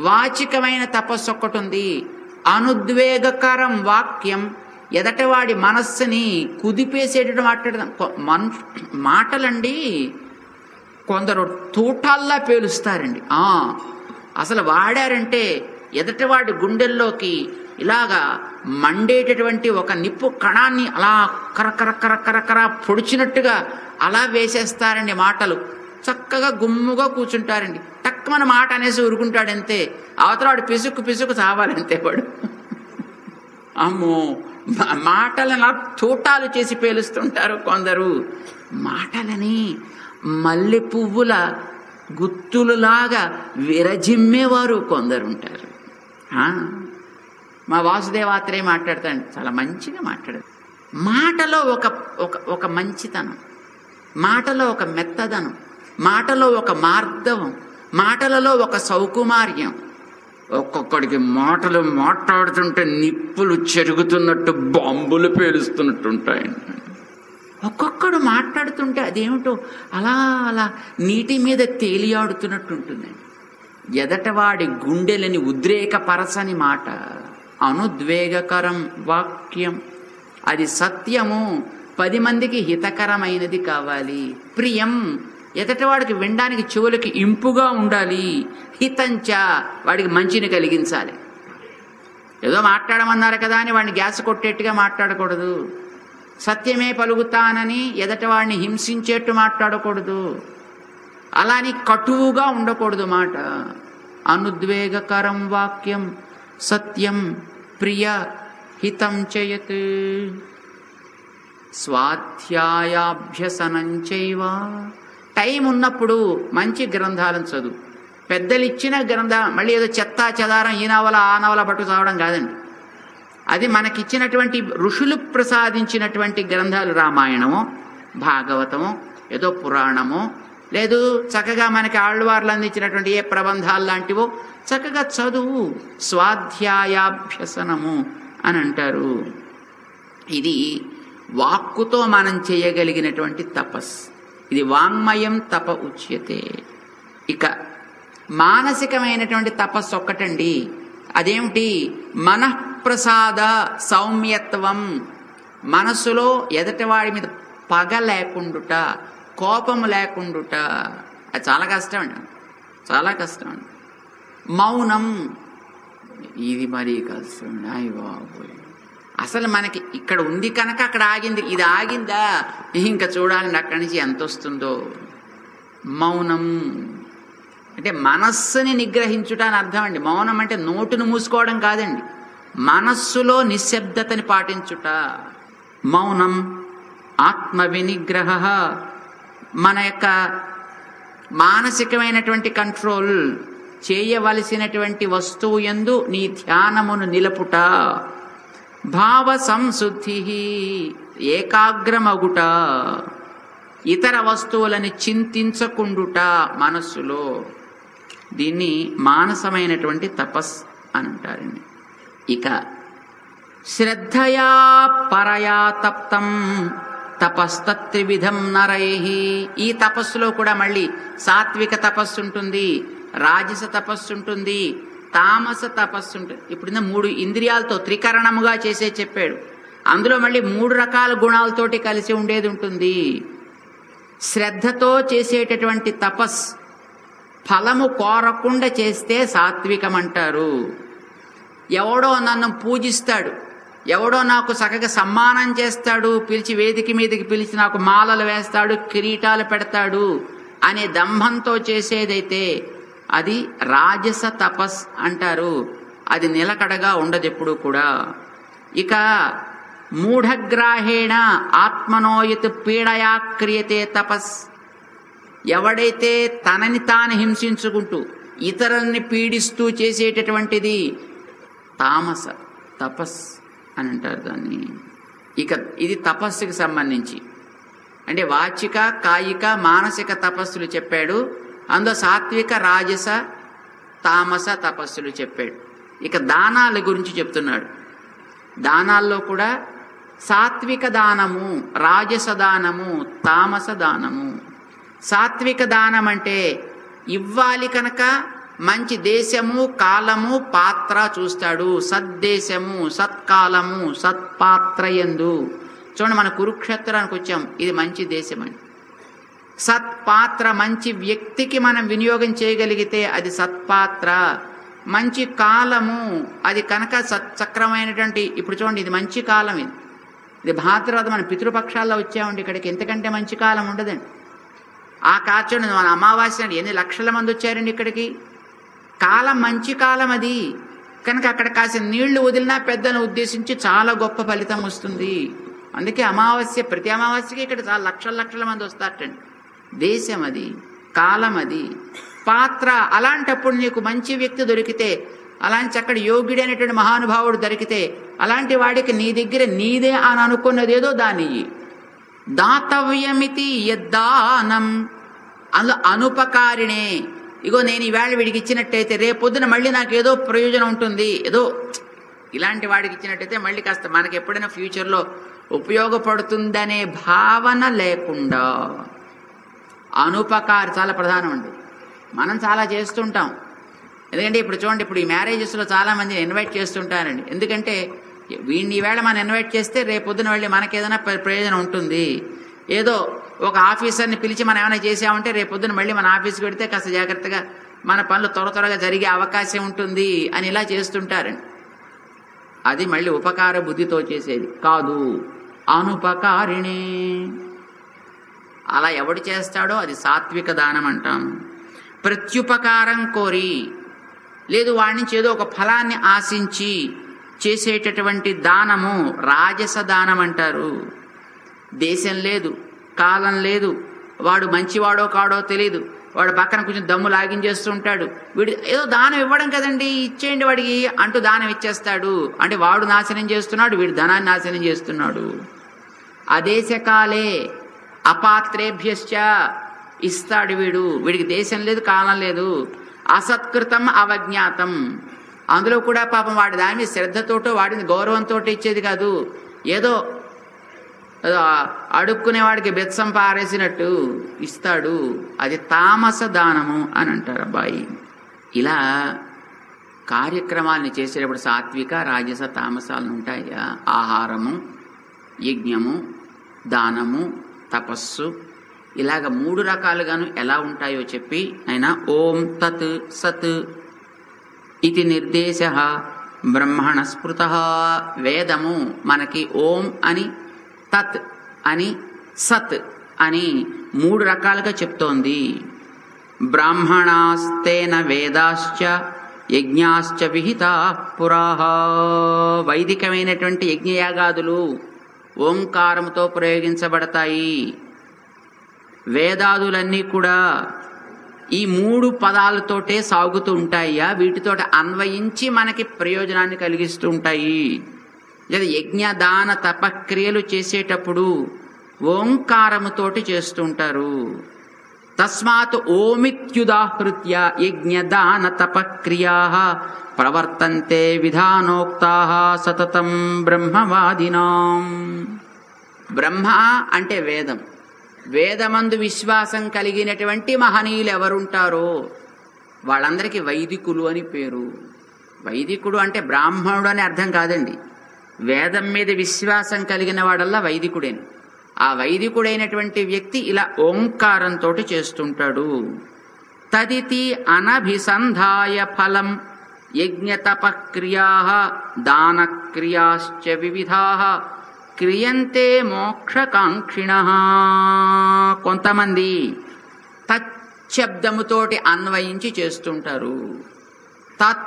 వాచికమైన తపస్సు ఒక్కటి ఉంది. అనుద్వేగకరం వాక్యం, ఎదటవాడి మనస్సుని కుదిపేసేటట్టు మాట్లాడదాం. మాటలండి కొందరు తూటాల్లా పేలుస్తారండి. అసలు వాడారంటే ఎదటివాడి గుండెల్లోకి ఇలాగా మండేటటువంటి ఒక నిప్పు కణాన్ని అలా కరకర పొడిచినట్టుగా అలా వేసేస్తారండి మాటలు. చక్కగా గుమ్ముగా కూర్చుంటారండి. టక్కుమని మాట అనేసి ఊరుకుంటాడంతే, అవతలవాడు పిసుకు చావాలంతే వాడు. అమ్మో, మాటలను తూటాలు చేసి పేలుస్తుంటారు కొందరు. మాటలని మల్లె పువ్వుల గుత్తులులాగా విరజిమ్మేవారు కొందరు ఉంటారు. మా వాసుదేవాత్రేయ మాట్లాడతాడు, చాలా మంచిగా మాట్లాడారు. మాటలో ఒక మంచితనం, మాటలో ఒక మెత్తదనం, మాటలో ఒక మార్దవం, మాటలలో ఒక సౌకుమార్యం. ఒక్కొక్కడికి మాటలు మాట్లాడుతుంటే నిప్పులు చెరుగుతున్నట్టు, బాంబులు పేలుస్తున్నట్టు ఉంటాయండి. ఒక్కొక్కడు మాట్లాడుతుంటే అదేమిటో అలా అలా నీటి మీద తేలియాడుతున్నట్టు ఉంటుందండి. ఎదటవాడి గుండెలని ఉద్రేకపరచని మాట. అనుద్వేగకరం వాక్యం, అది సత్యము, 10 మందికి హితకరమైనది కావాలి. ప్రియం, ఎదటవాడికి వినడానికి చెవులకి ఇంపుగా ఉండాలి. హితంచ, వాడికి మంచిని కలిగించాలి. ఏదో మాట్లాడమన్నారు కదా అని వాడిని గ్యాస్ కొట్టేట్టుగా మాట్లాడకూడదు. సత్యమే పలుకుతానని ఎదటివాడిని హింసించేట్టు మాట్లాడకూడదు. అలాని కటువుగా ఉండకూడదు మాట. అనుద్వేగకరం వాక్యం సత్యం ప్రియ హితం చేయత్. స్వాధ్యాయాభ్యసనం చైవ. టైం ఉన్నప్పుడు మంచి గ్రంథాలను చదువు. పెద్దలు ఇచ్చిన గ్రంథం మళ్ళీ ఏదో చెత్తా చెదారం ఈ నవల ఆ నవల పట్టు చదవడం కాదండి. అది మనకిచ్చినటువంటి ఋషులు ప్రసాదించినటువంటి గ్రంథాలు, రామాయణమో భాగవతమో ఏదో పురాణమో, లేదు చక్కగా మనకి ఆళ్వార్లు అందించినటువంటి ఏ ప్రబంధాలు లాంటివో చక్కగా చదువు. స్వాధ్యాయాభ్యసనము అని అంటారు. ఇది వాక్కుతో మనం చేయగలిగినటువంటి తపస్సు. ఇది వాంగ్మయం తప ఉచ్యతే. ఇక మానసికమైనటువంటి తపస్సు ఒక్కటండి. అదేమిటి? మనఃప్రసాద సౌమ్యత్వం. మనస్సులో ఎదటివాడి మీద పగ లేకుండుట, కోపము లేకుండుట. అది చాలా కష్టం అండి, చాలా కష్టం అండి. మౌనం, ఇది మరీ కష్టం. అయ్య బాబోయ్, అసలు మనకి ఇక్కడ ఉంది కనుక అక్కడ ఆగింది. ఇది ఆగిందా ఇంకా చూడాలండి అక్కడి నుంచి ఎంత వస్తుందో. మౌనం అంటే మనస్సుని నిగ్రహించుట అని అర్థం అండి. మౌనం అంటే నోటును మూసుకోవడం కాదండి, మనస్సులో నిశ్శబ్దతని పాటించుట. మౌనం, ఆత్మ వినిగ్రహ. మన యొక్క మానసికమైనటువంటి కంట్రోల్, చేయవలసినటువంటి వస్తువు యందు నీ ధ్యానమును నిలుపుట. భావ సంశుద్ధి, ఏకాగ్రమగుట. ఇతర వస్తువులని చింతించకుండుట మనస్సులో. దీన్ని మానసమైనటువంటి తపస్ అని అంటారండి. ఇక శ్రద్ధయా పరయా తప్తం తపస్తత్రివిధం నరైహి. ఈ తపస్సులో కూడా మళ్ళీ సాత్విక తపస్సు ఉంటుంది, రాజస తపస్సు ఉంటుంది, తామస తపస్సు ఉంటుంది. ఇప్పుడు 3 ఇంద్రియాలతో త్రికరణముగా చేసే చెప్పాడు. అందులో మళ్ళీ 3 రకాల గుణాలతోటి కలిసి ఉండేది ఉంటుంది. శ్రద్ధతో చేసేటటువంటి తపస్ ఫలము కోరకుండా చేస్తే సాత్వికం అంటారు. ఎవడో నన్ను పూజిస్తాడు, ఎవడో నాకు చక్కగా సమ్మానం చేస్తాడు, పిలిచి వేదిక మీదకి పిలిచి నాకు మాలలు వేస్తాడు, కిరీటాలు పెడతాడు అనే దంభంతో చేసేదైతే అది రాజస తపస్ అంటారు. అది నిలకడగా ఉండదు ఎప్పుడు కూడా. ఇక మూఢగ్రాహేణ ఆత్మనోయత్ పీడయా క్రియతే తపస్. ఎవడైతే తనని తాను హింసించుకుంటూ ఇతరుల్ని పీడిస్తూ చేసేటటువంటిది తామస తపస్ అని అంటారు దాన్ని. ఇక ఇది తపస్సుకి సంబంధించి అంటే వాచిక, కాయిక, మానసిక తపస్సులు చెప్పాడు. అందులో సాత్విక, రాజస, తామస తపస్సులు చెప్పాడు. ఇక దానాల గురించి చెప్తున్నాడు. దానాల్లో కూడా సాత్విక దానము, రాజస దానము, తామస దానము. సాత్విక దానం అంటే ఇవ్వాలి కనుక మంచి దేశము, కాలము, పాత్ర చూస్తాడు. సద్దేశము, సత్కాలము, సత్పాత్రయందు. చూడండి, మన కురుక్షేత్రానికి వచ్చాం, ఇది మంచి దేశం అని. సత్పాత్ర, మంచి వ్యక్తికి మనం వినియోగం చేయగలిగితే అది సత్పాత్ర. మంచి కాలము, అది కనుక సత్చక్రమైనటువంటి. ఇప్పుడు చూడండి, ఇది మంచి కాలం. ఇది భాద్రపద, మన పితృపక్షాల్లో వచ్చామండి ఇక్కడికి. ఎంతకంటే మంచి కాలం ఉండదండి. ఆ కాచండి మన అమావాస్య అండి, ఎన్ని లక్షల మంది వచ్చారండి ఇక్కడికి. కాలం మంచి కాలం అది కనుక అక్కడ కాసిన నీళ్లు వదిలినా పెద్దను ఉద్దేశించి చాలా గొప్ప ఫలితం వస్తుంది. అందుకే అమావాస్య, ప్రతి అమావాస్యకి ఇక్కడ చాలా లక్షల మంది వస్తారటండి. దేశం అది, కాలం అది, పాత్ర. అలాంటప్పుడు నీకు మంచి వ్యక్తి దొరికితే, అలాంటి అక్కడ యోగ్యుడైనటువంటి మహానుభావుడు దొరికితే, అలాంటి వాడికి నీ దగ్గర నీదే అని అనుకున్నదేదో దాన్ని దాతవ్యమితి యద్దానం. అందులో అనుపకారిణే. ఇగో నేను ఈవేళ వీడికి ఇచ్చినట్టయితే రేపొద్దున మళ్ళీ నాకు ఏదో ప్రయోజనం ఉంటుంది, ఏదో ఇలాంటి వాడికి ఇచ్చినట్టయితే మళ్ళీ కాస్త మనకి ఎప్పుడైనా ఫ్యూచర్లో ఉపయోగపడుతుందనే భావన లేకుండా. అనుపకారి చాలా ప్రధానం అండి. మనం చాలా చేస్తుంటాం. ఎందుకంటే ఇప్పుడు చూడండి, ఇప్పుడు ఈ మ్యారేజెస్లో చాలా మందిని ఇన్వైట్ చేస్తుంటారండి. ఎందుకంటే వీడిని ఈవేళ మనం ఇన్వైట్ చేస్తే రేపొద్దున వెళ్ళి మనకి ఏదైనా ప్రయోజనం ఉంటుంది. ఏదో ఒక ఆఫీసర్ని పిలిచి మనం ఏమైనా చేసామంటే రేపొద్దున మళ్ళీ మన ఆఫీస్కి పెడితే కాస్త జాగ్రత్తగా మన పనులు త్వరగా జరిగే అవకాశం ఉంటుంది అని ఇలా చేస్తుంటారండి. అది మళ్ళీ ఉపకార బుద్ధితో చేసేది కాదు. అనుపకారిణే. అలా ఎవడు చేస్తాడో అది సాత్విక దానం అంటాం. ప్రత్యుపకారం కోరి, లేదు వాడి నుంచి ఏదో ఒక ఫలాన్ని ఆశించి చేసేటటువంటి దానము రాజస దానం అంటారు. దేశం లేదు, కాలం లేదు, వాడు మంచివాడో కాడో తెలియదు, వాడు పక్కన కొంచెం దమ్ము లాగించేస్తూ ఉంటాడు, వీడు ఏదో దానం ఇవ్వడం కదండి ఇచ్చేయండి వాడికి అంటూ దానం ఇచ్చేస్తాడు. అంటే వాడు నాశనం చేస్తున్నాడు, వీడు ధనాన్ని నాశనం చేస్తున్నాడు. అదేశకాలే అపాత్రేభ్యశ్చ ఇస్తాడు వీడు, వీడికి దేశం లేదు కాలం లేదు. అసత్కృతం అవజ్ఞాతం, అందులో కూడా పాపం వాడి దాని మీద శ్రద్ధతోటో వాడిని గౌరవంతో ఇచ్చేది కాదు, ఏదో అడుక్కునేవాడికి బెత్సం పారేసినట్టు ఇస్తాడు. అది తామస దానము అని అంటారు అబ్బాయి. ఇలా కార్యక్రమాలను చేసేటప్పుడు సాత్విక రాజస తామసాలు ఉంటాయా? ఆహారము, యజ్ఞము, దానము, తపస్సు, ఇలాగ 3 రకాలుగాను ఎలా ఉంటాయో చెప్పి ఆయన ఓం తత్ సత్ ఇది నిర్దేశ బ్రహ్మణ స్మృత. వేదము మనకి ఓం అని, తత్ అని, సత్ అని 3 రకాలుగా చెప్తోంది. బ్రాహ్మణాస్తేన వేదాశ్చ యజ్ఞాశ్చ విహితా పురాహ. వైదికమైనటువంటి యజ్ఞయాగాదులు ఓంకారముతో ప్రయోగించబడతాయి. వేదాదులన్నీ కూడా ఈ 3 పదాలతోటే సాగుతూ ఉంటాయ్యా, వీటితో అన్వయించి మనకి ప్రయోజనాన్ని కలిగిస్తూ ఉంటాయి. లేదా యజ్ఞ దాన తపక్రియలు చేసేటప్పుడు ఓంకారముతోటి చేస్తుంటారు. తస్మాత్ ఓమిత్యుదాహృత్య యజ్ఞ దాన తపక్రియా ప్రవర్తంతే విధానోక్తా సతతం బ్రహ్మవాదినాం. బ్రహ్మ అంటే వేదం, వేదమందు విశ్వాసం కలిగినటువంటి మహనీయులు ఎవరుంటారో వాళ్ళందరికీ వైదికులు అని పేరు. వైదికుడు అంటే బ్రాహ్మణుడు అని అర్థం కాదండి, వేదం మీద విశ్వాసం కలిగిన వాడల్లా వైదికుడేను. ఆ వైదికుడైనటువంటి వ్యక్తి ఇలా ఓంకారంతో చేస్తుంటాడు. తదితి అనభిసంధాయ ఫలం యజ్ఞ తపక్రియా దానక్రియాశ్చ వివిధా క్రియంతే మోక్షకాంక్షిణః. కొంతమంది తచ్చబ్దముతోటి అన్వయించి చేస్తుంటారు. తత్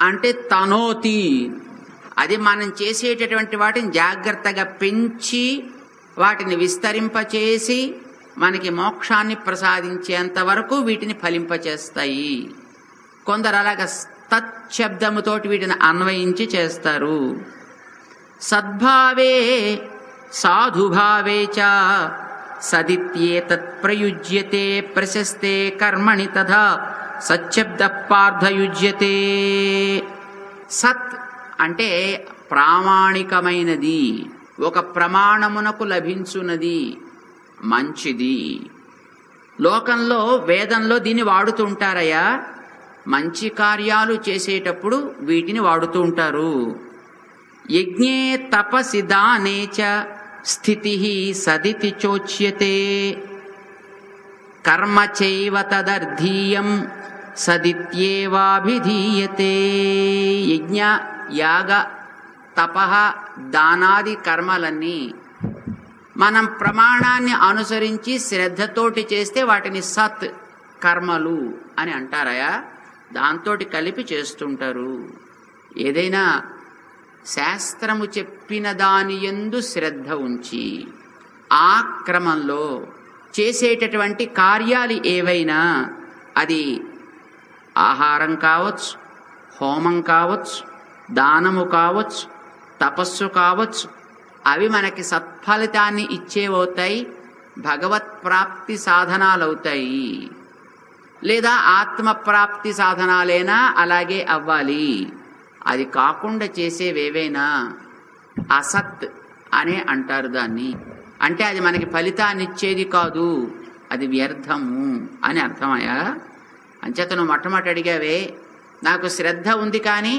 అంటే తనోతి, అది మనం చేసేటటువంటి వాటిని జాగ్రత్తగా పెంచి వాటిని విస్తరింపచేసి మనకి మోక్షాన్ని ప్రసాదించేంత వరకు వీటిని ఫలింపచేస్తాయి. కొందరు అలాగా తచ్చబ్దముతోటి వీటిని అన్వయించి చేస్తారు. సద్భావే సాధుభావే చ సదిత్యేతత్ ప్రయుజ్యతే ప్రశస్తే కర్మణి తథా సచ్చబ్ద పార్థయుజ్యతే. సత్ అంటే ప్రామాణికమైనది, ఒక ప్రమాణమునకు లభించున్నది, మంచిది. లోకంలో వేదంలో దీన్ని వాడుతూ ఉంటారయ్యా, మంచి కార్యాలు చేసేటప్పుడు వీటిని వాడుతూ ఉంటారు. యజ్ఞే తపసి దానే చ స్థితి సదితి చోచ్యతే కర్మ చైవ తదర్థీయం సదిత్యేవాభిధీయతే. యజ్ఞ యాగ తపః దానాది కర్మలన్నీ మనం ప్రమాణాన్ని అనుసరించి శ్రద్ధతోటి చేస్తే వాటిని సత్ కర్మలు అని అంటారయా, దాంతోటి కలిపి చేస్తుంటారు. ఏదైనా శాస్త్రము చెప్పిన దాని యందు శ్రద్ధ ఉంచి ఆ క్రమంలో చేసేటటువంటి కార్యాలు ఏవైనా, అది ఆహారం కావచ్చు, హోమం కావచ్చు, దానము కావచ్చు, తపస్సు కావచ్చు, అవి మనకి సత్ఫలితాన్ని ఇచ్చేవవుతాయి, భగవత్ ప్రాప్తి సాధనాలవుతాయి. లేదా ఆత్మప్రాప్తి సాధనాలైనా అలాగే అవ్వాలి. అది కాకుండా చేసేవేవైనా అసత్ అనే అంటారు దాన్ని. అంటే అది మనకి ఫలితాన్ని ఇచ్చేది కాదు, అది వ్యర్థము అని అర్థమయ్యా. అంచేత నువ్వు మొట్టమొదటి అడిగావే, నాకు శ్రద్ధ ఉంది కానీ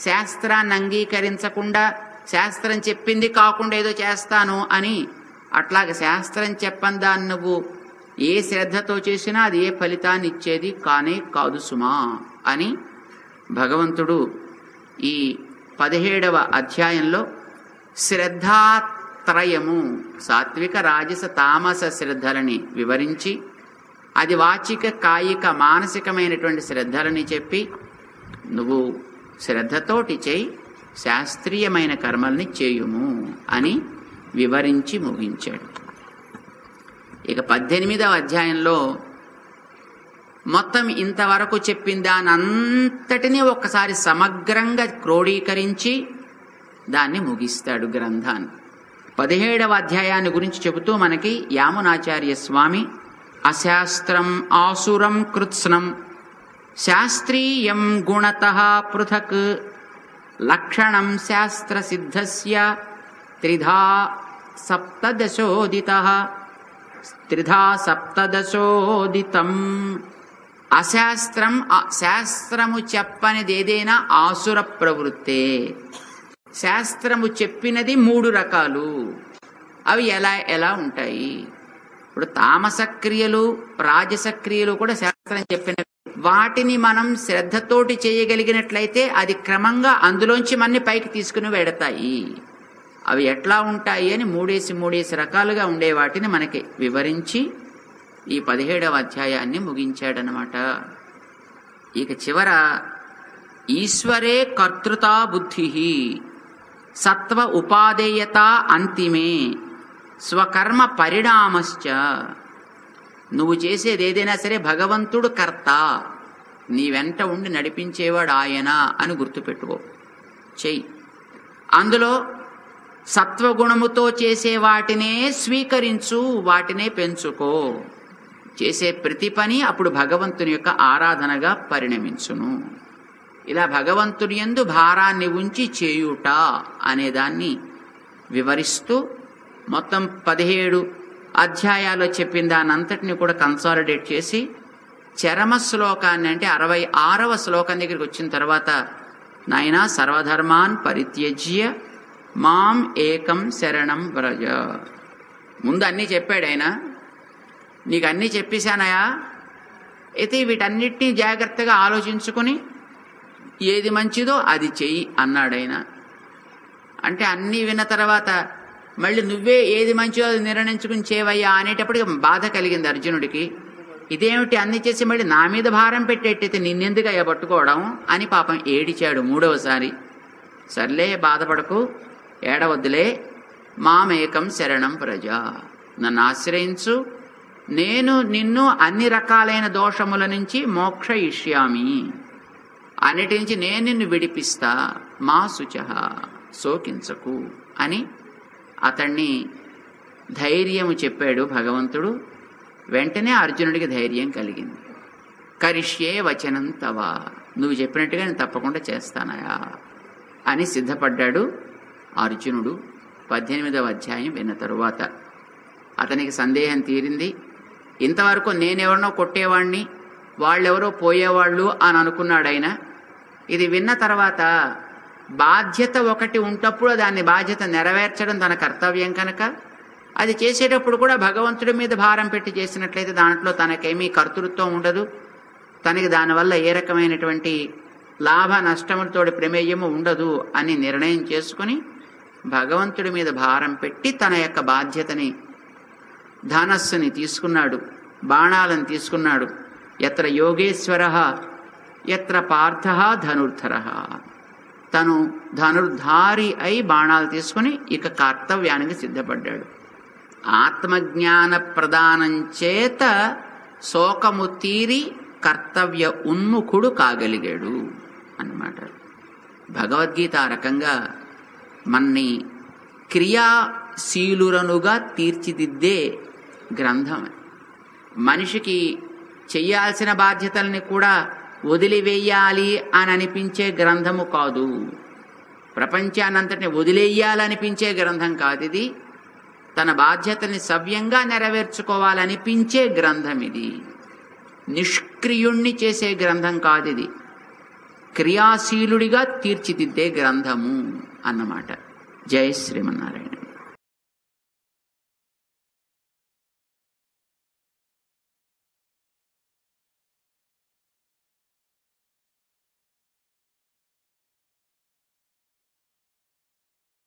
శాస్త్రాన్ని అంగీకరించకుండా శాస్త్రం చెప్పింది కాకుండా ఏదో చేస్తాను అని. అట్లాగే శాస్త్రం చెప్పని దాన్ని నువ్వు ఏ శ్రద్ధతో చేసినా అది ఏ ఫలితాన్ని ఇచ్చేది కానే కాదు సుమా అని భగవంతుడు ఈ 17వ అధ్యాయంలో శ్రద్ధ త్రయము సాత్విక రాజస తామస శ్రద్ధలని వివరించి అది వాచిక కాయిక మానసికమైనటువంటి శ్రద్ధలని చెప్పి నువ్వు శ్రద్ధతోటి చేయి, శాస్త్రీయమైన కర్మల్ని చేయుము అని వివరించి ముగించాడు. ఇక 18వ అధ్యాయంలో మొత్తం ఇంతవరకు చెప్పిన దానంతటినీ ఒక్కసారి సమగ్రంగా క్రోడీకరించి దాన్ని ముగిస్తాడు గ్రంథాన్ని. 17వ అధ్యాయాన్ని గురించి చెబుతూ మనకి యామునాచార్య స్వామి అశాస్త్రం ఆసురం కృత్స్నం శాస్త్రీయం గుణతః పృథక్ లక్షణం శాస్త్ర సిద్ధస్య త్రిధా సప్తదశోదితం. అశాస్త్రం శాస్త్రము చెప్పనిది ఏదైనా ఆసుర ప్రవృత్తే. శాస్త్రము చెప్పినది 3 రకాలు. అవి ఎలా ఉంటాయి? ఇప్పుడు తామస క్రియలు రాజస క్రియలు కూడా శాస్త్రం చెప్పినవి. వాటిని మనం శ్రద్ధతోటి చేయగలిగినట్లయితే అది క్రమంగా అందులోంచి మన్ని పైకి తీసుకుని వెడతాయి. అవి ఎట్లా ఉంటాయి అని 3 రకాలుగా ఉండే వాటిని మనకి వివరించి ఈ 17వ అధ్యాయాన్ని ముగించాడనమాట. ఇక చివర ఈశ్వరే కర్తృతా బుద్ధి సత్వ ఉపాదేయత అంతిమే స్వకర్మ పరిణామశ్చ. నువ్వు చేసేది ఏదైనా సరే భగవంతుడు కర్త, నీ వెంట ఉండి నడిపించేవాడు ఆయన అని గుర్తుపెట్టుకో, చెయ్యి. అందులో సత్వగుణముతో చేసే వాటినే స్వీకరించు, వాటినే పెంచుకో. చేసే ప్రతి పని అప్పుడు భగవంతుని యొక్క ఆరాధనగా పరిణమించును. ఇలా భగవంతుని యందు భారాన్ని ఉంచి చేయుట అనేదాన్ని వివరిస్తూ మొత్తం 17 అధ్యాయాల్లో చెప్పిన దానంతటిని కూడా కన్సాలిడేట్ చేసి చరమ శ్లోకాన్ని అంటే 66వ శ్లోకం దగ్గరికి వచ్చిన తర్వాత, నాయనా సర్వధర్మాన్ పరిత్యజ్య మాం ఏకం శరణం వ్రజ. ముందు అన్నీ చెప్పాడు ఆయన, నీకు అన్నీ చెప్పేశానయా, అయితే వీటన్నిటినీ జాగ్రత్తగా ఆలోచించుకొని ఏది మంచిదో అది చెయ్యి అన్నాడైన. అంటే అన్నీ విన్న తర్వాత మళ్ళీ నువ్వే ఏది మంచిదో అది నిర్ణయించుకుని చేయవయ్యా అనేటప్పటికి బాధ కలిగింది అర్జునుడికి. ఇదేమిటి అన్ని చేసి మళ్ళీ నా మీద భారం పెట్టేట్టయితే నిన్నెందుకు అయ్యా పట్టుకోవడం అని పాపం ఏడిచాడు 3వసారి. సర్లే బాధపడకు, ఏడవద్దులే, మామేకం శరణం ప్రజ, నన్ను ఆశ్రయించు, నేను నిన్ను అన్ని రకాలైన దోషముల నుంచి మోక్షయిష్యామి, అన్నిటి నుంచి నేను నిన్ను విడిపిస్తా, మా శుచః శోకించకు అని అతన్ని ధైర్యము చెప్పాడు భగవంతుడు. వెంటనే అర్జునుడికి ధైర్యం కలిగింది. కరిష్యే వచనం తవ, నువ్వు చెప్పినట్టుగా నేను తప్పకుండా చేస్తానయా అని సిద్ధపడ్డాడు అర్జునుడు. 18వ అధ్యాయం విన్న తరువాత అతనికి సందేహం తీరింది. ఇంతవరకు నేనెవరినో కొట్టేవాణ్ణి, వాళ్ళెవరో పోయేవాళ్ళు అని అనుకున్నాడు ఆయన. ఇది విన్న తర్వాత బాధ్యత ఒకటి ఉంటప్పుడు దాన్ని బాధ్యత నెరవేర్చడం తన కర్తవ్యం కనుక అది చేసేటప్పుడు కూడా భగవంతుడి మీద భారం పెట్టి చేసినట్లయితే దాంట్లో తనకేమీ కర్తృత్వం ఉండదు, తనకి దానివల్ల ఏ రకమైనటువంటి లాభ నష్టములతోటి ప్రమేయము ఉండదు అని నిర్ణయం చేసుకుని భగవంతుడి మీద భారం పెట్టి తన యొక్క బాధ్యతని, ధనస్సుని తీసుకున్నాడు, బాణాలను తీసుకున్నాడు. ఎత్ర యోగేశ్వరః ఎత్ర పార్థః ధనుర్ధరః. తను ధనుర్ధారి అయి బాణాలు తీసుకుని ఇక కర్తవ్యానికి సిద్ధపడ్డాడు. ఆత్మజ్ఞాన ప్రదానం చేత శోకము తీరి కర్తవ్య ఉన్ముఖుడు కాగలిగాడు అన్నమాట. భగవద్గీత ఆ రకంగా మన్ని క్రియాశీలురనుగా తీర్చిదిద్దే గ్రంథం. మనిషికి చెయ్యాల్సిన బాధ్యతల్ని కూడా వదిలివేయాలి అని అనిపించే గ్రంథము కాదు, ప్రపంచానంతటిని వదిలేయాలనిపించే గ్రంథం కాదు ఇది. తన బాధ్యతల్ని సవ్యంగా నెరవేర్చుకోవాలనిపించే గ్రంథం ఇది. నిష్క్రియుణ్ణి చేసే గ్రంథం కాదు ఇది, క్రియాశీలుడిగా తీర్చిదిద్దే గ్రంథము అన్నమాట. జై శ్రీమన్నారాయణ.